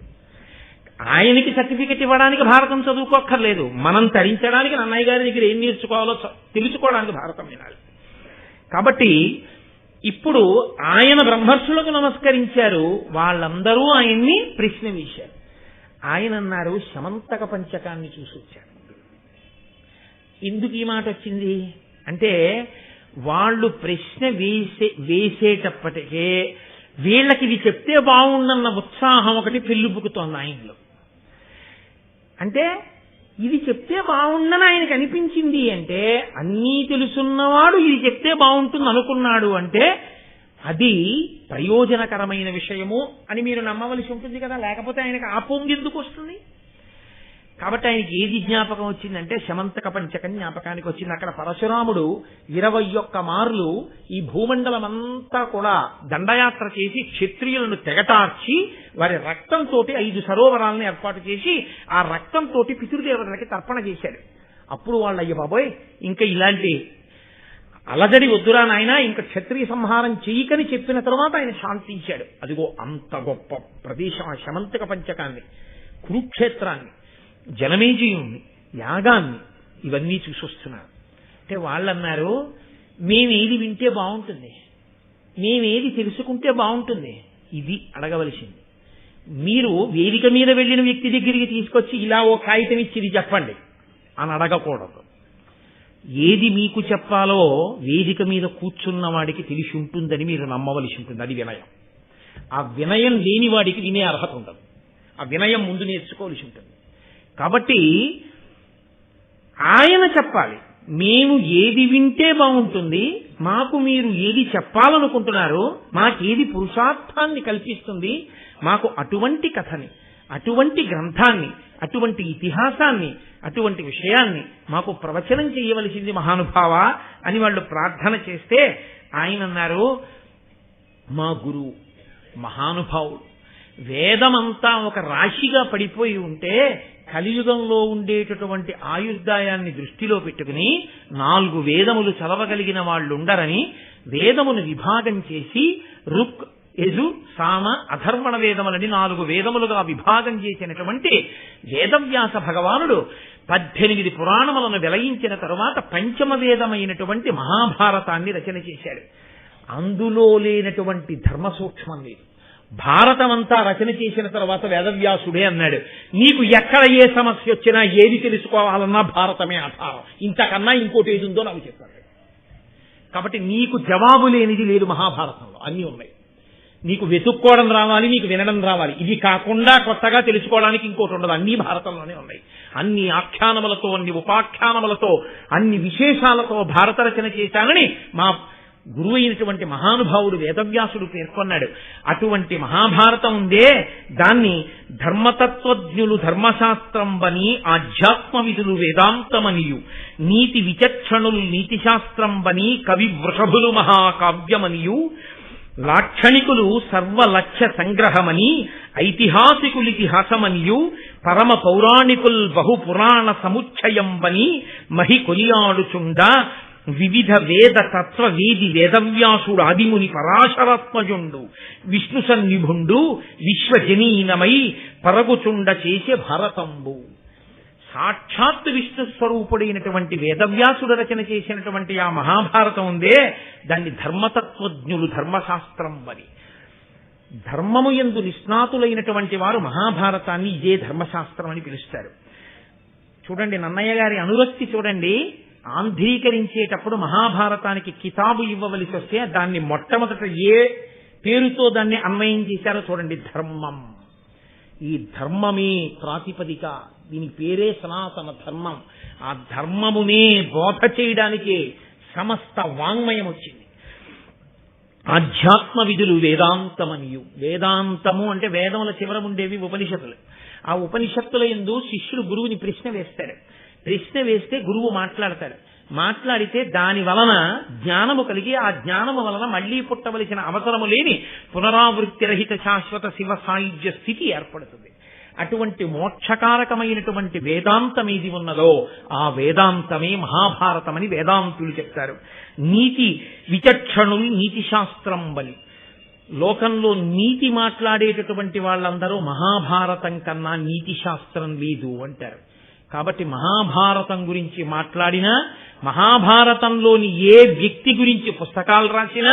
ఆయనకి సర్టిఫికెట్ ఇవ్వడానికి భారతం చదువుకోక్కర్లేదు, మనం తరించడానికి నన్నయ్య గారి దగ్గర ఏం నేర్చుకోవాలో తెలుసుకోవడానికి భారతం వినాలి. కాబట్టి ఇప్పుడు ఆయన బ్రహ్మర్షులకు నమస్కరించారు, వాళ్ళందరూ ఆయన్ని ప్రశ్న వేశారు. ఆయన అన్నారు శమంతక పంచకాన్ని చూసి వచ్చారు. ఎందుకు ఈ మాట వచ్చింది అంటే వాళ్ళు ప్రశ్న వేసేటప్పటికే వీళ్ళకి ఇది చెప్తే బాగుండన్న ఉత్సాహం ఒకటి పెళ్ళిపుకుతోంది ఆయనలో. అంటే ఇది చెప్తే బాగుండని ఆయనకు అనిపించింది అంటే అన్నీ తెలుసున్నవాడు ఇది చెప్తే బాగుంటుంది అనుకున్నాడు అంటే అది ప్రయోజనకరమైన విషయము అని మీరు నమ్మవలసి ఉంటుంది కదా, లేకపోతే ఆయనకు ఆ పొంగెందుకు వస్తుంది? కాబట్టి ఆయనకి ఏది జ్ఞాపకం వచ్చిందంటే శమంతక పంచకం జ్ఞాపకానికి వచ్చింది. అక్కడ పరశురాముడు 21 మార్లు ఈ భూమండలం అంతా కూడా దండయాత్ర చేసి క్షత్రియులను తెగటార్చి వారి రక్తంతో 5 సరోవరాలను ఏర్పాటు చేసి ఆ రక్తంతో పితృదేవతలకి తర్పణ చేశాడు. అప్పుడు వాళ్ళు అయ్య బాబోయ్ ఇంకా ఇలాంటి అలజడి వద్దురా నాయన, ఇంకా క్షత్రియ సంహారం చెయ్యకని చెప్పిన తర్వాత ఆయన శాంతించాడు. అదిగో అంత గొప్ప ప్రదేశం ఆ శమంతక పంచకాన్ని, కురుక్షేత్రాన్ని, జనమేజయుణ్ణి, యాగాన్ని, ఇవన్నీ చూసొస్తున్నారు. అంటే వాళ్ళన్నారు మేమేది వింటే బాగుంటుంది, మేమేది తెలుసుకుంటే బాగుంటుంది, ఇది అడగవలసింది. మీరు వేదిక మీద వెళ్ళిన వ్యక్తి దగ్గరికి తీసుకొచ్చి ఇలా ఓ కాగితం ఇచ్చి ఇది చెప్పండి అని అడగకూడదు. ఏది మీకు చెప్పాలో వేదిక మీద కూర్చున్న వాడికి తెలిసి ఉంటుందని మీరు నమ్మవలసి ఉంటుంది. అది వినయం. ఆ వినయం లేని వాడికి వినే అర్హత ఉండదు. ఆ వినయం ముందు నేర్చుకోవలసి ఉంటుంది. కాబట్టి ఆయన చెప్పాలి, మేము ఏది వింటే బాగుంటుంది, మాకు మీరు ఏది చెప్పాలనుకుంటున్నారో, మాకేది పురుషార్థాన్ని కల్పిస్తుంది, మాకు అటువంటి కథని, అటువంటి గ్రంథాన్ని, అటువంటి ఇతిహాసాన్ని, అటువంటి విషయాన్ని మాకు ప్రవచనం చేయవలసింది మహానుభావ అని వాళ్ళు ప్రార్థన చేస్తే ఆయన అన్నారు మా గురువు మహానుభావుడు, వేదమంతా ఒక రాశిగా పడిపోయి ఉంటే కలియుగంలో ఉండేటటువంటి ఆయుర్దాయాన్ని దృష్టిలో పెట్టుకుని 4 వేదములు చదవగలిగిన వాళ్ళుండరని వేదమును విభాగం చేసి రుక్, యజు, సామ, అధర్వణ వేదములని 4 వేదములుగా విభాగం చేసినటువంటి వేదవ్యాస భగవానుడు 18 పురాణములను వెలయించిన తరువాత పంచమ వేదమైనటువంటి మహాభారతాన్ని రచన చేశాడు. అందులో లేనటువంటి ధర్మ సూక్ష్మం లేదు. భారతమంతా రచన చేసిన తర్వాత వేదవ్యాసుడే అన్నాడు, నీకు ఎక్కడ ఏ సమస్య వచ్చినా ఏది తెలుసుకోవాలన్నా భారతమే ఆధారం, ఇంతకన్నా ఇంకోటి ఏది ఉందో నాకు చెప్పాడు. కాబట్టి నీకు జవాబు లేనిది లేదు మహాభారతంలో, అన్నీ ఉన్నాయి. నీకు వెతుక్కోవడం రావాలి, నీకు వినడం రావాలి. ఇది కాకుండా కొత్తగా తెలుసుకోవడానికి ఇంకోటి ఉండదు, అన్నీ భారతంలోనే ఉన్నాయి. అన్ని ఆఖ్యానములతో, అన్ని ఉపాఖ్యానములతో, అన్ని విశేషాలతో భారత రచన చేశానని మా గురువు అయినటువంటి మహానుభావుడు వేదవ్యాసుడు పేర్కొన్నాడు. అటువంటి మహాభారతం ఉందే, దాన్ని ధర్మతత్వజ్ఞులు ధర్మశాస్త్రంబని, ఆధ్యాత్మ విధులు వేదాంతమనియు, నీతి విచక్షణులు నీతిశాస్త్రంబని, కవి వృషభులు మహాకావ్యమనియు, లాక్షణికులు సర్వలక్ష్య సంగ్రహమని, ఐతిహాసికులితిహాసమనియు, పరమ పౌరాణికుల్ బహుపురాణ సముచ్చయంబని మహి కొలియాడుచుండ, వివిధ వేద తత్వ వేది వేదవ్యాసుడు ఆదిముని పరాశరాత్మజుండు, విష్ణు సన్నిభుండు విశ్వజనీనమై పరగుచుండ చేసే భారతంబు. సాక్షాత్తు విష్ణు స్వరూపుడైనటువంటి వేదవ్యాసుడు రచన చేసినటువంటి ఆ మహాభారతం ఉందే, దాన్ని ధర్మతత్వజ్ఞులు ధర్మశాస్త్రం అని, ధర్మము యందు నిష్ణాతులైనటువంటి వారు మహాభారతాన్ని ఇదే ధర్మశాస్త్రం అని పిలుస్తారు. చూడండి, నన్నయ్య గారి అనురక్తి చూడండి. ఆంధ్రీకరించేటప్పుడు మహాభారతానికి కితాబు ఇవ్వవలసి వస్తే దాన్ని మొట్టమొదట ఏ పేరుతో దాన్ని అన్వయం చేశారో చూడండి, ధర్మం. ఈ ధర్మమే ప్రాతిపదిక, దీని పేరే సనాతన ధర్మం. ఆ ధర్మమునే బోధ చేయడానికే సమస్త వాంగ్మయం వచ్చింది. ఆధ్యాత్మ విధులు వేదాంతమనియు, వేదాంతము అంటే వేదముల చివర ఉండేవి ఉపనిషత్తులు. ఆ ఉపనిషత్తుల యందు శిష్యుడు గురువుని ప్రశ్న వేస్తాడు. ప్రశ్న వేస్తే గురువు మాట్లాడతాడు. మాట్లాడితే దాని వలన జ్ఞానము కలిగి, ఆ జ్ఞానము వలన మళ్లీ పుట్టవలసిన అవసరము లేని పునరావృత్తి రహిత శాశ్వత శివ సాయుధ్య స్థితి ఏర్పడుతుంది. అటువంటి మోక్షకారకమైనటువంటి వేదాంతం ఏది ఉన్నదో ఆ వేదాంతమే మహాభారతమని వేదాంతులు చెప్తారు. నీతి విచక్షణులు నీతి శాస్త్రం బలి. లోకంలో నీతి మాట్లాడేటటువంటి వాళ్ళందరూ మహాభారతం కన్నా నీతి శాస్త్రం లేదు అంటారు. కాబట్టి మహాభారతం గురించి మాట్లాడినా, మహాభారతంలోని ఏ వ్యక్తి గురించి పుస్తకాలు రాసినా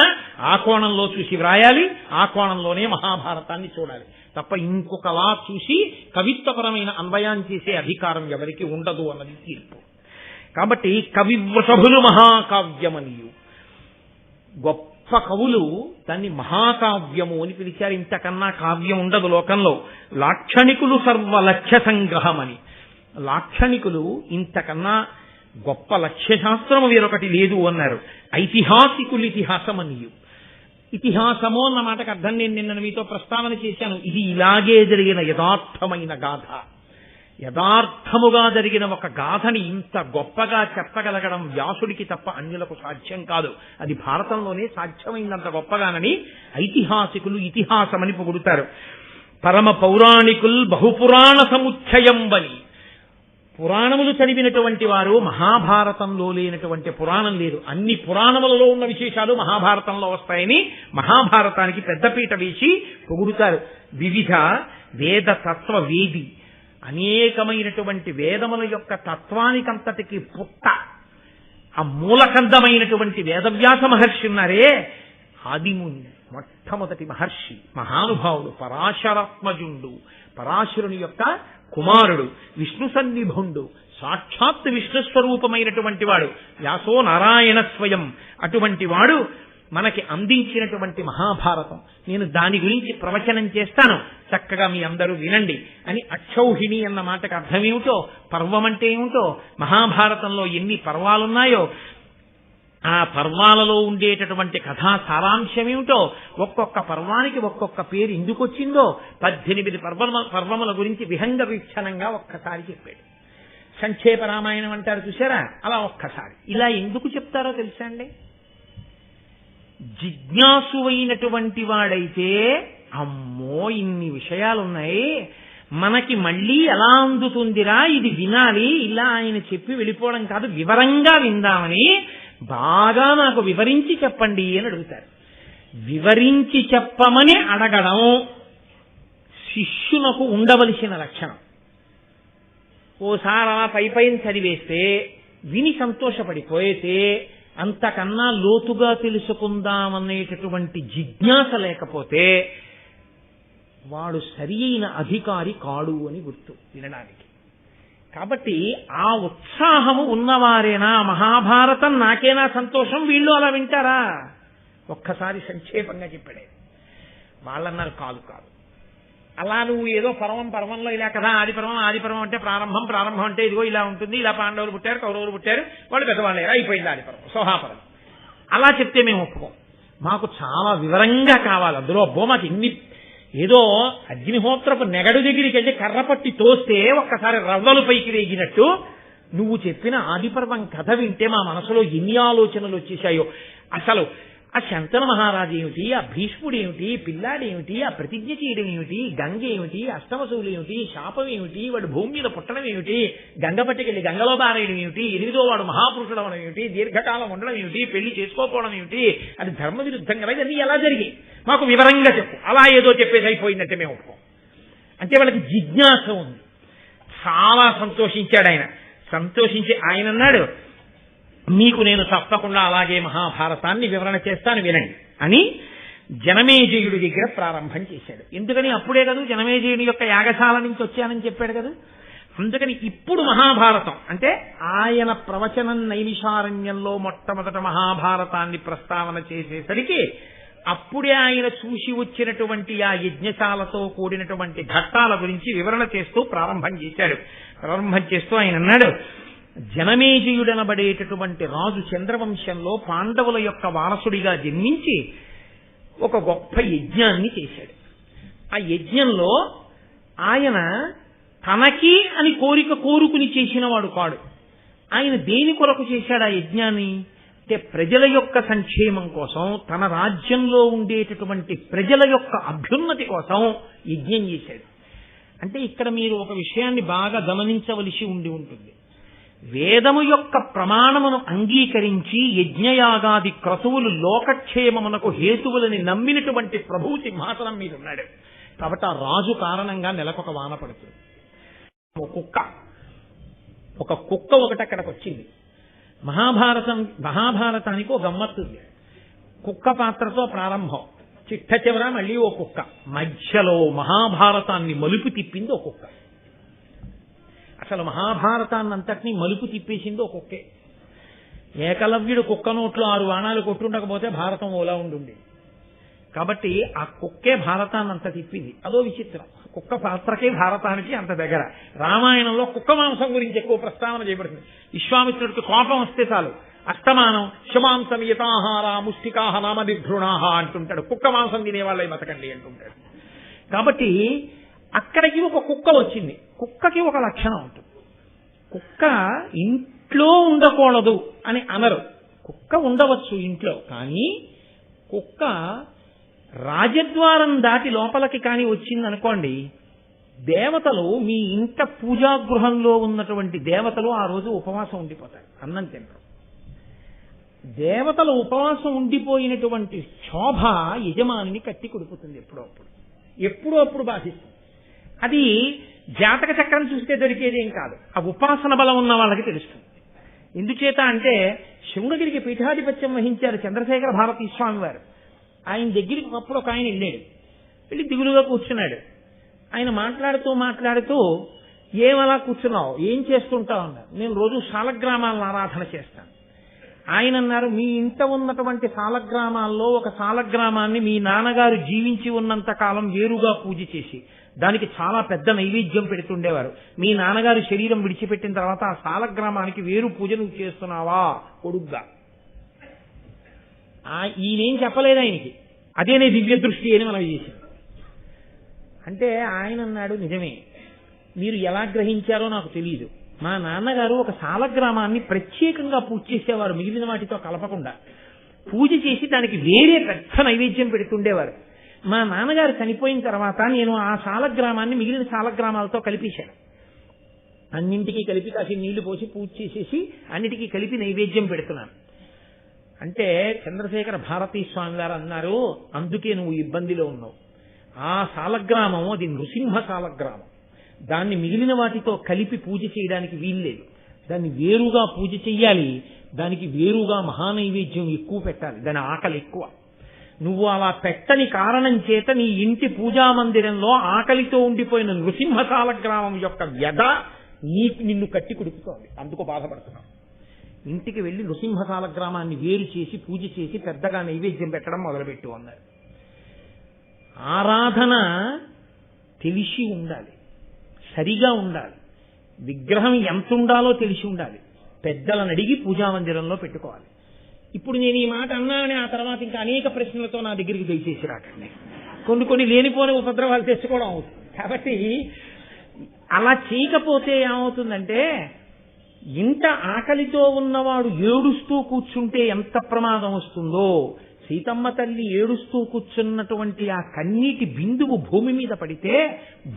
ఆ కోణంలో చూసి వ్రాయాలి, ఆ కోణంలోనే మహాభారతాన్ని చూడాలి తప్ప ఇంకొకలా చూసి కవిత్వపరమైన అన్వయాన్ని చేసే అధికారం ఎవరికి ఉండదు అన్నది తీర్పు. కాబట్టి కవి వృషభులు మహాకావ్యమనియు, గొప్ప కవులు దాన్ని మహాకావ్యము అని పిలిచారు. ఇంతకన్నా కావ్యం ఉండదు లోకంలో. లాక్షణికులు సర్వలక్ష్య సంగ్రహమని, లాక్షణికులు ఇంతకన్నా గొప్ప లక్ష్యశాస్త్రము వేరొకటి లేదు అన్నారు. ఐతిహాసికులు ఇతిహాసమనియు, ఇతిహాసము అన్న మాటకు అర్థం నేను నిన్న మీతో ప్రస్తావన చేశాను. ఇది ఇలాగే జరిగిన యథార్థమైన గాథ. యథార్థముగా జరిగిన ఒక గాథని ఇంత గొప్పగా చెప్పగలగడం వ్యాసుడికి తప్ప అన్యులకు సాధ్యం కాదు. అది భారతంలోనే సాధ్యమైనంత గొప్పగానని ఐతిహాసికులు ఇతిహాసమని పొగుడుతారు. పరమ పౌరాణికుల్ బహుపురాణ సముచ్చయం బలి. పురాణములు చదివినటువంటి వారు మహాభారతంలో లేనటువంటి పురాణం లేదు. అన్ని పురాణములలో ఉన్న విశేషాలు మహాభారతంలో వస్తాయని మహాభారతానికి పెద్దపీట వేసి పొగుడుతారు. వివిధ వేద తత్వ వేది, అనేకమైనటువంటి వేదముల యొక్క తత్వానికంతటికి పుట్ట, ఆ మూలకందమైనటువంటి వేదవ్యాస మహర్షి ఉన్నారే, ఆదిముని మొట్టమొదటి మహర్షి, మహానుభావుడు, పరాశరాత్మజుండు, పరాశరుని యొక్క కుమారుడు, విష్ణు సన్నిభుండు, సాక్షాత్ విష్ణుస్వరూపమైనటువంటి వాడు, వ్యాసో నారాయణ స్వయం. అటువంటి వాడు మనకి అందించినటువంటి మహాభారతం. నేను దాని గురించి ప్రవచనం చేస్తాను, చక్కగా మీ అందరూ వినండి అని. అక్షౌహిణి అన్న మాటకు అర్థమేమిటో, పర్వం అంటే ఏమిటో, మహాభారతంలో ఎన్ని పర్వాలున్నాయో, ఆ పర్వాలలో ఉండేటటువంటి కథా సారాంశమేమిటో, ఒక్కొక్క పర్వానికి ఒక్కొక్క పేరు ఎందుకు వచ్చిందో 18 పర్వముల గురించి విహంగ వీక్షణంగా ఒక్కసారి చెప్పాడు. సంక్షేప రామాయణం అంటారు చూసారా, అలా ఒక్కసారి. ఇలా ఎందుకు చెప్తారో తెలుసా అండి? జిజ్ఞాసు అయినటువంటి వాడైతే అమ్మో ఇన్ని విషయాలున్నాయి, మనకి మళ్ళీ ఎలా అందుతుందిరా, ఇది వినాలి, ఇలా ఆయన చెప్పి వెళ్ళిపోవడం కాదు, వివరంగా విందామని బాగా నాకు వివరించి చెప్పండి అని అడుగుతారు. వివరించి చెప్పమని అడగడం శిష్యునకు ఉండవలసిన లక్షణం. ఓసారి అలా పైన చదివేస్తే విని సంతోషపడిపోయితే అంతకన్నా లోతుగా తెలుసుకుందామనేటటువంటి జిజ్ఞాస లేకపోతే వాడు సరి అయిన అధికారి కాడు అని గుర్తు వినడానికి. కాబట్టి ఆ ఉత్సాహము ఉన్నవారేనా మహాభారతం నాకేనా సంతోషం, వీళ్ళు అలా వింటారా? ఒక్కసారి సంక్షేపంగా చెప్పాడే. వాళ్ళన్నారు కాదు కాదు, అలా నువ్వు ఏదో పర్వంలో ఇలా కదా, ఆదిపర్వం అంటే ప్రారంభం అంటే ఇదిగో ఇలా ఉంటుంది, ఇలా పాండవులు పుట్టారు, కౌరవులు పుట్టారు, వాళ్ళు పెద్దవాళ్ళు అయిపోయింది ఆదిపర్వం, సోహాపరం, అలా చెప్తే మేము ఒప్పుకోం. మాకు చాలా వివరంగా కావాలి. అందులో అబ్బో మాకు ఇన్ని ఏదో అగ్నిహోత్రపు నెగడు దగ్గరికి వెళ్ళి కర్ర పట్టి తోస్తే ఒక్కసారి రవ్వలు పైకి రేగినట్టు నువ్వు చెప్పిన ఆదిపర్వం కథ వింటే మా మనసులో ఎన్ని ఆలోచనలు వచ్చేసాయో. అసలు ఆ శంతన మహారాజు ఏమిటి, ఆ భీష్ముడు ఏమిటి, పిల్లాడేమిటి, ఆ ప్రతిజ్ఞ చేయడం ఏమిటి, గంగ ఏమిటి, అష్టమశువులు ఏమిటి, శాపం ఏమిటి, వాడు భూమి మీద పుట్టడం ఏమిటి, గంగ పట్టుకెళ్ళి గంగలో బారేయడం ఏమిటి, 8వ వాడు మహాపురుషుడు అవడం ఏమిటి, దీర్ఘకాలం ఉండడం ఏమిటి, పెళ్లి చేసుకోకపోవడం ఏమిటి, అది ధర్మ విరుద్ధం కదా, ఇవన్నీ ఎలా జరిగాయి మాకు వివరంగా చెప్పు. అలా ఏదో చెప్పేసి అయిపోయిందంటే మేము ఒప్పుకోం. అంటే వాళ్ళకి జిజ్ఞాస ఉంది. చాలా సంతోషించాడు ఆయన. సంతోషించి ఆయన అన్నాడు, మీకు నేను తప్పకుండా అలాగే మహాభారతాన్ని వివరణ చేస్తాను వినండి అని జనమేజయుడి దగ్గర ప్రారంభం చేశాడు. ఎందుకని అప్పుడే కదా జనమేజయుడి యొక్క యాగశాల నుంచి వచ్చానని చెప్పాడు కదా. అందుకని ఇప్పుడు మహాభారతం అంటే ఆయన ప్రవచనం నైమిషారణ్యంలో మొట్టమొదట మహాభారతాన్ని ప్రస్తావన చేసేసరికి అప్పుడే ఆయన చూసి వచ్చినటువంటి ఆ యజ్ఞశాలతో కూడినటువంటి ఘట్టాల గురించి వివరణ చేస్తూ ప్రారంభం చేశాడు. ప్రారంభం చేస్తూ ఆయన అన్నాడు, జనమేజయుడనబడేటటువంటి రాజు చంద్రవంశంలో పాండవుల యొక్క వారసుడిగా జన్మించి ఒక గొప్ప యజ్ఞాన్ని చేశాడు. ఆ యజ్ఞంలో ఆయన తనకి అని కోరుకుని చేసినవాడు కాడు. ఆయన దేని కొరకు చేశాడు ఆ యజ్ఞాన్ని అంటే ప్రజల యొక్క సంక్షేమం కోసం, తన రాజ్యంలో ఉండేటటువంటి ప్రజల యొక్క అభ్యున్నతి కోసం యజ్ఞం చేశాడు. అంటే ఇక్కడ మీరు ఒక విషయాన్ని బాగా గమనించవలసి ఉంటుంది. వేదము యొక్క ప్రమాణమును అంగీకరించి యజ్ఞయాగాది క్రతువులు లోకక్షేమమునకు హేతువులని నమ్మినటువంటి ప్రభువు సింహాసనం మీద ఉన్నాడు. కాబట్టి ఆ రాజు కారణంగా నెలకొక వాన పడుతుంది. ఒక కుక్క ఒకటి అక్కడికి వచ్చింది. మహాభారతానికి ఒక గమ్మత్తుంది. కుక్క పాత్రతో ప్రారంభం, చిట్ట చివర మళ్ళీ ఓ కుక్క, మధ్యలో మహాభారతాన్ని మలుపు తిప్పింది ఒక కుక్క. అసలు మహాభారతాన్ని అంతటినీ మలుపు తిప్పేసింది ఒక కుక్కే. ఏకలవ్యుడు కుక్క నోట్లో 6 బాణాలు కొట్టుండకపోతే భారతం ఓలా ఉండుంది. కాబట్టి ఆ కుక్కే భారతాన్ని అంత తిప్పింది. అదో విచిత్రం, కుక్క పాత్రకే భారతానికి అంత దగ్గర. రామాయణంలో కుక్క మాంసం గురించి ఎక్కువ ప్రస్తావన చేయబడుతుంది. విశ్వామిత్రుడికి కోపం వస్తే చాలు, అస్తమానం శమాంసం యథాహార ముష్టికాహ నామ నిర్ఘృణాహ అంటుంటాడు. కుక్క మాంసం తినేవాళ్ళై బతకండి అంటుంటాడు. కాబట్టి అక్కడికి ఒక కుక్క వచ్చింది. కుక్కకి ఒక లక్షణం ఉంటుంది. కుక్క ఇంట్లో ఉండకూడదు అని అనరు. కుక్క ఉండవచ్చు ఇంట్లో, కానీ కుక్క రాజద్వారం దాటి లోపలికి కానీ వచ్చిందనుకోండి, దేవతలు మీ ఇంట పూజాగృహంలో ఉన్నటువంటి దేవతలు ఆ రోజు ఉపవాసం ఉండిపోతారు, అన్నం తినరు. దేవతలు ఉపవాసం ఉండిపోయినటువంటి శోభ యజమానిని కట్టి కొడుకుతుంది. ఎప్పుడో అప్పుడు బాధిస్తుంది. అది జాతక చక్రం చూస్తే దొరికేదేం కాదు, ఆ ఉపాసన బలం ఉన్న వాళ్ళకి తెలుస్తుంది. ఎందుచేత అంటే శృంగగిరికి పీఠాధిపత్యం వహించారు చంద్రశేఖర భారతీ స్వామి వారు. ఆయన దగ్గరికి ఒకప్పుడు ఒక ఆయన వెళ్ళి దిగులుగా కూర్చున్నాడు. ఆయన మాట్లాడుతూ ఏమలా కూర్చున్నావు, ఏం చేస్తుంటావు అన్నారు. నేను రోజు శాలగ్రామాలను ఆరాధన చేస్తాను. ఆయన అన్నారు, మీ ఇంట ఉన్నటువంటి శాలగ్రామాల్లో ఒక శాలగ్రామాన్ని మీ నాన్నగారు జీవించి ఉన్నంత కాలం వేరుగా పూజ చేసి దానికి చాలా పెద్ద నైవేద్యం పెడుతుండేవారు. మీ నాన్నగారు శరీరం విడిచిపెట్టిన తర్వాత ఆ శాలగ్రామానికి వేరు పూజ నువ్వు చేస్తున్నావా కొడుగ్గా? ఈయనేం చెప్పలేదు ఆయనకి, అదేనే దివ్య దృష్టి అని మనం చేసింది. అంటే ఆయన అన్నాడు, నిజమే, మీరు ఎలా గ్రహించారో నాకు తెలియదు. మా నాన్నగారు ఒక శాలగ్రామాన్ని ప్రత్యేకంగా పూజ చేసేవారు, మిగిలిన వాటితో కలపకుండా పూజ చేసి దానికి వేరే పెద్ద నైవేద్యం పెడుతుండేవారు. మా నాన్నగారు చనిపోయిన తర్వాత నేను ఆ సాలగ్రామాన్ని మిగిలిన సాలగ్రామాలతో కలిపేశాను. అన్నింటికీ కలిపి కాసి నీళ్లు పోసి పూజ చేసేసి అన్నిటికీ కలిపి నైవేద్యం పెడుతున్నాను. అంటే చంద్రశేఖర భారతీ స్వామి గారు అన్నారు, అందుకే నువ్వు ఇబ్బందిలో ఉన్నావు. ఆ సాలగ్రామం అది నృసింహ సాలగ్రామం. దాన్ని మిగిలిన వాటితో కలిపి పూజ చేయడానికి వీల్లేదు. దాన్ని వేరుగా పూజ చెయ్యాలి. దానికి వేరుగా మహానైవేద్యం ఎక్కువ పెట్టాలి. దాని ఆకలి ఎక్కువ. నువ్వు అలా పెట్టని కారణం చేత నీ ఇంటి పూజా మందిరంలో ఆకలితో ఉండిపోయిన నృసింహ సాలగ్రామం యొక్క వ్యధ నిన్ను కట్టి కుడుపుతోంది. అందుకు బాధపడుతున్నావు. ఇంటికి వెళ్లి నృసింహ సాలగ్రామాన్ని వేరు చేసి పూజ చేసి పెద్దగా నైవేద్యం పెట్టడం మొదలుపెట్టు అన్నారు. ఆరాధన తెలిసి ఉండాలి, సరిగా ఉండాలి. విగ్రహం ఎంత ఉండాలో తెలిసి ఉండాలి. పెద్దలను అడిగి పూజా మందిరంలో పెట్టుకోవాలి. ఇప్పుడు నేను ఈ మాట అన్నానని ఆ తర్వాత ఇంకా అనేక ప్రశ్నలతో నా దగ్గరికి దయచేసి రాకండి. కొన్ని లేనిపోని ఉపద్రవాలు తెచ్చుకోవడం అవుతుంది. కాబట్టి అలా చేయకపోతే ఏమవుతుందంటే, ఇంత ఆకలితో ఉన్నవాడు ఏడుస్తూ కూర్చుంటే ఎంత ప్రమాదం వస్తుందో, సీతమ్మ తల్లి ఏడుస్తూ కూర్చున్నటువంటి ఆ కన్నీటి బిందువు భూమి మీద పడితే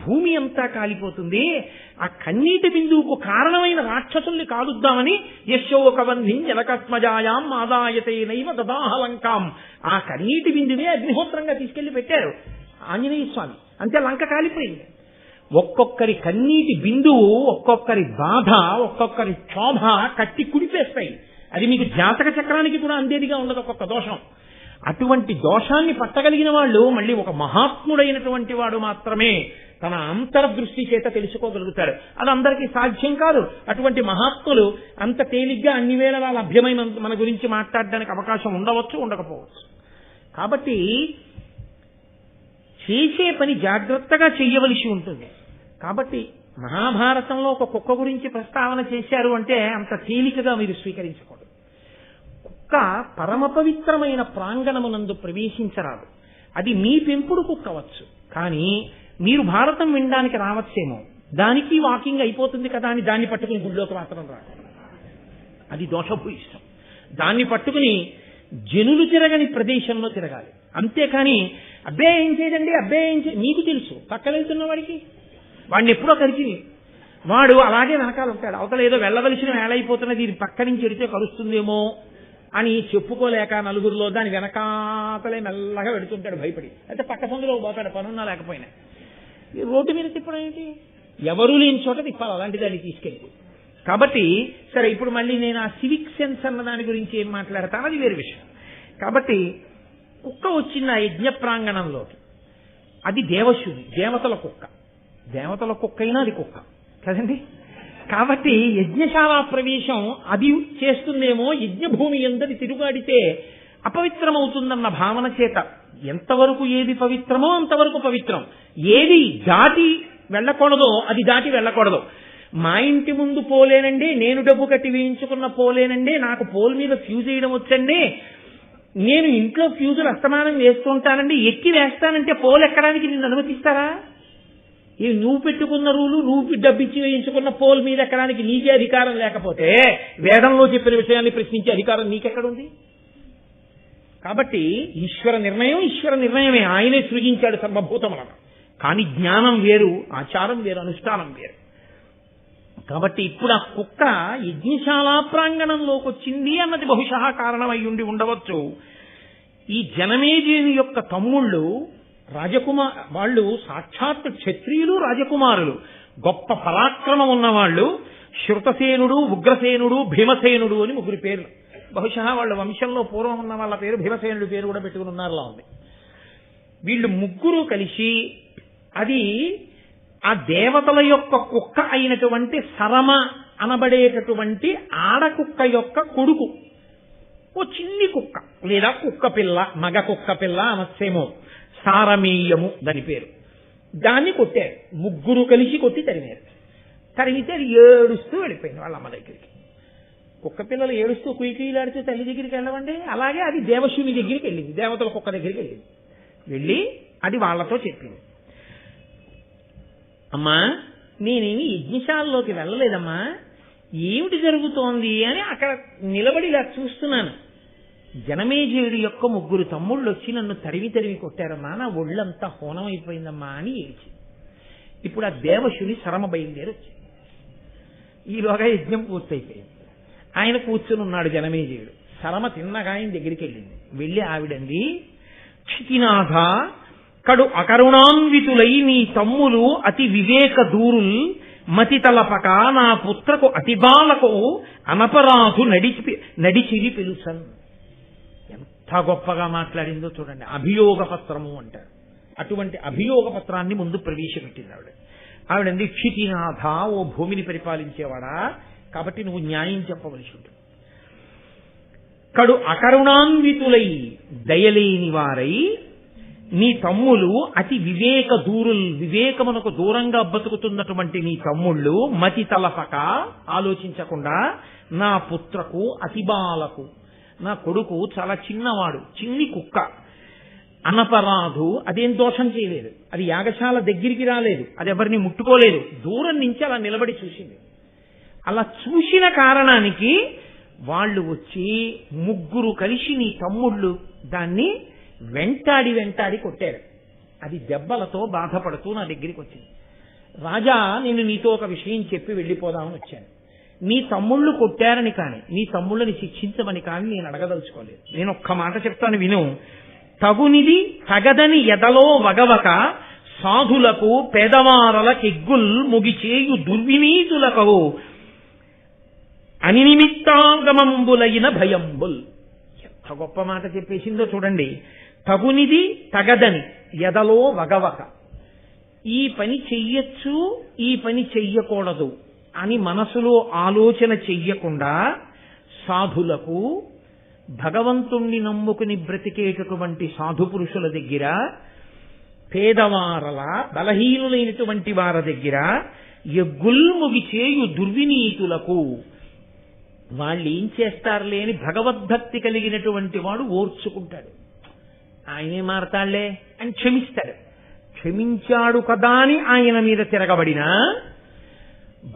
భూమి అంతా కాలిపోతుంది. ఆ కన్నీటి బిందువుకు కారణమైన రాక్షసుల్ని కాలుద్దామని యశోకవన్నిం జనకస్మజాయాం ఆదాయతే నైవ దదాహలంకాం, ఆ కన్నీటి బిందువే అగ్నిహోత్రంగా తీసుకెళ్లి పెట్టారు ఆంజనేయ స్వామి. అంతే లంక కాలిపోయింది. ఒక్కొక్కరి కన్నీటి బిందువు, ఒక్కొక్కరి బాధ, ఒక్కొక్కరి క్షోభ కట్టి కుడిపేస్తాయి. అది మీకు జాతక చక్రానికి కూడా అందేదిగా ఉండదు ఒక్కొక్క దోషం. అటువంటి దోషాన్ని పట్టగలిగిన వాళ్ళు మళ్ళీ ఒక మహాత్ముడైనటువంటి వాడు మాత్రమే తన అంతర్దృష్టి చేత తెలుసుకోగలుగుతారు. అది అందరికీ సాధ్యం కాదు. అటువంటి మహాత్ములు అంత తేలిగ్గా అన్ని వేళలా లభ్యమైన మన గురించి మాట్లాడడానికి అవకాశం ఉండవచ్చు, ఉండకపోవచ్చు. కాబట్టి చేసే పని జాగ్రత్తగా చెయ్యవలసి ఉంటుంది. కాబట్టి మహాభారతంలో ఒక కుక్క గురించి ప్రస్తావన చేశారు అంటే అంత తేలికగా మీరు స్వీకరించకూడదు. కుక్క పరమ పవిత్రమైన ప్రాంగణమునందు ప్రవేశించరాదు. అది మీ పెంపుడు కుక్కవచ్చు, కానీ మీరు భారతం వినడానికి రావచ్చేమో, దానికి వాకింగ్ అయిపోతుంది కదా అని దాన్ని పట్టుకుని గుళ్ళోకి మాత్రం రాదు. అది దోషభూయిష్టం. దాన్ని పట్టుకుని జనులు తిరగని ప్రదేశంలో తిరగాలి. అంతేకాని అబ్బే ఏం చేయదండి, అబ్బే ఏం చేయ, నీకు తెలుసు పక్కన వెళ్తున్న వాడికి, వాడిని ఎప్పుడో కలిసి వాడు అలాగే వెనకాల ఉంటాడు. అవతల ఏదో వెళ్ళవలసిన వేళ అయిపోతున్నది, ఇది పక్క నుంచి ఎడితే కలుస్తుందేమో అని చెప్పుకోలేక నలుగురిలో దాని వెనకాతలే మెల్లగా వెడుతుంటాడు భయపడి. అయితే పక్క సందులో పోతాడు పనున్నా లేకపోయినా. ఈ రోడ్డు మీద తిప్పడం ఏంటి? ఎవరూ లేని చోట తిప్పాలి అలాంటి దాన్ని తీసుకెళ్ళి. కాబట్టి సరే, ఇప్పుడు మళ్ళీ నేను ఆ సివిక్ సెన్స్ అన్న దాని గురించి ఏం మాట్లాడతాను, అది వేరే విషయం. కాబట్టి కుక్క వచ్చింది ఆ యజ్ఞ ప్రాంగణంలోకి. అది దేవశూని, దేవతల కుక్క. దేవతల కుక్క అయినా అది కుక్క కదండి. కాబట్టి యజ్ఞశాల ప్రవేశం అది చేస్తుందేమో, యజ్ఞభూమి ఎందరి తిరుగాడితే అపవిత్రమవుతుందన్న భావన చేత ఎంతవరకు ఏది పవిత్రమో అంతవరకు పవిత్రం. ఏది దాటి వెళ్ళకూడదో అది దాటి వెళ్ళకూడదు. మా ఇంటి ముందు పోలేనండి, నేను డబ్బు కట్టి వేయించుకున్న పోలేనండి, నాకు పోల్ మీద ఫ్యూజ్ వేయడం వచ్చండి, నేను ఇంట్లో ఫ్యూజులు అస్తమానం వేస్తుంటానండి, ఎక్కి వేస్తానంటే పోల్ ఎక్కడానికి నిన్ను అనుమతిస్తారా? ఇవి నువ్వు పెట్టుకున్న రూలు, నువ్వు డబ్బిచ్చి వేయించుకున్న పోల్ మీద ఎక్కడానికి నీకే అధికారం లేకపోతే వేదంలో చెప్పిన విషయాన్ని ప్రశ్నించే అధికారం నీకెక్కడుంది? కాబట్టి ఈశ్వర నిర్ణయమే. ఆయనే సృజించాడు సర్వభూతములను. కానీ జ్ఞానం వేరు, ఆచారం వేరు, అనుష్ఠానం వేరు. కాబట్టి ఇప్పుడు ఆ కుక్క యజ్ఞశాల ప్రాంగణంలోకి వచ్చింది అన్నది బహుశా కారణమై ఉండి ఉండవచ్చు. ఈ జనమేజయుని యొక్క తమ్ముళ్ళు వాళ్ళు సాక్షాత్ క్షత్రియులు, రాజకుమారులు, గొప్ప పరాక్రమం ఉన్నవాళ్ళు. శృతసేనుడు, ఉగ్రసేనుడు, భీమసేనుడు అని ముగ్గురు పేర్లు. బహుశా వాళ్ళ వంశంలో పూర్వం ఉన్న వాళ్ళ పేరు భీమసేనుడి పేరు కూడా పెట్టుకుని ఉన్నారులా ఉంది. వీళ్ళు ముగ్గురు కలిసి అది ఆ దేవతల యొక్క కుక్క అయినటువంటి సరమ అనబడేటటువంటి ఆడకుక్క యొక్క కొడుకు, ఓ చిన్ని కుక్క లేదా కుక్క పిల్ల, మగ కుక్క పిల్ల అనొచ్చేమో, సారమేయము దాని పేరు. దాన్ని కొట్టారు, ముగ్గురు కలిసి కొట్టి తరిమారు. తరిమితే అది ఏడుస్తూ వెళ్ళిపోయింది వాళ్ళ అమ్మ దగ్గరికి. కుక్క పిల్లలు ఏడుస్తూ కుయికుయిలాడుతూ తల్లి దగ్గరికి వెళ్ళవండి, అలాగే అది దేవశూని దగ్గరికి వెళ్ళింది, దేవతల కుక్క దగ్గరికి వెళ్ళింది. వెళ్ళి అది వాళ్లతో చెప్పింది, అమ్మా నేనేమి యజ్ఞశాలలోకి వెళ్ళలేదమ్మా, ఏమిటి జరుగుతోంది అని అక్కడ నిలబడి ఇలా చూస్తున్నాను. జనమేజయుడి యొక్క 3 తమ్ముళ్ళు వచ్చి నన్ను తరివి తరివి కొట్టారమ్మా, నా ఒళ్ళంతా హోనం అయిపోయిందమ్మా అని ఏడ్చి. ఇప్పుడు ఆ దేవశుని శరమ బయలుదేరి వచ్చింది. ఈలోగా యజ్ఞం పూర్తయిపోయింది. ఆయన కూర్చుని ఉన్నాడు జనమేజయుడు. శరమ తిన్నగా ఆయన దగ్గరికి వెళ్ళింది. వెళ్ళి ఆవిడంది, క్షితినాథ, కడు అకరుణాన్వితులై నీ తమ్ములు అతి వివేక దూరుల్ మతి తలపక నా పుత్రకు అతి బాలకు అనపరాధు నడిచిరి పిలుసన్. ఎంత గొప్పగా మాట్లాడిందో చూడండి. అభియోగ పత్రము అంటారు. అటువంటి అభియోగ పత్రాన్ని ముందు ప్రవేశపెట్టింది ఆవిడ. ఆవిడంది, క్షితినాథ, ఓ భూమిని పరిపాలించేవాడా, కాబట్టి నువ్వు న్యాయం చెప్పవలసి ఉంటుంది. కడు అకరుణాన్వితులై దయలేని వారై నీ తమ్ములు అతి వివేక దూరుల్, వివేకమునకు దూరంగా బతుకుతున్నటువంటి నీ తమ్ముళ్ళు మతి తలపక, ఆలోచించకుండా నా పుత్రకు అతి బాలకు, నా కొడుకు చాలా చిన్నవాడు, చిన్ని కుక్క, అనపరాధు, అదేం దోషం చేయలేదు, అది యాగశాల దగ్గరికి రాలేదు, అది ఎవరిని ముట్టుకోలేదు, దూరం నుంచి అలా నిలబడి చూసింది. అలా చూసిన కారణానికి వాళ్ళు వచ్చి 3 కలిసి నీ తమ్ముళ్ళు దాన్ని వెంటాడి వెంటాడి కొట్టారు. అది దెబ్బలతో బాధపడుతూ నా దగ్గరికి వచ్చింది. రాజా, నేను నీతో ఒక విషయం చెప్పి వెళ్ళిపోదామని వచ్చాను. నీ తమ్ముళ్ళు కొట్టారని కానీ, నీ తమ్ముళ్ళని శిక్షించమని కానీ నేను అడగదలుచుకోలేదు. నేను ఒక్క మాట చెప్తాను విను. తగునిది తగదని ఎదలో వగవక సాధులకు పేదవారల కెగ్గుల్ ముగిచేయు దుర్వినీతులకు అనినిమిత్తాగమంబులైన భయంబుల్. ఎంత గొప్ప మాట చెప్పేసిందో చూడండి. తగునిది తగదని ఎదలో వగవక, ఈ పని చెయ్యొచ్చు, ఈ పని చెయ్యకూడదు అని మనసులో ఆలోచన చెయ్యకుండా సాధులకు, భగవంతుణ్ణి నమ్ముకుని బ్రతికేటటువంటి సాధు పురుషుల దగ్గర, పేదవారల బలహీనులైనటువంటి వారి దగ్గర ఎగ్గుల్ముగి చేయు దుర్వినీతులకు, వాళ్ళు ఏం చేస్తారులే అని భగవద్భక్తి కలిగినటువంటి వాడు ఓర్చుకుంటాడు. ఆయనే మారతాళ్లే అని క్షమిస్తాడు. క్షమించాడు కదా అని ఆయన మీద తిరగబడినా,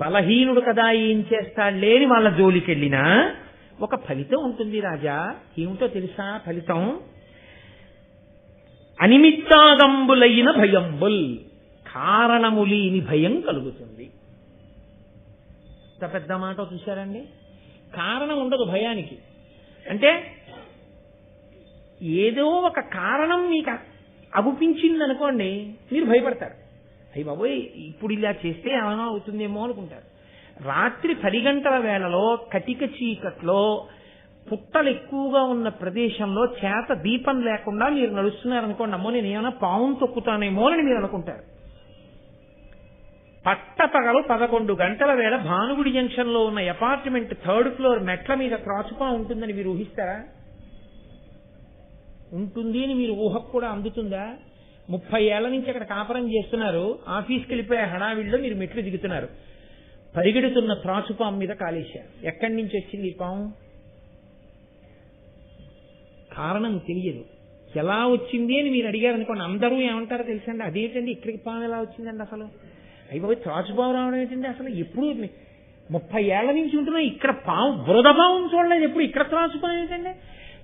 బలహీనుడు కదా ఏం చేస్తాడులే అని వాళ్ళ జోలికెళ్ళినా ఒక ఫలితం ఉంటుంది రాజా. ఏమిటో తెలుసా ఫలితం? అనిమిత్తాగంబులైన భయంబుల్, కారణము లేని భయం కలుగుతుంది. ఇంత పెద్ద మాట చూశారండి. కారణం ఉండదు భయానికి. అంటే ఏదో ఒక కారణం మీకు అగుపించింది అనుకోండి, మీరు భయపడతారు. అయ్యి బాబోయ్, ఇప్పుడు ఇలా చేస్తే ఏమైనా అవుతుందేమో అనుకుంటారు. రాత్రి 10 గంటల వేళలో కటిక చీకట్లో పుట్టలు ఎక్కువగా ఉన్న ప్రదేశంలో చేత దీపం లేకుండా మీరు నడుస్తున్నారనుకోండి, అమ్మో నేను ఏమైనా పావును తొక్కుతానేమో అని మీరు అనుకుంటారు. పట్టపగలు 11 గంటల వేళ భానుగుడి జంక్షన్ లో ఉన్న అపార్ట్మెంట్ 3rd ఫ్లోర్ మెట్ల మీద త్రాచుపా ఉంటుందని మీరు ఊహిస్తారా? ఉంటుంది అని మీరు ఊహకు కూడా అందుతుందా? 30 ఏళ్ల నుంచి అక్కడ కాపురం చేస్తున్నారు, ఆఫీస్కి వెళ్ళిపోయే హడావిడిలో మీరు మెట్లు దిగుతున్నారు, పరిగెడుతున్న త్రాచుపాం మీద కాలేశారు. ఎక్కడి నుంచి వచ్చింది ఈ పాము? కారణం తెలియదు. ఎలా వచ్చింది అని మీరు అడిగారు అనుకోండి, అందరూ ఏమంటారో తెలుసండి, అదేంటండి ఇక్కడికి పాము ఎలా వచ్చిందండి అసలు, అయిపోయి త్రాచుపాము రావడం ఏంటండి అసలు, ఎప్పుడు 30 ఏళ్ల నుంచి ఉంటున్నా ఇక్కడ పాము, బురద పాము చూడలేదు, ఎప్పుడు ఇక్కడ త్రాచుపాము ఏంటండి,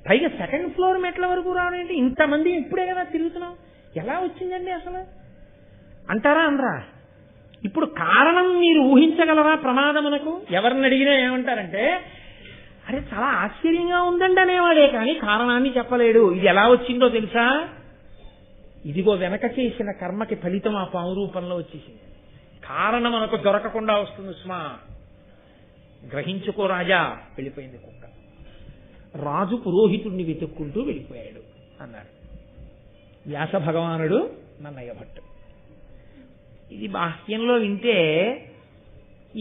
పైగా 2nd ఫ్లోర్ మెట్ల వరకు రావడం ఏంటి, ఇంతమంది ఇప్పుడే కదా తిరుగుతున్నాం, ఎలా వచ్చిందండి అసలు అంటారా అనరా? ఇప్పుడు కారణం మీరు ఊహించగలరా ప్రమాదమునకు? ఎవరిని అడిగినా ఏమంటారంటే, అరే చాలా ఆశ్చర్యంగా ఉందండి అనేవాడే కానీ కారణాన్ని చెప్పలేడు. ఇది ఎలా వచ్చిందో తెలుసా? ఇదిగో వెనక చేసిన కర్మకి ఫలితం ఆ పాము రూపంలో వచ్చేసింది. కారణం మనకు దొరకకుండా వస్తుంది సుమా, గ్రహించుకో రాజా. వెళ్ళిపోయింది కుక్క. రాజు పురోహితుడిని వెతుక్కుంటూ వెళ్ళిపోయాడు అన్నాడు వ్యాస భగవానుడు నన్నయ్య భట్టు. ఇది బాహ్యంలో వింటే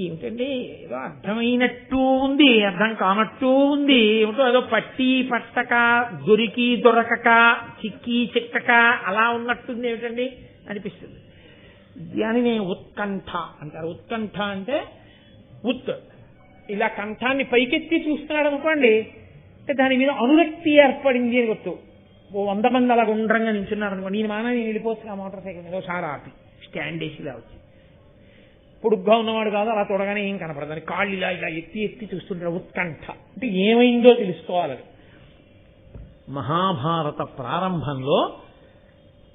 ఏమిటంటే ఏదో అర్థమైనట్టు ఉంది, అర్థం కానట్టు ఉంది, ఏమిటో ఏదో పట్టి పట్టక, దొరికి దొరకక, చిక్కి చిక్కక అలా ఉన్నట్టుంది ఏమిటండి అనిపిస్తుంది. దానినే ఉత్కంఠ అంటారు. ఉత్కంఠ అంటే ఇలా కంఠాన్ని పైకెత్తి చూస్తున్నాడు అనుకోండి, అంటే దాని మీద అనురక్తి ఏర్పడింది అని గుర్తు. 100 మంది అలా గుండ్రంగా నిల్చున్నారు అనుకోండి, నేను మానా నేను వెళ్ళిపోతున్నా మోటార్ సైకిల్ మీద ఒకసారి ఆపి స్టాండ్ వేసి ఇలా వచ్చి, పొడుగ్గా ఉన్నవాడు కాదు, అలా చూడగానే ఏం కనపడదు, కాళ్ళు ఇలా ఇలా ఎత్తి ఎత్తి చూస్తుంటాడు. ఉత్కంఠ అంటే ఏమైందో తెలుసుకోవాలి. మహాభారత ప్రారంభంలో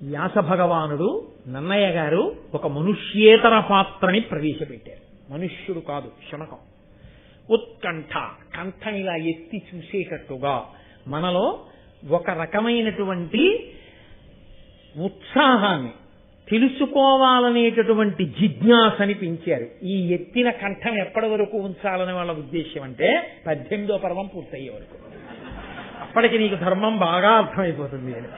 వ్యాస భగవానుడు నన్నయ్య గారు ఒక మనుష్యేతర పాత్రని ప్రవేశపెట్టారు. మనుష్యుడు కాదు, శునకం. ఉత్కంఠ, కంఠం ఇలా ఎత్తి చూసేటట్టుగా మనలో ఒక రకమైనటువంటి ఉత్సాహాన్ని, తెలుసుకోవాలనేటటువంటి జిజ్ఞాసని పెంచారు. ఈ ఎత్తిన కంఠం ఎప్పటి వరకు ఉంచాలని వాళ్ళ ఉద్దేశం అంటే 18వ పర్వం పూర్తయ్యే వరకు. అప్పటికి నీకు ధర్మం బాగా అర్థమైపోతుంది అని.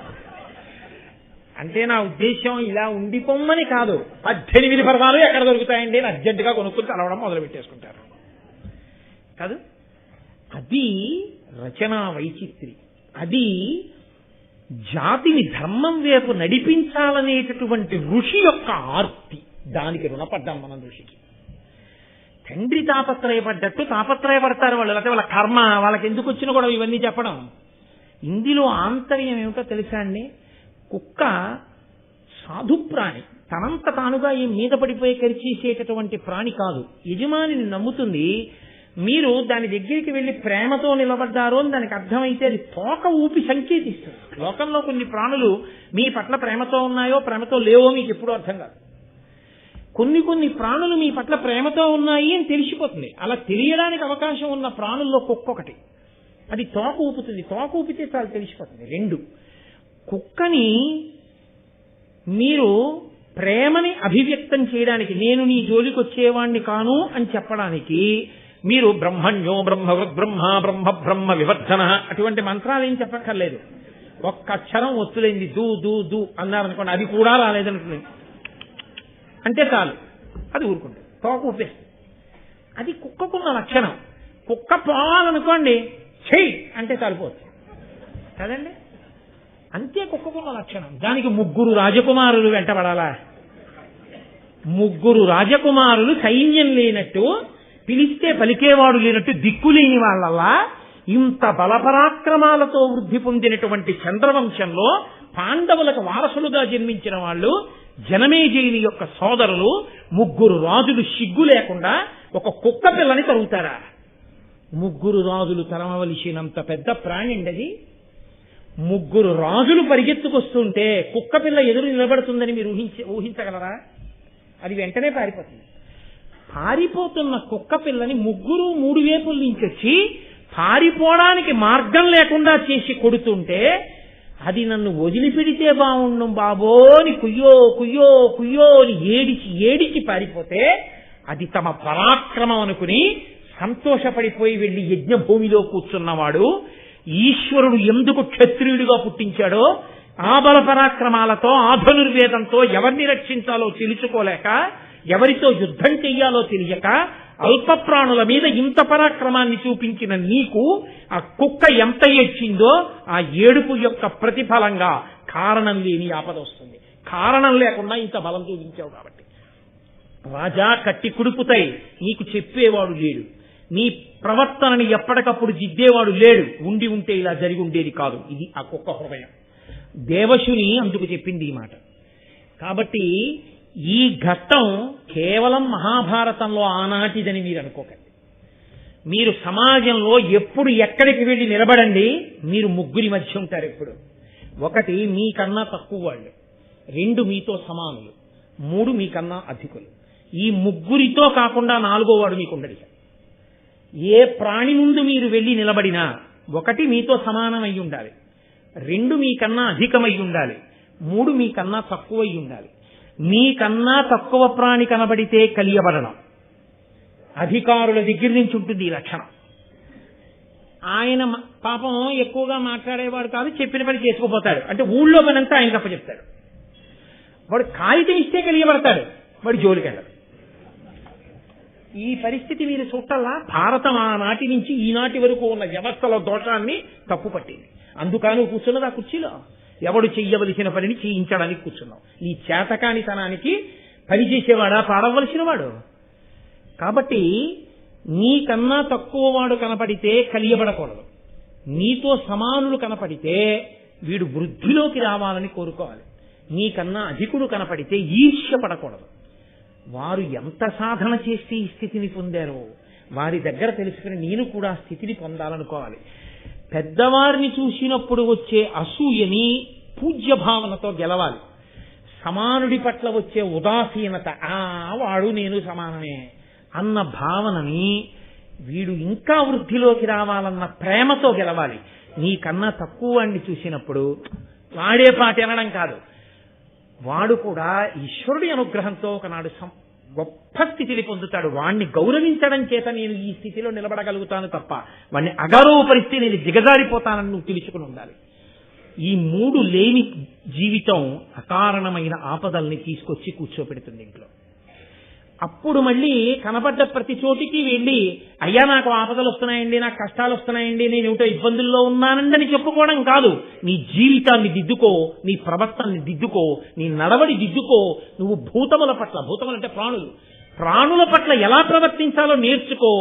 అంటే నా ఉద్దేశం ఇలా ఉండిపోమ్మని కాదు, 18 పర్వాలు ఎక్కడ దొరుకుతాయండి అని అర్జెంటుగా కొనుక్కుని చదవడం మొదలు పెట్టేసుకుంటారు కాదు. అది రచనా వైచిత్రి. అది జాతిని ధర్మం వైపు నడిపించాలనేటటువంటి ఋషి యొక్క ఆర్తి. దానికి రుణపడ్డాం మనం ఋషికి. తండ్రి తాపత్రయపడ్డట్టు తాపత్రయపడతారు వాళ్ళు, లేకపోతే వాళ్ళ కర్మ వాళ్ళకి ఎందుకు వచ్చినా కూడా ఇవన్నీ చెప్పడం. ఇందులో ఆంతర్యం ఏమిటో తెలుసా అండి? కుక్క సాధుప్రాణి, తనంత తానుగా ఈ మీద పడిపోయి కరిచేసేటటువంటి ప్రాణి కాదు. యజమానిని నమ్ముతుంది. మీరు దాని దగ్గరికి వెళ్లి ప్రేమతో నిలబడ్డారు అని దానికి అర్థమైతే అది తోక ఊపి సంకేతిస్తుంది. లోకంలో కొన్ని ప్రాణులు మీ పట్ల ప్రేమతో ఉన్నాయో ప్రేమతో లేవో మీకు ఎప్పుడూ అర్థం కాదు. కొన్ని ప్రాణులు మీ పట్ల ప్రేమతో ఉన్నాయి అని తెలిసిపోతుంది. అలా తెలియడానికి అవకాశం ఉన్న ప్రాణుల్లో కుక్క ఒకటి. అది తోక ఊపుతుంది. తోక ఊపితే చాలా తెలిసిపోతుంది. 2, కుక్కని మీరు ప్రేమని అభివ్యక్తం చేయడానికి, నేను నీ జోలికి వచ్చేవాణ్ణి కాను అని చెప్పడానికి మీరు బ్రహ్మణ్యో బ్రహ్మవృద్ బ్రహ్మ బ్రహ్మ బ్రహ్మ వివర్ధన అటువంటి మంత్రాలు ఏం చెప్పక్కర్లేదు. ఒక్క అక్షరం వస్తులేంది దూ దూ దూ అన్నారనుకోండి, అది కూడా రాలేదనుకోండి అంటే చాలు, అది ఊరుకుంటుంది, తోక ఊపేస్తుంది. అది కుక్కకున్న లక్షణం. కుక్క పోవాలనుకోండి, చెయ్యి అంటే సరిపోతుంది కదండి. అంతే కుక్కకున్న లక్షణం. దానికి 3 రాజకుమారులు వెంటబడాలా? 3 రాజకుమారులు సైన్యం లేనట్టు, పిలిస్తే పలికేవాడు లేనట్టు, దిక్కులేని వాళ్ళల్లా ఇంత బలపరాక్రమాలతో వృద్ధి పొందినటువంటి చంద్రవంశంలో పాండవులకు వారసులుగా జన్మించిన వాళ్ళు జనమేజయుని యొక్క సోదరులు 3 రాజులు సిగ్గు లేకుండా ఒక కుక్క పిల్లని తరుగుతారా? 3 రాజులు తరమవలసినంత పెద్ద ప్రాణి అండి అది. 3 రాజులు పరిగెత్తుకొస్తుంటే కుక్క పిల్ల ఎదురు నిలబడుతుందని మీరు ఊహించగలరా? అది వెంటనే పారిపోతుంది. పారిపోతున్న కుక్క పిల్లని 3 వేపుల నుంచి వచ్చి పారిపోవడానికి మార్గం లేకుండా చేసి కొడుతుంటే అది నన్ను వదిలిపెడితే బాగుండు బాబోని కుయ్యో కుయ్యో కుయ్యో అని ఏడిచి పారిపోతే అది తమ పరాక్రమం అనుకుని సంతోషపడిపోయి వెళ్లి యజ్ఞభూమిలో కూర్చున్నవాడు ఈశ్వరుడు ఎందుకు క్షత్రియుడిగా పుట్టించాడో ఆ బల పరాక్రమాలతో ఆ ధనుర్వేదంతో ఎవరిని రక్షించాలో తెలుసుకోలేక, ఎవరితో యుద్ధం చెయ్యాలో తెలియక అల్ప ప్రాణుల మీద ఇంత పరాక్రమాన్ని చూపించిన నీకు ఆ కుక్క ఎంత ఏడ్చిందో ఆ ఏడుపు యొక్క ప్రతిఫలంగా కారణం లేని ఆపద వస్తుంది. కారణం లేకుండా ఇంత బలం చూపించావు కాబట్టి. రాజా కట్టి కుడుపుతాయి, నీకు చెప్పేవాడు లేడు, నీ ప్రవర్తనని ఎప్పటికప్పుడు దిద్దేవాడు లేడు. ఉండి ఉంటే ఇలా జరిగి ఉండేది కాదు. ఇది ఆ కుక్క హృదయం. దేవశుని అందుకు చెప్పింది ఈ మాట. కాబట్టి ఈ ఘట్టం కేవలం మహాభారతంలో ఆనాటిదని మీరు అనుకోకండి. మీరు సమాజంలో ఎప్పుడు ఎక్కడికి వెళ్ళి నిలబడండి, మీరు 3 మధ్య ఉంటారు ఎప్పుడు. 1 మీకన్నా తక్కువ వాళ్ళు, 2 మీతో సమానులు, 3 మీకన్నా అధికులు. ఈ 3తో కాకుండా 4వ వాడు మీకు ఉండడు. ఏ ప్రాణి ముందు మీరు వెళ్ళి నిలబడినా 1 మీతో సమానమై ఉండాలి, 2 మీకన్నా అధికమై ఉండాలి, 3 మీకన్నా తక్కువై ఉండాలి. మీకన్నా తక్కువ ప్రాణి కనబడితే కలియబడడం అధికారుల దగ్గర నుంచి ఉంటుంది ఈ లక్షణం. ఆయన పాపం ఎక్కువగా మాట్లాడేవాడు కాదు, చెప్పిన పని చేసుకుపోతాడు. అంటే ఊళ్ళో పనంతా ఆయన తప్ప చెప్తాడు. వాడు కాగితం ఇస్తే కలియబడతాడు, వాడు జోలికి వెళ్ళడు. ఈ పరిస్థితి మీరు చూడాలా. భారతం ఆనాటి నుంచి ఈనాటి వరకు ఉన్న వ్యవస్థలో దోషాన్ని తప్పు పట్టింది. అందుకని కూర్చున్నది ఆ కుర్చీలో. ఎవడు చెయ్యవలసిన పనిని చేయించడానికి కూర్చున్నావు. నీ చేతకానితనానికి పనిచేసేవాడా పాడవలసిన వాడు. కాబట్టి నీకన్నా తక్కువ వాడు కనపడితే కలియబడకూడదు. నీతో సమానులు కనపడితే వీడు వృద్ధిలోకి రావాలని కోరుకోవాలి. నీకన్నా అధికుడు కనపడితే ఈర్ష్య పడకూడదు. వారు ఎంత సాధన చేస్తే ఈ స్థితిని పొందారో వారి దగ్గర తెలుసుకుని నేను కూడా స్థితిని పొందాలనుకోవాలి. పెద్దవారిని చూసినప్పుడు వచ్చే అసూయని పూజ్య భావనతో గెలవాలి. సమానుడి పట్ల వచ్చే ఉదాసీనత, వాడు నేను సమానమే అన్న భావనని వీడు ఇంకా వృద్ధిలోకి రావాలన్న ప్రేమతో గెలవాలి. నీకన్నా తక్కువ వాడిని చూసినప్పుడు వాడే పాట అనడం కాదు, వాడు కూడా ఈశ్వరుడి అనుగ్రహంతో ఒకనాడు గొప్ప స్థితిని పొందుతాడు. వాణ్ణి గౌరవించడం చేత నేను ఈ స్థితిలో నిలబడగలుగుతాను తప్ప వాణ్ణి అగౌరవపరిస్తే నేను దిగజారిపోతానని నువ్వు తెలుసుకుని ఉండాలి. ఈ 3 లేని జీవితం అకారణమైన ఆపదల్ని తీసుకొచ్చి కూర్చోపెడుతుంది ఇంట్లో. అప్పుడు మళ్ళీ కనపడ్డ ప్రతి చోటికి వెళ్ళి, అయ్యా నాకు ఆపదలు వస్తున్నాయండి, నాకు కష్టాలు వస్తున్నాయండి, నేను ఏమిటో ఇబ్బందుల్లో ఉన్నానందని చెప్పుకోవడం కాదు. నీ జీవితాన్ని దిద్దుకో, నీ ప్రవర్తనని దిద్దుకో, నీ నడవడి దిద్దుకో. నువ్వు భూతముల పట్ల, భూతములు అంటే ప్రాణుల పట్ల ఎలా ప్రవర్తించాలో నేర్చుకో.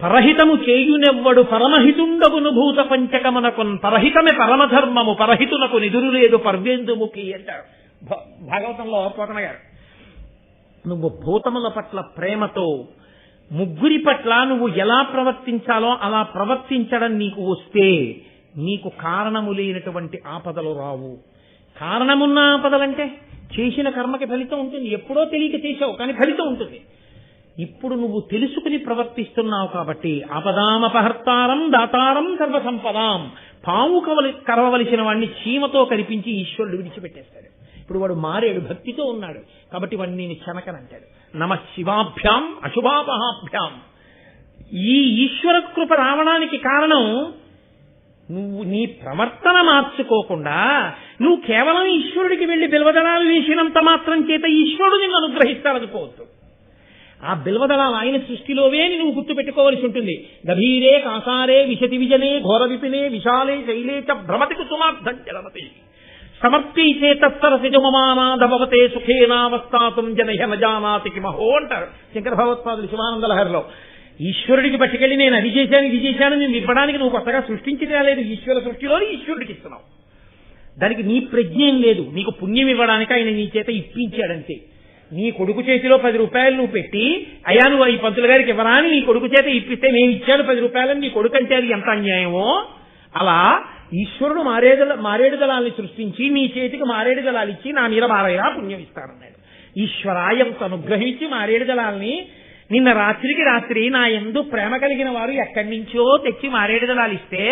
పరహితము చేయునెవ్వడు పరమహితుండగును భూత పంచకమునకున్, పరహితమే పరమధర్మము, పరహితునకు నిదురు లేదు పర్వేందుముఖి అంటారు భాగవతంలో కోటమ గారు. నువ్వు భూతముల పట్ల ప్రేమతో, ముగ్గురి పట్ల నువ్వు ఎలా ప్రవర్తించాలో అలా ప్రవర్తించడం నీకు వస్తే నీకు కారణము లేనటువంటి ఆపదలు రావు. కారణమున్న ఆపదలంటే చేసిన కర్మకి ఫలితం ఉంటుంది. ఎప్పుడో తెలియక చేసావు కానీ ఫలితం ఉంటుంది. ఇప్పుడు నువ్వు తెలుసుకుని ప్రవర్తిస్తున్నావు కాబట్టి ఆపదామపహర్తారం దాతారం సర్వసంపదాం. పాము కరవవలసిన వాడిని చీమతో కనిపించి ఈశ్వరుడు విడిచిపెట్టేస్తాడు. ఇప్పుడు వాడు మారేడు, భక్తితో ఉన్నాడు కాబట్టి వాడిని నేను చనకనంటాడు. నమ శివాభ్యాం అశుభాపహాభ్యాం. ఈ ఈశ్వర కృప రావడానికి కారణం నువ్వు నీ ప్రవర్తన మార్చుకోకుండా, నువ్వు కేవలం ఈశ్వరుడికి వెళ్లి బిల్వదళాలు వేసినంత మాత్రం చేత ఈశ్వరుడు నిన్ను అనుగ్రహిస్తాడనుకోవద్దు. ఆ బిల్వదళాలు ఆయన సృష్టిలోవే నువ్వు గుర్తుపెట్టుకోవలసి ఉంటుంది. గభీరే కాసారే విశతి విజనే ఘోర విపినే విశాలే శైలే చ భ్రమతి కుసుమార్థం చలమతి సమర్పీచే తత్సరసిజమమానాధవతే సుఖేనావస్థాతం జనహ నజానాతి కిమహో అంటారు శంకర భగవత్పాదులు శివానంద లహరిలో. ఈశ్వరుడికి పట్టుకెళ్ళి నేను అది చేశాను ఇది చేశాను నేను ఇవ్వడానికి నువ్వు కొత్తగా సృష్టించి రాలేదు. ఈశ్వర సృష్టిలోని ఈశ్వరుడికి ఇస్తున్నావు. దానికి నీ ప్రజ్ఞ లేదు. నీకు పుణ్యం ఇవ్వడానికి ఆయన నీ చేత ఇప్పించాడంతే. నీ కొడుకు చేతిలో 10 రూపాయలు నువ్వు పెట్టి, అయ్యా నువ్వు ఈ పంతులు గారికి ఇవ్వరా అని నీ కొడుకు చేత ఇప్పిస్తే నేను ఇచ్చాను 10 రూపాయలని నీ కొడుకు అంటే అది ఎంత అన్యాయమో, అలా ఈశ్వరుడు మారేడు దళాన్ని సృష్టించి నీ చేతికి మారేడు దళాలు ఇచ్చి నా మీద మారేరా పుణ్యం ఇస్తారన్నాడు. ఈశ్వరాయంతో అనుగ్రహించి మారేడు దళాల్ని నిన్న రాత్రి నా యందు ప్రేమ కలిగిన వారు ఎక్కడి నుంచో తెచ్చి మారేడు దళాలు ఇస్తే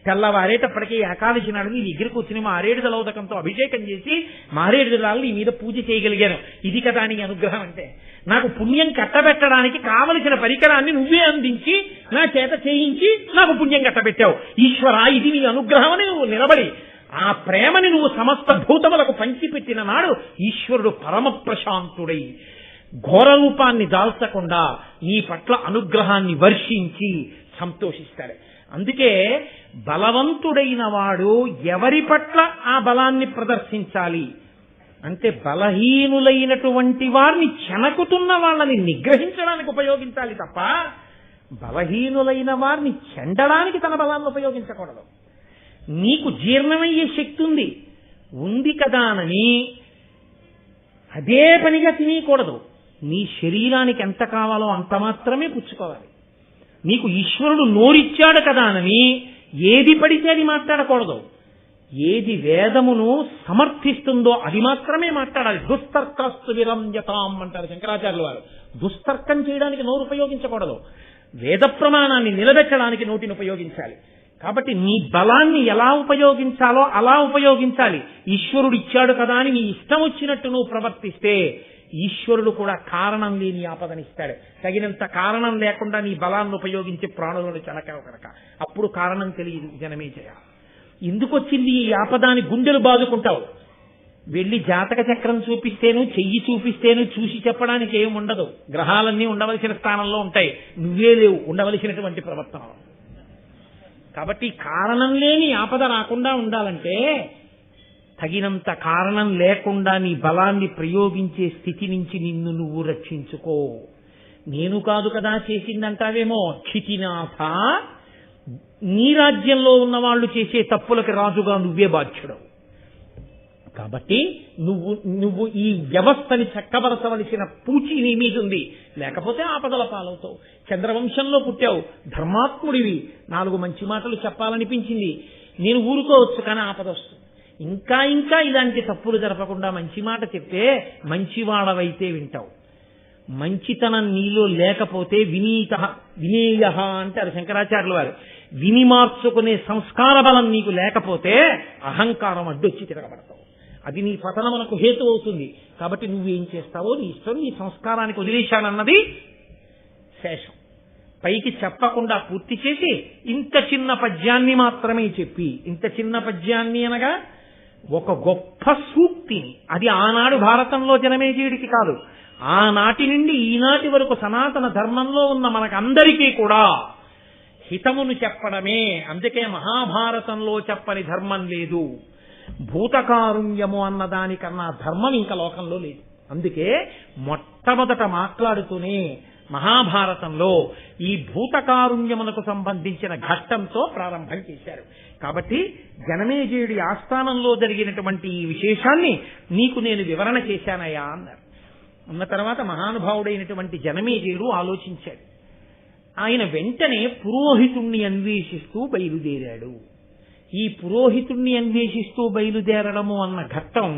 తెల్లవారేటప్పటికీ ఏకాదశి నాడు నీ దగ్గర కూర్చుని మారేడు దళోదకంతో అభిషేకం చేసి మారేడు దళాలు నీ మీద పూజ చేయగలిగాను. ఇది కదా నీ అనుగ్రహం అంటే. నాకు పుణ్యం కట్టబెట్టడానికి కావలసిన పరికరాన్ని నువ్వే అందించి నా చేత చేయించి నాకు పుణ్యం కట్టబెట్టావు. ఈశ్వర ఇది నీ అనుగ్రహం అని నువ్వు నిలబడి ఆ ప్రేమని నువ్వు సమస్త భూతములకు పంచిపెట్టిన నాడు ఈశ్వరుడు పరమ ప్రశాంతుడై ఘోర రూపాన్ని దాల్చకుండా నీ పట్ల అనుగ్రహాన్ని వర్షించి సంతోషిస్తాడు. అందుకే బలవంతుడైన వాడు ఎవరి పట్ల ఆ బలాన్ని ప్రదర్శించాలి అంటే బలహీనులైనటువంటి వారిని చెనకుతున్న వాళ్ళని నిగ్రహించడానికి ఉపయోగించాలి తప్ప బలహీనులైన వారిని చెండడానికి తన బలాన్ని ఉపయోగించకూడదు. నీకు జీర్ణమయ్యే శక్తి ఉంది కదా అని అదే పనిగా తినకూడదు. నీ శరీరానికి ఎంత కావాలో అంత మాత్రమే పుచ్చుకోవాలి. నీకు ఈశ్వరుడు నోరిచ్చాడు కదా అని ఏది పడితే అది మాట్లాడకూడదు. ఏది వేదమును సమర్థిస్తుందో అది మాత్రమే మాట్లాడాలి. దుస్తర్కస్తు విరంజతాం అంటారు శంకరాచార్యుల వారు. దుస్తర్కం చేయడానికి నోరు ఉపయోగించకూడదు. వేద ప్రమాణాన్ని నిలబెట్టడానికి నోటిని ఉపయోగించాలి. కాబట్టి నీ బలాన్ని ఎలా ఉపయోగించాలో అలా ఉపయోగించాలి. ఈశ్వరుడు ఇచ్చాడు కదా అని నీ ఇష్టం వచ్చినట్టు నువ్వు ప్రవర్తిస్తే ఈశ్వరుడు కూడా కారణం లేని ఆపదనిస్తాడు. తగినంత కారణం లేకుండా నీ బలాన్ని ఉపయోగించి ప్రాణులను చెనకావు కనుక అప్పుడు కారణం తెలియదు జనమే చేయాలి. ఎందుకు వచ్చింది ఈ ఆపదాని గుండెలు బాదుకుంటావు. వెళ్ళి జాతక చక్రం చూపిస్తేను చెయ్యి చూపిస్తేను చూసి చెప్పడానికి ఏముండదు. గ్రహాలన్నీ ఉండవలసిన స్థానంలో ఉంటాయి, నువ్వే లేవు ఉండవలసినటువంటి ప్రవర్తన. కాబట్టి కారణం లేని ఆపద రాకుండా ఉండాలంటే తగినంత కారణం లేకుండా నీ బలాన్ని ప్రయోగించే స్థితి నుంచి నిన్ను నువ్వు రక్షించుకో. నేను కాదు కదా చేసిందంటావేమో, క్షితినాథ నీ రాజ్యంలో ఉన్న వాళ్ళు చేసే తప్పులకి రాజుగా నువ్వే బాధ్యుడవు. కాబట్టి నువ్వు ఈ వ్యవస్థని చక్కబరచవలసిన పూచి నీ మీద ఉంది, లేకపోతే ఆపదల పాలవుతావు. చంద్రవంశంలో పుట్టావు, ధర్మాత్ముడివి, 4 మంచి మాటలు చెప్పాలనిపించింది, నేను ఊరుకోవచ్చు, కానీ ఆపద వస్తుంది. ఇంకా ఇంకా ఇలాంటి తప్పులు జరపకుండా మంచి మాట చెప్తే మంచివాడవైతే వింటావు. మంచితనం నీలో లేకపోతే వినేయ అంటారు శంకరాచార్యుల వారు. విని మార్చుకునే సంస్కార బలం నీకు లేకపోతే అహంకారం అడ్డొచ్చి తిరగబడతావు. అది నీ పతనమునకు హేతు అవుతుంది. కాబట్టి నువ్వేం చేస్తావో నీ ఇష్టం, నీ సంస్కారానికి వదిలేశానన్నది శేషం. పైకి చెప్పకుండా పూర్తి చేసి ఇంత చిన్న పద్యాన్ని మాత్రమే చెప్పి, ఇంత చిన్న పద్యాన్ని అనగా ఒక గొప్ప సూక్తిని, అది ఆనాడు భారతంలో జనమేజయుడికి కాదు, ఆనాటి నుండి ఈనాటి వరకు సనాతన ధర్మంలో ఉన్న మనకందరికీ కూడా హితమును చెప్పడమే. అందుకే మహాభారతంలో చెప్పని ధర్మం లేదు. భూతకారుణ్యము అన్న దానికన్నా ధర్మం ఇంకా లోకంలో లేదు. అందుకే మొట్టమొదట మాట్లాడుతూనే మహాభారతంలో ఈ భూతకారుణ్యమునకు సంబంధించిన ఘట్టంతో ప్రారంభం చేశారు. కాబట్టి జనమేజయుడి ఆస్థానంలో జరిగినటువంటి ఈ విశేషాన్ని నీకు నేను వివరణ చేశానయ్యా అన్నారు. అన్న తర్వాత మహానుభావుడైనటువంటి జనమేజయుడు ఆలోచించాడు. ఆయన వెంటనే పురోహితుణ్ణి అన్వేషిస్తూ బయలుదేరాడు. ఈ పురోహితుణ్ణి అన్వేషిస్తూ బయలుదేరడము అన్న ఘట్టం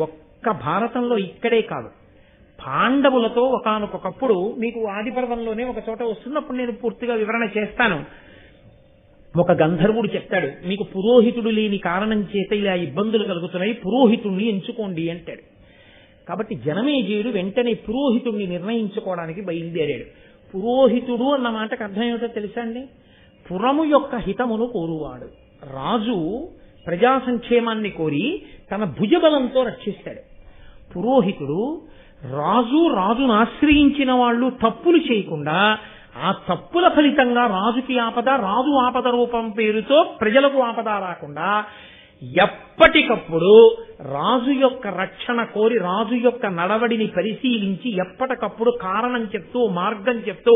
ఒక్క భారతంలో ఇక్కడే కాదు, పాండవులతో ఒకానొకప్పుడు, మీకు ఆదిపర్వంలోనే ఒక చోట వస్తున్నప్పుడు నేను పూర్తిగా వివరణ చేస్తాను. ఒక గంధర్వుడు చెప్తాడు, మీకు పురోహితుడు లేని కారణం చేత ఇలా ఇబ్బందులు కలుగుతున్నాయి, పురోహితుణ్ణి ఎంచుకోండి అంటాడు. కాబట్టి జనమేజయుడు వెంటనే పురోహితుణ్ణి నిర్ణయించుకోవడానికి బయలుదేరాడు. పురోహితుడు అన్న మాటకు అర్థం ఏమిటో తెలుసా అండి? పురము యొక్క హితమును కోరువాడు. రాజు ప్రజా సంక్షేమాన్ని కోరి తన భుజబలంతో రక్షిస్తాడు. పురోహితుడు రాజును ఆశ్రయించిన వాళ్ళు తప్పులు చేయకుండా ఆ తప్పుల ఫలితంగా రాజుకి ఆపద, రాజు ఆపద రూపం పేరుతో ప్రజలకు ఆపద రాకుండా ఎప్పటికప్పుడు రాజు యొక్క రక్షణ కోరి, రాజు యొక్క నడవడిని పరిశీలించి ఎప్పటికప్పుడు కారణం చెప్తూ, మార్గం చెప్తూ,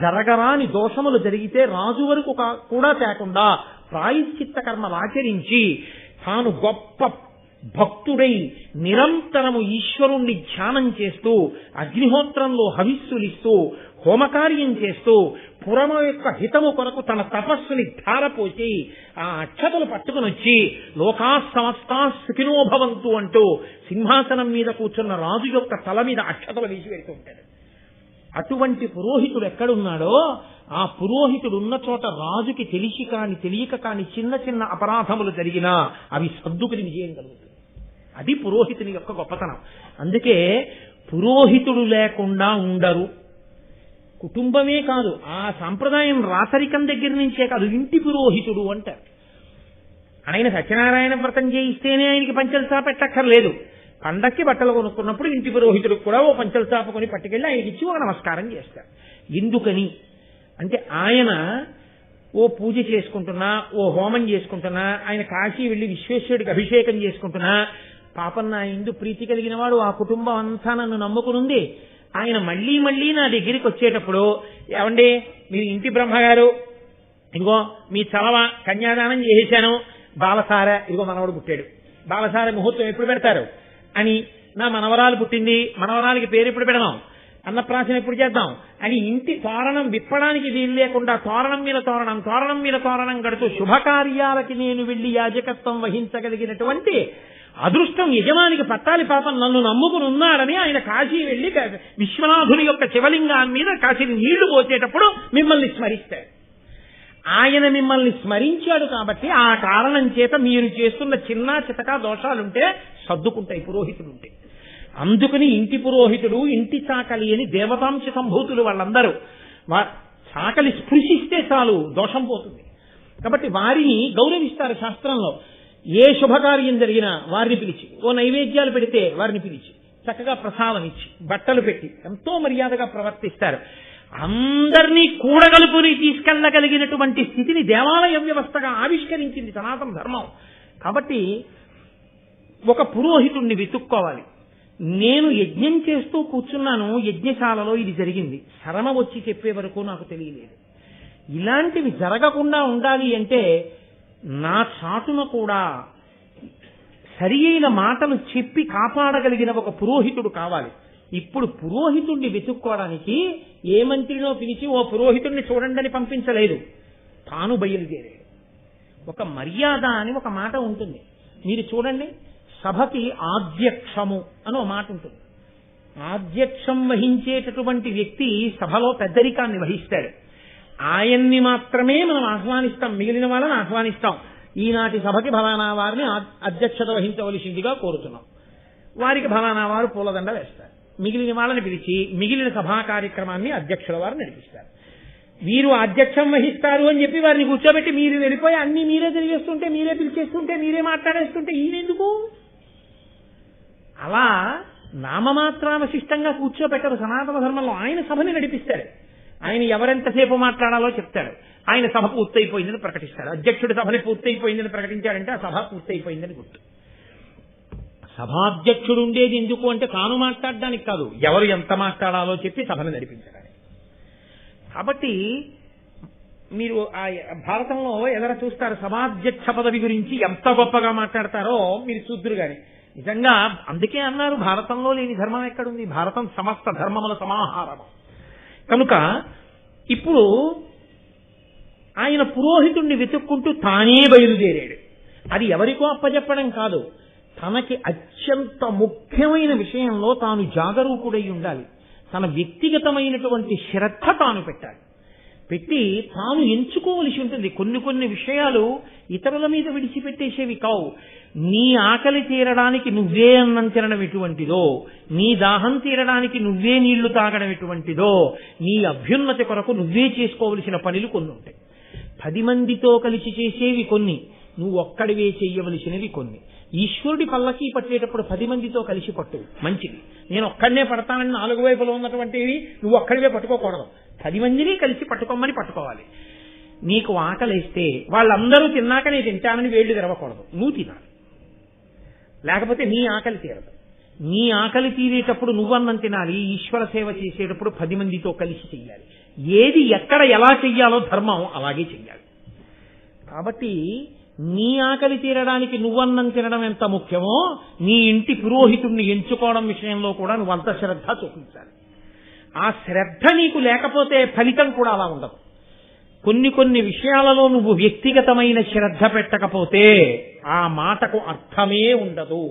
జరగరాని దోషములు జరిగితే రాజు వరకు కూడా తేకుండా ప్రాయశ్చిత్త కర్మలు ఆచరించి తాను గొప్ప భక్తుడై నిరంతరము ఈశ్వరుణ్ణి ధ్యానం చేస్తూ, అగ్నిహోత్రంలో హవిస్సులిస్తూ, హోమకార్యం చేస్తూ, పురమ యొక్క హితము కొరకు తన తపస్సుని ధారపోసి ఆ అక్షతలు పట్టుకుని వచ్చి లోకా సమస్తా సుఖినో భవంతు అంటూ సింహాసనం మీద కూర్చున్న రాజు యొక్క తల మీద అక్షతలు వేసి వెళ్తూ ఉంటాడు. అటువంటి పురోహితుడు ఎక్కడున్నాడో ఆ పురోహితుడు ఉన్న చోట రాజుకి తెలిసి కాని తెలియక కాని చిన్న చిన్న అపరాధములు జరిగినా అవి సర్దుకుని విజయం కలుగుతుంది. అది పురోహితుని యొక్క గొప్పతనం. అందుకే పురోహితుడు లేకుండా ఉండరు. కుటుంబమే కాదు, ఆ సంప్రదాయం రాసరికం దగ్గర నుంచే కాదు, ఇంటి పురోహితుడు అంటారు. ఆయన సత్యనారాయణ వ్రతం చేయిస్తేనే ఆయనకి పంచల చాప పెట్టక్కర్లేదు. పండక్కి బట్టలు కొనుక్కున్నప్పుడు ఇంటి పురోహితుడికి కూడా ఓ పంచల చాప కొని పట్టుకెళ్ళి ఆయనకి ఇచ్చి ఒక నమస్కారం చేస్తారు. ఎందుకని అంటే ఆయన ఓ పూజ చేసుకుంటున్నా, ఓ హోమం చేసుకుంటున్నా, ఆయన కాశీ వెళ్లి విశ్వేశ్వరుడికి అభిషేకం చేసుకుంటున్నా, పాపం నా ఇందు ప్రీతి కలిగిన వాడు, ఆ కుటుంబం అంతా నన్ను నమ్ముకునుంది, ఆయన మళ్లీ మళ్లీ నా దగ్గరికి వచ్చేటప్పుడు, ఏమండి మీరు ఇంటి బ్రహ్మగారు, ఇదిగో మీ చలవ కన్యాదానం చేసేశాను, బాలసార ఇదిగో మనవడు పుట్టాడు, బాలసార ముహూర్తం ఎప్పుడు పెడతారు అని, నా మనవరాలు పుట్టింది, మనవరాలకి పేరు ఎప్పుడు పెడదాం, అన్నప్రాసన ఎప్పుడు చేద్దాం అని ఇంటి తోరణం విప్పడానికి వీలు లేకుండా తోరణం మీద తోరణం, తోరణం మీద తోరణం కడుతూ శుభకార్యాలకి నేను వెళ్లి యాజకత్వం వహించగలిగినటువంటి అదృష్టం యజమానికి పట్టాలి. పాపం నన్ను నమ్ముకుని ఉన్నాడని ఆయన కాశీ వెళ్లి విశ్వనాథుని యొక్క శివలింగాన్ని మీద కాశీ నీళ్లు పోసేటప్పుడు మిమ్మల్ని స్మరిస్తాడు. ఆయన మిమ్మల్ని స్మరించాడు కాబట్టి ఆ కారణం చేత మీరు చేస్తున్న చిన్న చితకా దోషాలుంటే సర్దుకుంటాయి పురోహితుడుంటే. అందుకని ఇంటి పురోహితుడు, ఇంటి చాకలి అని దేవతాంశ సంభూతులు వాళ్ళందరూ. చాకలి స్పృశిస్తే చాలు దోషం పోతుంది. కాబట్టి వారిని గౌరవిస్తారు శాస్త్రంలో. ఏ శుభకార్యం జరిగినా వారిని పిలిచి, ఓ నైవేద్యాలు పెడితే వారిని పిలిచి చక్కగా ప్రసాదం ఇచ్చి బట్టలు పెట్టి ఎంతో మర్యాదగా ప్రవర్తిస్తారు. అందరినీ కూడగలుపుని తీసుకెళ్లగలిగినటువంటి స్థితిని దేవాలయ వ్యవస్థగా ఆవిష్కరించింది సనాతన ధర్మం. కాబట్టి ఒక పురోహితుణ్ణి వెతుక్కోవాలి. నేను యజ్ఞం చేస్తూ కూర్చున్నాను, యజ్ఞశాలలో ఇది జరిగింది, శరమ వచ్చి చెప్పే వరకు నాకు తెలియలేదు. ఇలాంటివి జరగకుండా ఉండాలి అంటే నా చాటున కూడా సరి అయిన మాటలు చెప్పి కాపాడగలిగిన ఒక పురోహితుడు కావాలి. ఇప్పుడు పురోహితుడిని వెతుక్కోవడానికి ఏ మంత్రినో పిలిచి ఓ పురోహితుడిని చూడండి అని పంపించలేదు, తాను బయలుదేరాడు. ఒక మర్యాద అని ఒక మాట ఉంటుంది. మీరు చూడండి, సభకి ఆధ్యక్షము అని ఒక మాట ఉంటుంది. ఆధ్యక్షం వహించేటటువంటి వ్యక్తి సభలో పెద్దరికాన్ని వహిస్తాడు. ఆయన్ని మాత్రమే మనం ఆహ్వానిస్తాం, మిగిలిన వాళ్ళని ఆహ్వానిస్తాం. ఈనాటి సభకి ఫలానా వారిని అధ్యక్షత వహించవలసిందిగా కోరుతున్నాం. వారికి ఫలానా వారు పూలదండ వేస్తారు. మిగిలిన వాళ్ళని పిలిచి మిగిలిన సభా కార్యక్రమాన్ని అధ్యక్షుల వారు నడిపిస్తారు. వీరు అధ్యక్షం వహిస్తారు అని చెప్పి వారిని కూర్చోబెట్టి మీరు వెళ్ళిపోయి అన్ని మీరే తిరిగేస్తుంటే, మీరే పిలిచేస్తుంటే, మీరే మాట్లాడేస్తుంటే ఈయనెందుకు? అలా నామమాత్రావశిష్టంగా కూర్చోబెట్టరు సనాతన ధర్మంలో. ఆయన సభని నడిపిస్తాడు. ఆయన ఎవరెంతసేపు మాట్లాడాలో చెప్తాడు. ఆయన సభ పూర్తయిపోయిందని ప్రకటిస్తాడు. అధ్యక్షుడి సభని పూర్తయిపోయిందని ప్రకటించాడంటే ఆ సభ పూర్తయిపోయిందని గుర్తు. సభాధ్యక్షుడు ఉండేది ఎందుకు అంటే తాను మాట్లాడడానికి కాదు, ఎవరు ఎంత మాట్లాడాలో చెప్పి సభను నడిపించడానికి. కాబట్టి మీరు ఆ భారతంలో ఎదర చూస్తారు, సభాధ్యక్ష పదవి గురించి ఎంత గొప్పగా మాట్లాడతారో మీరు చూద్దురు గాని. నిజంగా అందుకే అన్నారు, భారతంలో లేని ధర్మం ఎక్కడుంది, భారతం సమస్త ధర్మముల సమాహారం. కనుక ఇప్పుడు ఆయన పురోహితుణ్ణి వెతుక్కుంటూ తానే బయలుదేరాడు. అది ఎవరికో అప్పచెప్పడం కాదు, తనకి అత్యంత ముఖ్యమైన విషయంలో తాను జాగరూకుడై ఉండాలి. తన వ్యక్తిగతమైనటువంటి శ్రద్ధ తాను పెట్టాలి. పెట్టి తాను ఎంచుకోవలసి ఉంటుంది. కొన్ని విషయాలు ఇతరుల మీద విడిచిపెట్టేసేవి కావు. నీ ఆకలి తీరడానికి నువ్వే అన్నం తినడం ఎటువంటిదో, నీ దాహం తీరడానికి నువ్వే నీళ్లు తాగడం ఎటువంటిదో, నీ అభ్యున్నతి కొరకు నువ్వే చేసుకోవలసిన పనులు కొన్ని ఉంటాయి. 10 మందితో కలిసి చేసేవి కొన్ని, నువ్వు ఒక్కడివే చెయ్యవలసినవి కొన్ని. ఈశ్వరుడి పల్లకి పట్టేటప్పుడు 10 మందితో కలిసి పట్టు, మంచిది. నేను ఒక్కడనే పడతానని 4 వైపులో ఉన్నటువంటివి నువ్వు ఒక్కడివే పట్టుకోకూడదు, 10 మందిని కలిసి పట్టుకోమని పట్టుకోవాలి. నీకు ఆకలిస్తే వాళ్ళందరూ తిన్నాక నేను తింటానని వేళ్లు తెరవకూడదు, నువ్వు తినాలి. లేకపోతే నీ ఆకలి తీరదు. నీ ఆకలి తీరేటప్పుడు నువ్వన్నం తినాలి. ఈశ్వర సేవ చేసేటప్పుడు 10 మందితో కలిసి చెయ్యాలి. ఏది ఎక్కడ ఎలా చెయ్యాలో ధర్మం అలాగే చెయ్యాలి. కాబట్టి నీ ఆకలి తీరడానికి నువ్వన్నం తినడం ఎంత ముఖ్యమో, నీ ఇంటి పురోహితుడిని ఎంచుకోవడం విషయంలో కూడా నువ్వంత శ్రద్ధ చూపించాలి. ఆ శ్రద్ధ నీకు లేకపోతే ఫలితం కూడా అలా ఉండదు. కొన్ని విషయాలలో నువ్వు వ్యక్తిగతమైన శ్రద్ధ పెట్టకపోతే ఆ మాటకు అర్థమే ఉండదు.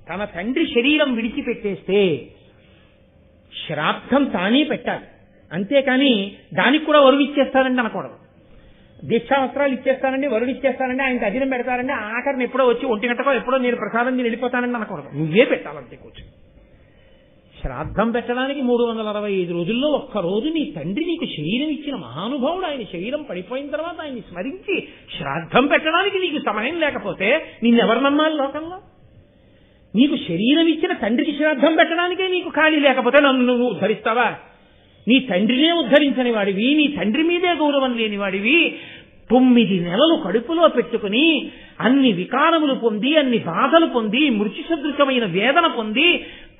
తన తండ్రి శరీరం విడిచిపెట్టేస్తే శ్రాద్ధం తానే పెట్టాలి, అంతేకాని దానికి కూడా వరుడు ఇచ్చేస్తానండి అనకూడదు. దీక్షావస్త్రాలు ఇచ్చేస్తానండి, వరుడు ఇచ్చేస్తానండి, ఆయనకి అధీనం పెడతారండి, ఆఖరిని ఎప్పుడో వచ్చి 1 గంటకో ఎప్పుడో నేను ప్రసాదం నేను వెళ్ళిపోతానండి అనకూడదు. నువ్వే పెట్టాలంతే కూర్చొని. శ్రాద్ధం పెట్టడానికి 365 రోజుల్లో ఒక్కరోజు నీ తండ్రి నీకు శరీరం ఇచ్చిన మహానుభావుడు, ఆయన శరీరం పడిపోయిన తర్వాత ఆయన్ని స్మరించి శ్రాద్ధం పెట్టడానికి నీకు సమయం లేకపోతే నిన్నెవరు నమ్మాలి లోకంలో? నీకు శరీరం ఇచ్చిన తండ్రికి శ్రాద్ధం పెట్టడానికే నీకు ఖాళీ లేకపోతే నన్ను నువ్వు ఉద్ధరిస్తావా? నీ తండ్రినే ఉద్ధరించని వాడివి, నీ తండ్రి మీదే గౌరవం లేని వాడివి, 9 నెలలు కడుపులో పెట్టుకుని అన్ని వికారములు పొంది, అన్ని బాధలు పొంది, మృత్యు సదృశమైన వేదన పొంది,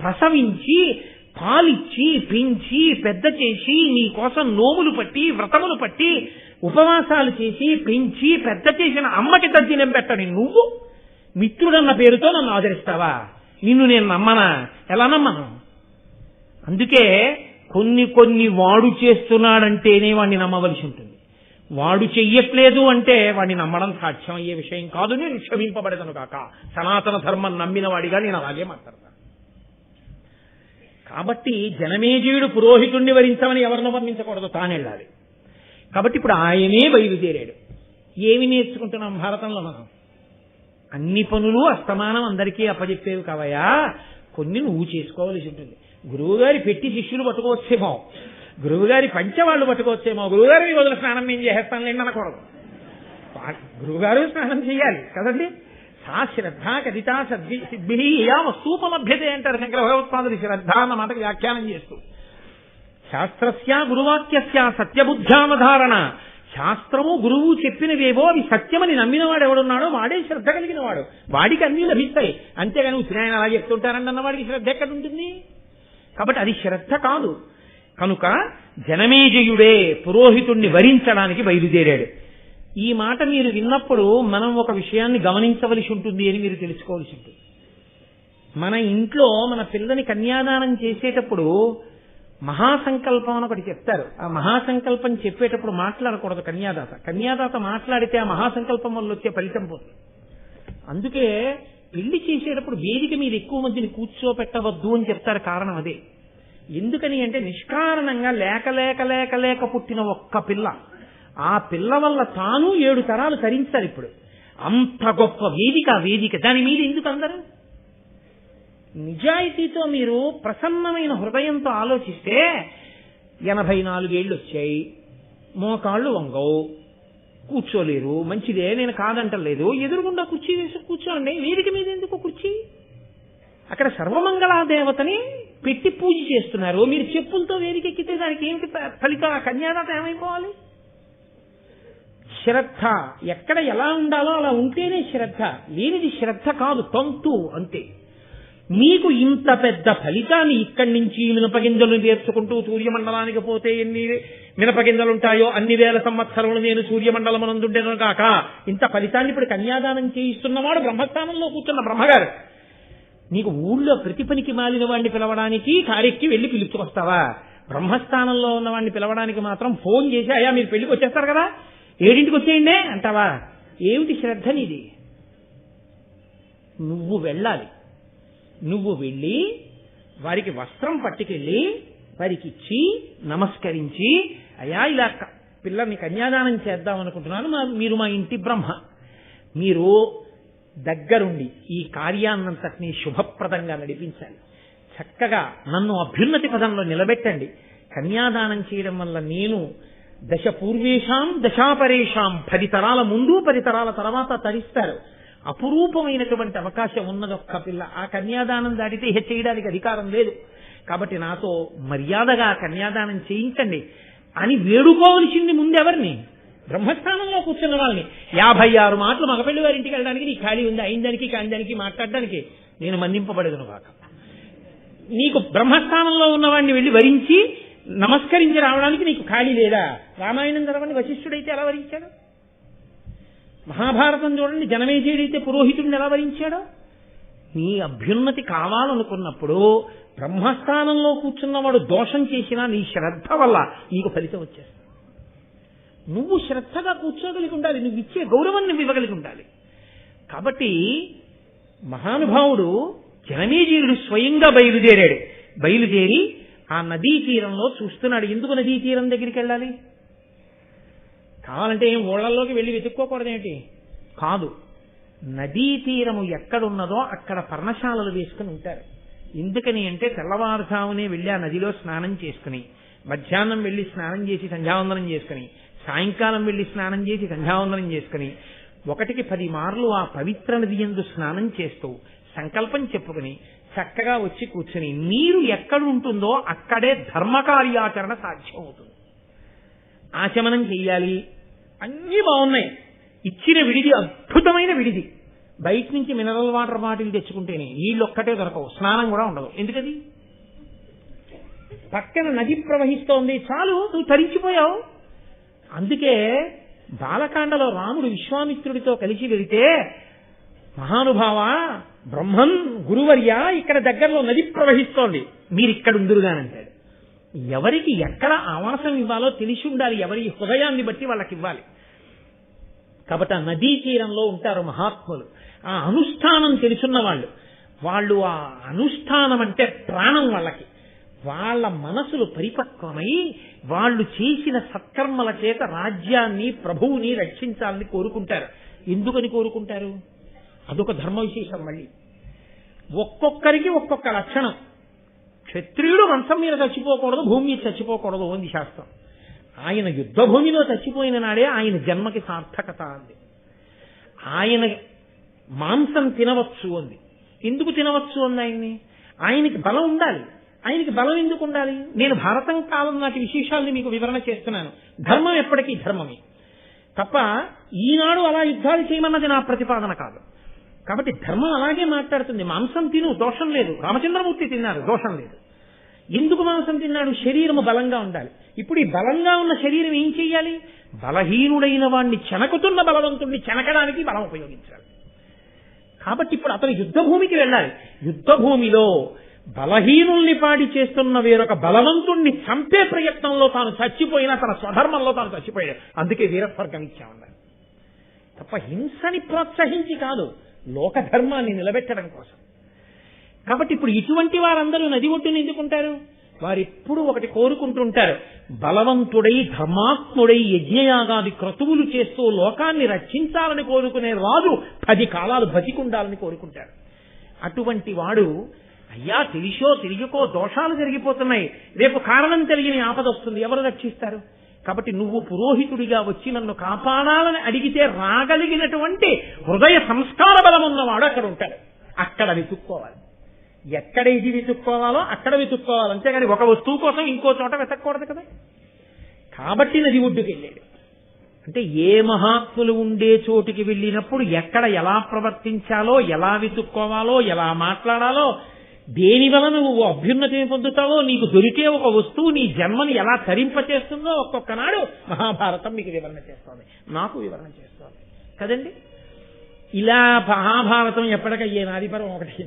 ప్రసవించి పాలిచ్చి పెంచి పెద్ద చేసి నీ కోసం నోములు పట్టి వ్రతములు పట్టి ఉపవాసాలు చేసి పెంచి పెద్ద చేసిన అమ్మకి తద్దినం పెట్టని నువ్వు మిత్రుడన్న పేరుతో నన్ను ఆదరిస్తావా? నిన్ను నేను నమ్మనా? ఎలా నమ్మను? అందుకే కొన్ని వాడు చేస్తున్నాడంటేనే వాడిని నమ్మవలసి ఉంటుంది. వాడు చెయ్యట్లేదు అంటే వాడిని నమ్మడం సాధ్యం అయ్యే విషయం కాదు. నేను క్షమింపబడదను కాక సనాతన ధర్మం నమ్మిన వాడిగా నేను అలాగే మాట్లాడతాను. కాబట్టి జనమేజయుడు పురోహితుణ్ణి వరించమని ఎవరిని వర్ణించకూడదు, తానెళ్ళాలి. కాబట్టి ఇప్పుడు ఆయనే బయలుదేరాడు. ఏమి నేర్చుకుంటున్నాం భారతంలో మనం? అన్ని పనులు అస్తమానం అందరికీ అప్పచెప్పేవి కావయా, కొన్ని నువ్వు చేసుకోవాల్సి ఉంటుంది. గురువుగారి పెట్టి శిష్యులు పట్టుకోవచ్చేమో, గురువుగారి పంచవాళ్ళు పట్టుకోవచ్చేమో, గురువుగారి రోజుల స్నానం నేను చేసేస్తానులేండి అనకూడదు. గురువుగారు స్నానం చేయాలి కదండి. సా శ్రద్ధ కదితా సిద్ధి యా వస్తూపలభ్యతే అంటారు శంకర భగవత్పాదులు శ్రద్ధ అన్న మాటకు వ్యాఖ్యానం చేస్తూ. శాస్త్రస్య గురువాక్యస్య సత్యబుద్ధ్యావధారణ. శాస్త్రము గురువు చెప్పినవేవో అవి సత్యమని నమ్మినవాడు ఎవడున్నాడో వాడే శ్రద్ధ కలిగిన వాడు, వాడికి అన్నీ లభిస్తాయి. అంతేగాని ఉసిరాయన అలా చెప్తుంటారండి అన్నవాడికి శ్రద్ధ ఎక్కడుంటుంది? కాబట్టి అది శ్రద్ధ కాదు. కనుక జనమేజయుడే పురోహితుణ్ణి వరించడానికి బయలుదేరాడు. ఈ మాట మీరు విన్నప్పుడు మనం ఒక విషయాన్ని గమనించవలసి ఉంటుంది అని మీరు తెలుసుకోవలసి ఉంటుంది. మన ఇంట్లో మన పిల్లని కన్యాదానం చేసేటప్పుడు మహాసంకల్పం అని ఒకటి చెప్తారు. ఆ మహాసంకల్పం చెప్పేటప్పుడు మాట్లాడకూడదు కన్యాదాత మాట్లాడితే ఆ మహాసంకల్పం వల్ల వచ్చే ఫలితం పోతుంది. అందుకే పెళ్లి చేసేటప్పుడు వేదిక మీద ఎక్కువ మందిని కూర్చోపెట్టవద్దు అని చెప్తారు. కారణం అదే. ఎందుకని అంటే నిష్కారణంగా లేక పుట్టిన ఒక్క పిల్ల, ఆ పిల్ల వల్ల తాను 7 తరాలు తరించారు. ఇప్పుడు అంత గొప్ప వేదిక దాని మీద ఎందుకు అందరూ? నిజాయితీతో మీరు ప్రసన్నమైన హృదయంతో ఆలోచిస్తే 84 ఏళ్ళు వచ్చాయి, మోకాళ్ళు వంగవు, కూర్చోలేరు, మంచిదే, నేను కాదంటలేదు, ఎదురుగుండా కుర్చీ వేసి కూర్చోండి. వేదిక మీద ఎందుకు కుర్చీ? అక్కడ సర్వమంగళాదేవతని పెట్టి పూజ చేస్తున్నారు, మీరు చెప్పులతో వేదికెక్కితే దానికి ఏమిటి ఫలితం? ఆ కన్యాదాత ఏమైపోవాలి? శ్రద్ధ ఎక్కడ ఎలా ఉండాలో అలా ఉంటేనే శ్రద్ధ, లేనిది శ్రద్ధ కాదు, తంతు అంతే. మీకు ఇంత పెద్ద ఫలితాన్ని ఇక్కడి నుంచి మినపగింజలు నేర్చుకుంటూ సూర్యమండలానికి పోతే ఎన్ని మినపగింజలు ఉంటాయో అన్ని వేల సంవత్సరములు నేను సూర్యమండలమనందుండేను కాక ఇంత ఫలితాన్ని ఇప్పుడు కన్యాదానం చేయిస్తున్నవాడు బ్రహ్మస్థానంలో కూర్చున్న బ్రహ్మగారు. నీకు ఊళ్ళో ప్రతి పనికి మాలిన వాడిని పిలవడానికి కారెక్కి వెళ్ళి పిలుచుకొస్తావా? బ్రహ్మస్థానంలో ఉన్న వాడిని పిలవడానికి మాత్రం ఫోన్ చేసి అయ్యా మీరు పెళ్లికి వచ్చేస్తారు కదా 7ంటికి వచ్చేయండి అంటావా? ఏమిటి శ్రద్ధ నీది? నువ్వు వెళ్ళాలి. నువ్వు వెళ్ళి వారికి వస్త్రం పట్టుకెళ్ళి వారికి ఇచ్చి నమస్కరించి అయ్యా ఇలా పిల్లని కన్యాదానం చేద్దాం అనుకుంటున్నాను, మీరు మా ఇంటి బ్రహ్మ, మీరు దగ్గరుండి ఈ కార్యాన్నంతటినీ శుభప్రదంగా నడిపించాలి, చక్కగా నన్ను అభ్యున్నతి పదంలో నిలబెట్టండి. కన్యాదానం చేయడం వల్ల నేను దశ పూర్వేషాం దశాపరేషాం 10 తరాల ముందు 10 తరాల తర్వాత తరిస్తారు. అపురూపమైనటువంటి అవకాశం ఉన్నది ఒక్క పిల్ల. ఆ కన్యాదానం దాటితే చేయడానికి అధికారం లేదు. కాబట్టి నాతో మర్యాదగా కన్యాదానం చేయించండి అని వేడుకోవలసింది ముందెవరిని? బ్రహ్మస్థానంలో కూర్చున్న వాళ్ళని. 56 మాటలు మగపెళ్లి వారింటికి వెళ్ళడానికి నీకు ఖాళీ ఉంది, అయిందానికి కాందానికి మాట్లాడడానికి నేను మన్నింపబడదును కాక. నీకు బ్రహ్మస్థానంలో ఉన్నవాడిని వెళ్ళి వరించి నమస్కరించి రావడానికి నీకు ఖాళీ లేదా? రామాయణం చదవండి, వశిష్ఠుడైతే ఎలా వరించాడు? మహాభారతం చూడండి, జనమేజయుడైతే పురోహితుడిని ఎలా వరించాడో? నీ అభ్యున్నతి కావాలనుకున్నప్పుడు బ్రహ్మస్థానంలో కూర్చున్నవాడు దోషం చేసినా నీ శ్రద్ధ వల్ల నీకు ఫలితం వచ్చేస్తుంది. నువ్వు శ్రద్ధగా కూర్చోగలిగి ఉండాలి, నువ్వు ఇచ్చే గౌరవం నువ్వు ఇవ్వగలిగి ఉండాలి. కాబట్టి మహానుభావుడు జనమేజయుడు స్వయంగా బయలుదేరి ఆ నదీ తీరంలో చూస్తున్నాడు. ఎందుకు నదీ తీరం దగ్గరికి వెళ్ళాలి? కావాలంటే ఏం ఊళ్ళల్లోకి వెళ్ళి వెతుక్కోకూడదేమిటి? కాదు, నదీ తీరము ఎక్కడున్నదో అక్కడ పర్ణశాలలు వేసుకుని ఉంటారు. ఎందుకని అంటే తెల్లవారుజామునే వెళ్ళి ఆ నదిలో స్నానం చేసుకుని, మధ్యాహ్నం వెళ్ళి స్నానం చేసి సంధ్యావందనం చేసుకుని, సాయంకాలం వెళ్ళి స్నానం చేసి సంధ్యావందనం చేసుకుని 1కి 10 మార్లు ఆ పవిత్ర నది యందు స్నానం చేస్తూ సంకల్పం చెప్పుకుని చక్కగా వచ్చి కూర్చుని నీరు ఎక్కడ ఉంటుందో అక్కడే ధర్మకార్యాచరణ సాధ్యం అవుతుంది. ఆచమనం చెయ్యాలి, అన్నీ బాగున్నాయి, ఇచ్చిన విడిది అద్భుతమైన విడిది. బయట నుంచి మినరల్ వాటర్ బాటిల్ తెచ్చుకుంటేనే నీళ్ళు ఒక్కటే దొరకవు, స్నానం కూడా ఉండదు. ఎందుకది? పక్కన నది ప్రవహిస్తోంది, చాలు నువ్వు తరించిపోయావు. అందుకే బాలకాండలో రాముడు విశ్వామిత్రుడితో కలిసి వెళితే మహానుభావ బ్రహ్మన్ గురువర్య ఇక్కడ దగ్గరలో నది ప్రవహిస్తోంది, మీరు ఇక్కడ ఉందురుగానంటాడు. ఎవరికి ఎక్కడ ఆవాసం ఇవ్వాలో తెలిసి ఉండాలి, ఎవరి హృదయాన్ని బట్టి వాళ్ళకి ఇవ్వాలి. కాబట్టి ఆ నదీ తీరంలో ఉంటారు మహాత్ములు, ఆ అనుష్ఠానం తెలుసున్న వాళ్ళు ఆ అనుష్ఠానం అంటే ప్రాణం వాళ్ళకి. వాళ్ళ మనసులు పరిపక్వమై వాళ్ళు చేసిన సత్కర్మల చేత రాజ్యాన్ని ప్రభువుని రక్షించాలని కోరుకుంటారు. ఎందుకని కోరుకుంటారు? అదొక ధర్మ విశేషం. మళ్ళీ ఒక్కొక్కరికి ఒక్కొక్క లక్షణం. క్షత్రియుడు వంశం మీద చచ్చిపోకూడదు, భూమి మీద చచ్చిపోకూడదు అంది శాస్త్రం. ఆయన యుద్ధ భూమిలో చచ్చిపోయిన నాడే ఆయన జన్మకి సార్థకత అంది. ఆయన మాంసం తినవచ్చు అంది. ఎందుకు తినవచ్చు అంది? ఆయనకి బలం ఉండాలి. ఆయనకి బలం ఎందుకు ఉండాలి? నేను భారతం కాలం నాటి విశేషాలని మీకు వివరణ చేస్తున్నాను. ధర్మం ఎప్పటికీ ధర్మమే తప్ప ఈనాడు అలా యుద్ధాలు చేయమన్నది నా ప్రతిపాదన కాదు. కాబట్టి ధర్మం అలాగే మాట్లాడుతుంది. మాంసం తిను, దోషం లేదు. రామచంద్రమూర్తి తిన్నారు, దోషం లేదు. ఎందుకు మాంసం తిన్నాడు? శరీరము బలంగా ఉండాలి. ఇప్పుడు ఈ బలంగా ఉన్న శరీరం ఏం చెయ్యాలి? బలహీనుడైన వాణ్ణి చెనకుతున్న బలవంతుణ్ణి చెనకడానికి బలం ఉపయోగించాలి. కాబట్టి ఇప్పుడు అతను యుద్ధభూమికి వెళ్ళాలి. యుద్ధభూమిలో బలహీనుల్ని పాడి చేస్తున్న వేరొక బలవంతుణ్ణి చంపే ప్రయత్నంలో తాను చచ్చిపోయినా తన స్వధర్మంలో తాను చచ్చిపోయాడు. అందుకే వీరస్వర్గం ఇచ్చామన్నారు. తప్ప హింసని ప్రోత్సహించి కాదు, లోకధర్మాన్ని నిలబెట్టడం కోసం. కాబట్టి ఇప్పుడు ఇటువంటి వారందరూ నది ఒడ్డున ఎందుకుంటారు? వారెప్పుడు ఒకటి కోరుకుంటుంటారు, బలవంతుడై ధర్మాత్ముడై యజ్ఞయాగాది క్రతువులు చేస్తూ లోకాన్ని రక్షించాలని కోరుకునే రాజు 10 కాలాలు బతికుండాలని కోరుకుంటారు. అటువంటి వాడు అయ్యా తెలిసో తెలియకో దోషాలు జరిగిపోతున్నాయి, రేపు కారణం తెలియని ఆపద వస్తుంది, ఎవరు రక్షిస్తారు? కాబట్టి నువ్వు పురోహితుడిగా వచ్చి నన్ను కాపాడాలని అడిగితే రాగలిగినటువంటి హృదయ సంస్కార బలం ఉన్నవాడు అక్కడ ఉంటాడు. అక్కడ వెతుక్కోవాలి. ఎక్కడ ఇది వెతుక్కోవాలో అక్కడ వెతుక్కోవాలి, అంతేగాని ఒక వస్తువు కోసం ఇంకో చోట వెతక్కూడదు కదా. కాబట్టి నది ఒడ్డుకి వెళ్ళాడు. అంటే ఏ మహాత్ములు ఉండే చోటుకి వెళ్ళినప్పుడు ఎక్కడ ఎలా ప్రవర్తించాలో, ఎలా వెతుక్కోవాలో, ఎలా మాట్లాడాలో, దేని వలన నువ్వు అభ్యున్నతిని పొందుతావో, నీకు దొరికే ఒక వస్తువు నీ జన్మని ఎలా తరింపచేస్తుందో ఒక్కొక్క నాడు మహాభారతం మీకు వివరణ చేస్తోంది, నాకు వివరణ చేస్తోంది కదండి. ఇలా మహాభారతం ఎప్పటికయ్యే నాదిపరం ఒకటి.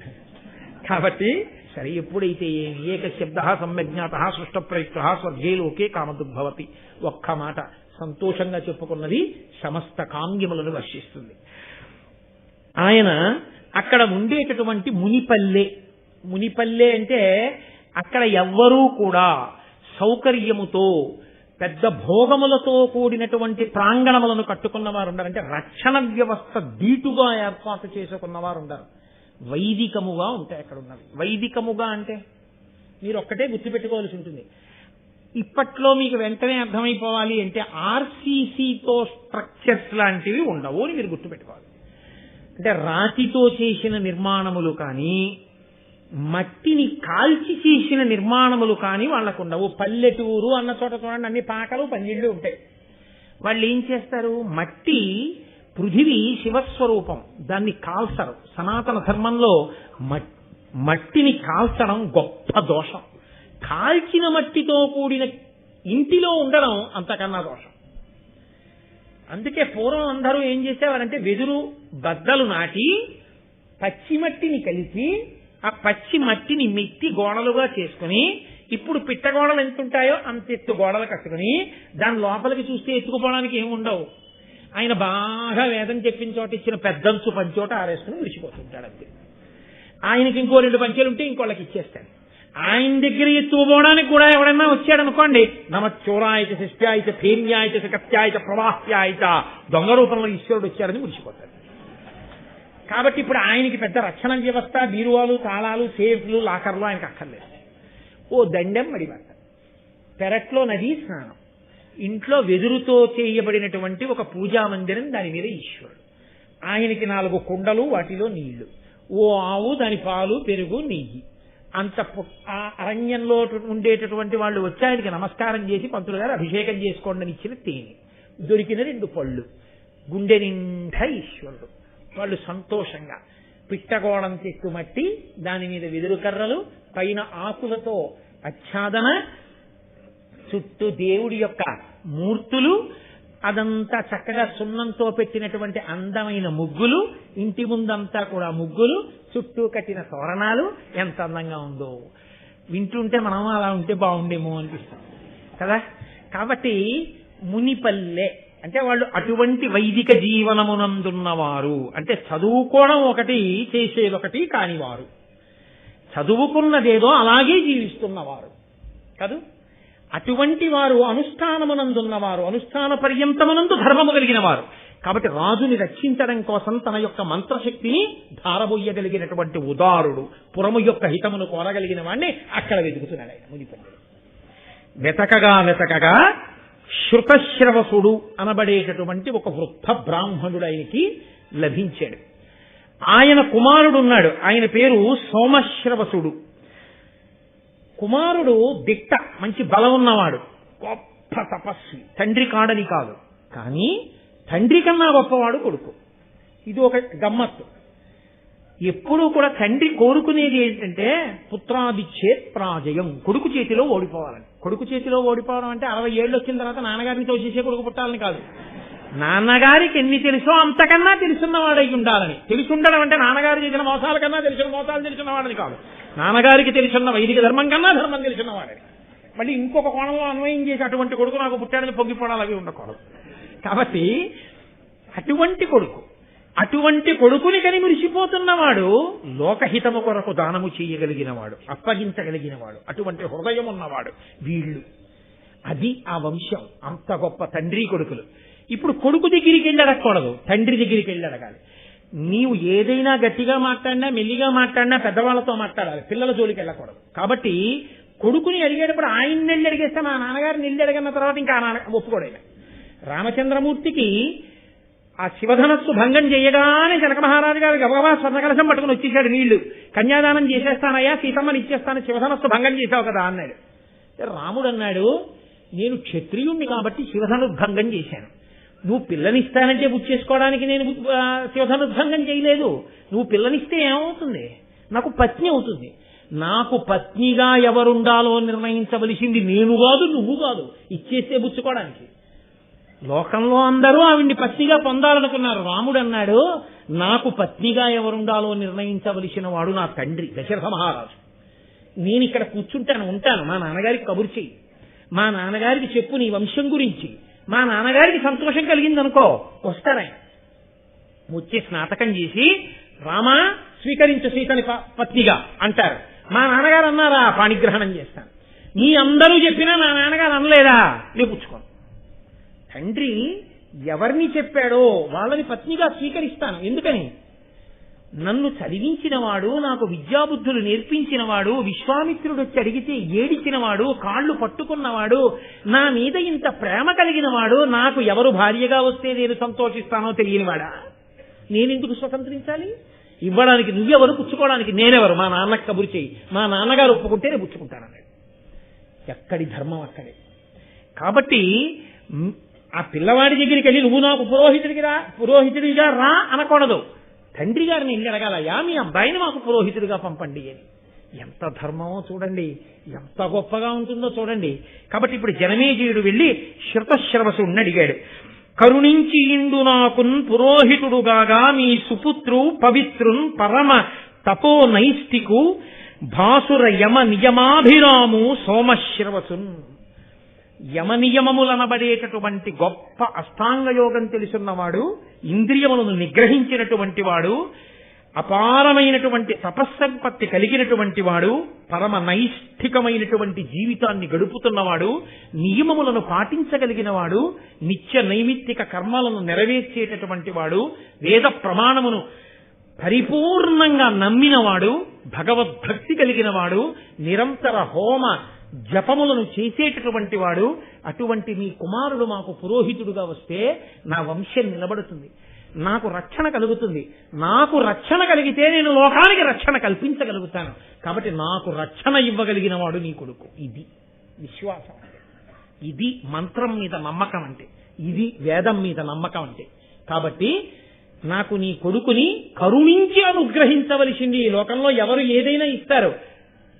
కాబట్టి సరే, ఎప్పుడైతే ఏక శబ్ద సమ్యజ్ఞాత సృష్ట ప్రయుక్త స్వర్గే లోకే కామదుగ్భవతి, ఒక్క మాట సంతోషంగా చెప్పుకున్నది సమస్త కామ్యములను వర్షిస్తుంది. ఆయన అక్కడ ఉండేటటువంటి మునిపల్లె అంటే అక్కడ ఎవ్వరూ కూడా సౌకర్యముతో పెద్ద భోగములతో కూడినటువంటి ప్రాంగణములను కట్టుకున్నవారు ఉండరు. అంటే రక్షణ వ్యవస్థ దీటుగా ఏర్పాటు చేసుకున్నవారు ఉండరు. వైదికముగా ఉంటాయి అక్కడ ఉన్నవి. వైదికముగా అంటే మీరు ఒక్కటే గుర్తుపెట్టుకోవాల్సి ఉంటుంది. ఇప్పట్లో మీకు వెంటనే అర్థమైపోవాలి అంటే ఆర్సీసీతో స్ట్రక్చర్స్ లాంటివి ఉండవు అని మీరు గుర్తుపెట్టుకోవాలి. అంటే రాతితో చేసిన నిర్మాణములు కానీ, మట్టిని కాల్చి చేసిన నిర్మాణములు కానీ వాళ్ళకు ఉండవు. పల్లెటూరు అన్న చోట చూడండి, అన్ని పాకలు పందిళ్ళు ఉంటాయి. వాళ్ళు ఏం చేస్తారు? మట్టి, పృథివీ శివస్వరూపం, దాన్ని కాల్చరు. సనాతన ధర్మంలో మట్టిని కాల్చడం గొప్ప దోషం. కాల్చిన మట్టితో కూడిన ఇంటిలో ఉండడం అంతకన్నా దోషం. అందుకే పూర్వం అందరూ ఏం చేసేవారంటే వెదురు బద్దలు నాటి పచ్చి మట్టిని కలిపి ఆ పచ్చి మట్టిని మెత్తి గోడలుగా చేసుకుని, ఇప్పుడు పిట్టగోడలు ఎంత ఉంటాయో అంత ఎత్తు గోడలు కట్టుకుని దాని లోపలికి చూస్తే ఎత్తుకుపోవడానికి ఏమి ఉండవు. ఆయన బాగా వేదం చెప్పిన చోట ఇచ్చిన పెద్దంచు పంచోట ఆరేసుకుని విడిచిపోతుంటాడు. అంతే. ఆయనకి ఇంకో 2 పంచెలు ఉంటే ఇంకోళ్ళకి ఇచ్చేస్తాడు. ఆయన దగ్గర ఎత్తుకుపోవడానికి కూడా ఎవడన్నా వచ్చాడనుకోండి, నమచ్చోరాయిత శిష్ట్యాయిత ఫేన్యాయిత కత్యాయిత ప్రవాహ్యాయిత, దొంగ రూపంలో ఈశ్వరుడు వచ్చాడని ముడిచిపోతాడు. కాబట్టి ఇప్పుడు ఆయనకి పెద్ద రక్షణ వ్యవస్థ, బీరువాలు, తాళాలు, సేఫ్లు, లాకర్లు ఆయనకు అక్కర్లేదు. ఓ దండెం మడిబట్ట, పెరట్లో నదీ స్నానం, ఇంట్లో వెదురుతో చేయబడినటువంటి ఒక పూజా మందిరం, దాని మీద ఈశ్వరుడు, ఆయనకి 4 కుండలు, వాటిలో నీళ్లు, ఓ ఆవు, దాని పాలు, పెరుగు, నెయ్యి. అంత ఆ అరణ్యంలో ఉండేటటువంటి వాళ్ళు వచ్చి ఆయనకి నమస్కారం చేసి, పంతులు గారు అభిషేకం చేసుకోండి అని ఇచ్చిన తేనె, దొరికిన 2 పళ్ళు, గుండె నిండా ఈశ్వరుడు. వాళ్ళు సంతోషంగా పిట్టగోళం చెట్టు మట్టి, దాని మీద వెదురు కర్రలు, పైన ఆకులతో ఆచ్ఛాదన, చుట్టూ దేవుడి యొక్క మూర్తులు, అదంతా చక్కగా సున్నంతో పెట్టినటువంటి అందమైన ముగ్గులు, ఇంటి ముందంతా కూడా ముగ్గులు, చుట్టూ కట్టిన తోరణాలు. ఎంత అందంగా ఉందో వింటుంటే మనం అలా ఉంటే బాగుండేమో అనిపిస్తుంది కదా. కాబట్టి మునిపల్లె అంటే వాళ్ళు అటువంటి వైదిక జీవనమునందున్నవారు. అంటే చదువుకోవడం ఒకటి, చేసేదొకటి కానివారు, చదువుకున్నదేదో అలాగే జీవిస్తున్నవారు కదూ. అటువంటి వారు అనుష్ఠానమునందున్నవారు, అనుష్ఠాన పర్యంతమునందు ధర్మము కలిగిన వారు. కాబట్టి రాజుని రక్షించడం కోసం తన యొక్క మంత్రశక్తిని ధారబోయ్యగలిగినటువంటి ఉదారుడు, పురము యొక్క హితమును కోరగలిగిన వాడిని అక్కడ వెతుకుతున్నాడు ఆయన మునిపల్లి. వెతకగా శృతశ్రవసుడు అనబడేటటువంటి ఒక వృద్ధ బ్రాహ్మణుడు ఆయనకి లభించాడు. ఆయన కుమారుడున్నాడు, ఆయన పేరు సోమశ్రవసుడు. కుమారుడు దిట్ట, మంచి బలం ఉన్నవాడు, గొప్ప తపస్వి, తండ్రి కాడని కాదు, కానీ తండ్రి కన్నా గొప్పవాడు కొడుకు. ఇది ఒక గమ్మత్తు. ఎప్పుడూ కూడా తండ్రి కోరుకునేది ఏంటంటే పుత్రాదిచ్చేత్ ప్రాజయం, కొడుకు చేతిలో ఓడిపోవాలని. కొడుకు చేతిలో ఓడిపోవడం అంటే 60 ఏళ్ళు వచ్చిన తర్వాత నాన్నగారిని తోచేసే కొడుకు పుట్టాలని కాదు. నాన్నగారికి ఎన్ని తెలుసో అంతకన్నా తెలుసున్నవాడై ఉండాలని. తెలుసుండడం అంటే నాన్నగారు చేసిన మోసాల కన్నా తెలిసిన మోసాలు తెలిసినవాడని కాదు, నాన్నగారికి తెలిసిన వైదిక ధర్మం కన్నా ధర్మం తెలిసినవాడని. మళ్ళీ ఇంకొక కోణంలో అన్వయం చేసి అటువంటి కొడుకు నాకు పుట్టాడని పొంగిపోవడాలు అవి ఉండకూడదు. కాబట్టి అటువంటి కొడుకుని కని మురిసిపోతున్నవాడు లోకహితము కొరకు దానము చేయగలిగినవాడు, అప్పగించగలిగినవాడు, అటువంటి హృదయం ఉన్నవాడు వీళ్ళు. అది ఆ వంశం. అంత గొప్ప తండ్రి కొడుకులు. ఇప్పుడు కొడుకు దగ్గరికి వెళ్ళి అడగకూడదు, తండ్రి దగ్గరికి వెళ్ళి అడగాలి. నీవు ఏదైనా గట్టిగా మాట్లాడినా మెల్లిగా మాట్లాడినా పెద్దవాళ్లతో మాట్లాడాలి, పిల్లల జోలికి వెళ్ళకూడదు. కాబట్టి కొడుకుని అడిగేటప్పుడు ఆయన్ని వెళ్ళి అడిగేస్తే మా నాన్నగారిని వెళ్ళి అడిగిన తర్వాత ఇంకా ఒప్పుకోడైనా. రామచంద్రమూర్తికి ఆ శివధనస్సు భంగం చేయగానే జనక మహారాజు గారు గబగబా స్వర్ణకలశం పట్టుకుని వచ్చేసాడు నీళ్లు. కన్యాదానం చేసేస్తానయ్యా, సీతమ్మని ఇచ్చేస్తాను, శివధనస్సు భంగం చేశావు కదా అన్నాడు. రాముడు అన్నాడు, నేను క్షత్రియుణ్ణి కాబట్టి శివధనుద్భంగం చేశాను. నువ్వు పిల్లనిస్తానంటే బుచ్చేసుకోవడానికి నేను శివధనుద్భంగం చేయలేదు. నువ్వు పిల్లనిస్తే ఏమవుతుంది? నాకు పత్ని అవుతుంది. నాకు పత్నిగా ఎవరుండాలో నిర్ణయించవలసింది నేను కాదు, నువ్వు కాదు, ఇచ్చేస్తే బుచ్చుకోవడానికి. లోకంలో అందరూ ఆవిడ్ని పత్నిగా పొందాలనుకున్నారు. రాముడు అన్నాడు, నాకు పత్నిగా ఎవరుండాలో నిర్ణయించవలసిన వాడు నా తండ్రి దశరథ మహారాజు. నేను ఇక్కడ కూర్చుంటాను, ఉంటాను. మా నాన్నగారికి కబురు చెయ్యి, మా నాన్నగారికి చెప్పు నీ వంశం గురించి. మా నాన్నగారికి సంతోషం కలిగిందనుకో, వస్తారాయన వచ్చి స్నాతకం చేసి రామా స్వీకరించు సీతని పత్నిగా అంటారు. మా నాన్నగారు అన్నారా, పాణిగ్రహణం చేస్తాను. నీ అందరూ చెప్పినా నా నాన్నగారు అనలేదా, నేను పుచ్చుకోను. తండ్రి ఎవరిని చెప్పాడో వాళ్ళని పత్నిగా స్వీకరిస్తాను. ఎందుకని? నన్ను చదివించినవాడు, నాకు విద్యాబుద్ధులు నేర్పించినవాడు, విశ్వామిత్రుడు వచ్చి అడిగితే ఏడిచినవాడు, కాళ్ళు పట్టుకున్నవాడు, నా మీద ఇంత ప్రేమ కలిగినవాడు, నాకు ఎవరు భార్యగా వస్తే నేను సంతోషిస్తానో తెలియనివాడా? నేనెందుకు స్వతంత్రించాలి? ఇవ్వడానికి నువ్వెవరు, పుచ్చుకోవడానికి నేనెవరు? మా నాన్నకు కబురు చేయి, మా నాన్నగారు ఒప్పుకుంటే నేను పుచ్చుకుంటానన్నాడు. ఎక్కడి ధర్మం అక్కడే. కాబట్టి ఆ పిల్లవాడి దగ్గరికి వెళ్ళి నువ్వు నాకు పురోహితుడిగా రా అనకూడదు. తండ్రి గారిని వెళ్ళి అడగాలయ్యా, మీ అబ్బాయిని మాకు పురోహితుడిగా పంపండి అని. ఎంత ధర్మమో చూడండి, ఎంత గొప్పగా ఉంటుందో చూడండి. కాబట్టి ఇప్పుడు జనమేజయుడు వెళ్ళి శృతశ్రవసుణ్ణి అడిగాడు. కరుణించి ఇండు నాకున్ పురోహితుడుగాగా మీ సుపుత్రు పవిత్రున్ పరమ తపో నైష్టికు భాసుర యమ నియమాభిరాము సోమశ్రవసున్. యమనియమములనబడేటటువంటి గొప్ప అష్టాంగయోగం తెలుసున్నవాడు, ఇంద్రియములను నిగ్రహించినటువంటి వాడు, అపారమైనటువంటి తపస్సంపత్తి కలిగినటువంటి వాడు, పరమ నైష్ఠికమైనటువంటి జీవితాన్ని గడుపుతున్నవాడు, నియమములను పాటించగలిగిన వాడు, నిత్య నైమిత్తిక కర్మలను నెరవేర్చేటటువంటి వాడు, వేద ప్రమాణమును పరిపూర్ణంగా నమ్మినవాడు, భగవద్భక్తి కలిగిన వాడు, నిరంతర హోమ జపములను చేసేటటువంటి వాడు. అటువంటి మీ కుమారుడు మాకు పురోహితుడుగా వస్తే నా వంశం నిలబడుతుంది, నాకు రక్షణ కలుగుతుంది. నాకు రక్షణ కలిగితే నేను లోకానికి రక్షణ కల్పించగలుగుతాను. కాబట్టి నాకు రక్షణ ఇవ్వగలిగిన వాడు నీ కొడుకు. ఇది విశ్వాసం అంటే, ఇది మంత్రం మీద నమ్మకం అంటే, ఇది వేదం మీద నమ్మకం అంటే. కాబట్టి నాకు నీ కొడుకుని కరుణించి అనుగ్రహించవలసింది. ఈ లోకంలో ఎవరు ఏదైనా ఇస్తారు,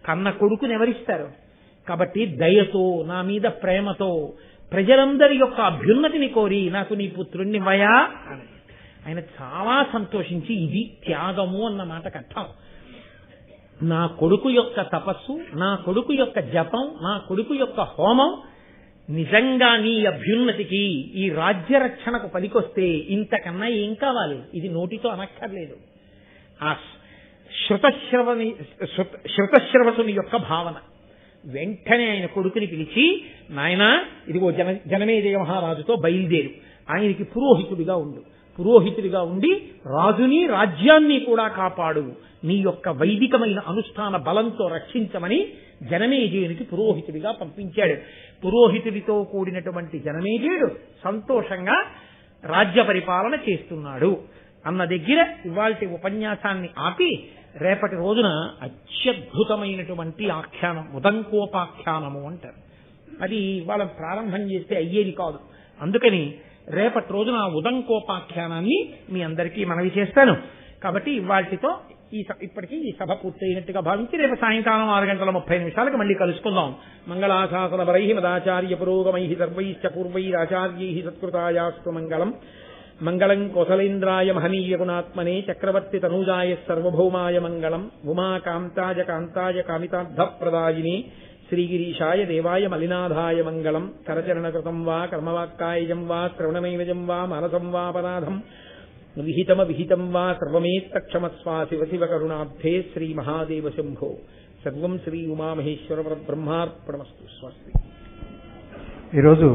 కన్న కొడుకుని ఎవరిస్తారు? కాబట్టి దయతో, నా మీద ప్రేమతో, ప్రజలందరి యొక్క అభ్యున్నతిని కోరి నాకు నీ పుత్రుణ్ణి వయా అని ఆయన చాలా సంతోషించి, ఇది త్యాగము అన్న మాటకు అర్థం. నా కొడుకు యొక్క తపస్సు, నా కొడుకు యొక్క జపం, నా కొడుకు యొక్క హోమం నిజంగా నీ అభ్యున్నతికి, ఈ రాజ్య రక్షణకు పనికొస్తే ఇంతకన్నా ఏం కావాలి? ఇది నోటితో అనక్కర్లేదు. ఆ శృతశ్రవసుని యొక్క భావన. వెంటనే ఆయన కొడుకుని పిలిచి, నాయనా ఇదిగో జనమేజయ మహారాజుతో బయలుదేరు, ఆయనకి పురోహితుడిగా ఉండు, పురోహితుడిగా ఉండి రాజుని రాజ్యాన్ని కూడా కాపాడు, నీ యొక్క వైదికమైన అనుష్ఠాన బలంతో రక్షించమని జనమేజయునికి పురోహితుడిగా పంపించాడు. పురోహితుడితో కూడినటువంటి జనమేజయుడు సంతోషంగా రాజ్య పరిపాలన చేస్తున్నాడు అన్న దగ్గర ఇవాల్టి ఉపన్యాసాన్ని ఆపి రేపటి రోజున అత్యద్భుతమైనటువంటి ఆఖ్యానం, ఉదంకోపాఖ్యానము అంటారు. అది వాళ్ళ ప్రారంభం చేస్తే అయ్యేది కాదు. అందుకని రేపటి రోజున ఉదంకోపాఖ్యానాన్ని మీ అందరికీ మనవి చేస్తాను. కాబట్టి ఇవాల్టితో ఇప్పటికీ ఈ సభ పూర్తయినట్టుగా భావించి రేపు సాయంకాలం 6:30 మళ్ళీ కలుసుకుందాం. మంగళాశాసనపరై మదాచార్య పురోగమై సర్వైశ్చ పూర్వైరాచార్యై సత్కృతాయాస్తు మంగళం. మంగళం కోసలేంద్రాయ మహనీయ గుణాత్మనే చక్రవర్తి తనూజాయ సర్వభౌమాయ మంగళం. ఉమాకాంతాయ కాంతాయ కామితార్థప్రదాయినే శ్రీగిరీశాయ దేవాయ మలినాథాయ మంగళం. కరచరణకృతం వా కర్మవాక్కాయజం వా శ్రవణనైనజం వా మానసం వాపరాధం విహితం వా సర్వమేత్తక్షమస్వా శివ శివ కరుణాబ్ధే శ్రీ మహాదేవ శంభో. సర్వం శ్రీ ఉమామహేశ్వర పరబ్రహ్మార్పణమస్తు. స్వస్తి. ఈరోజు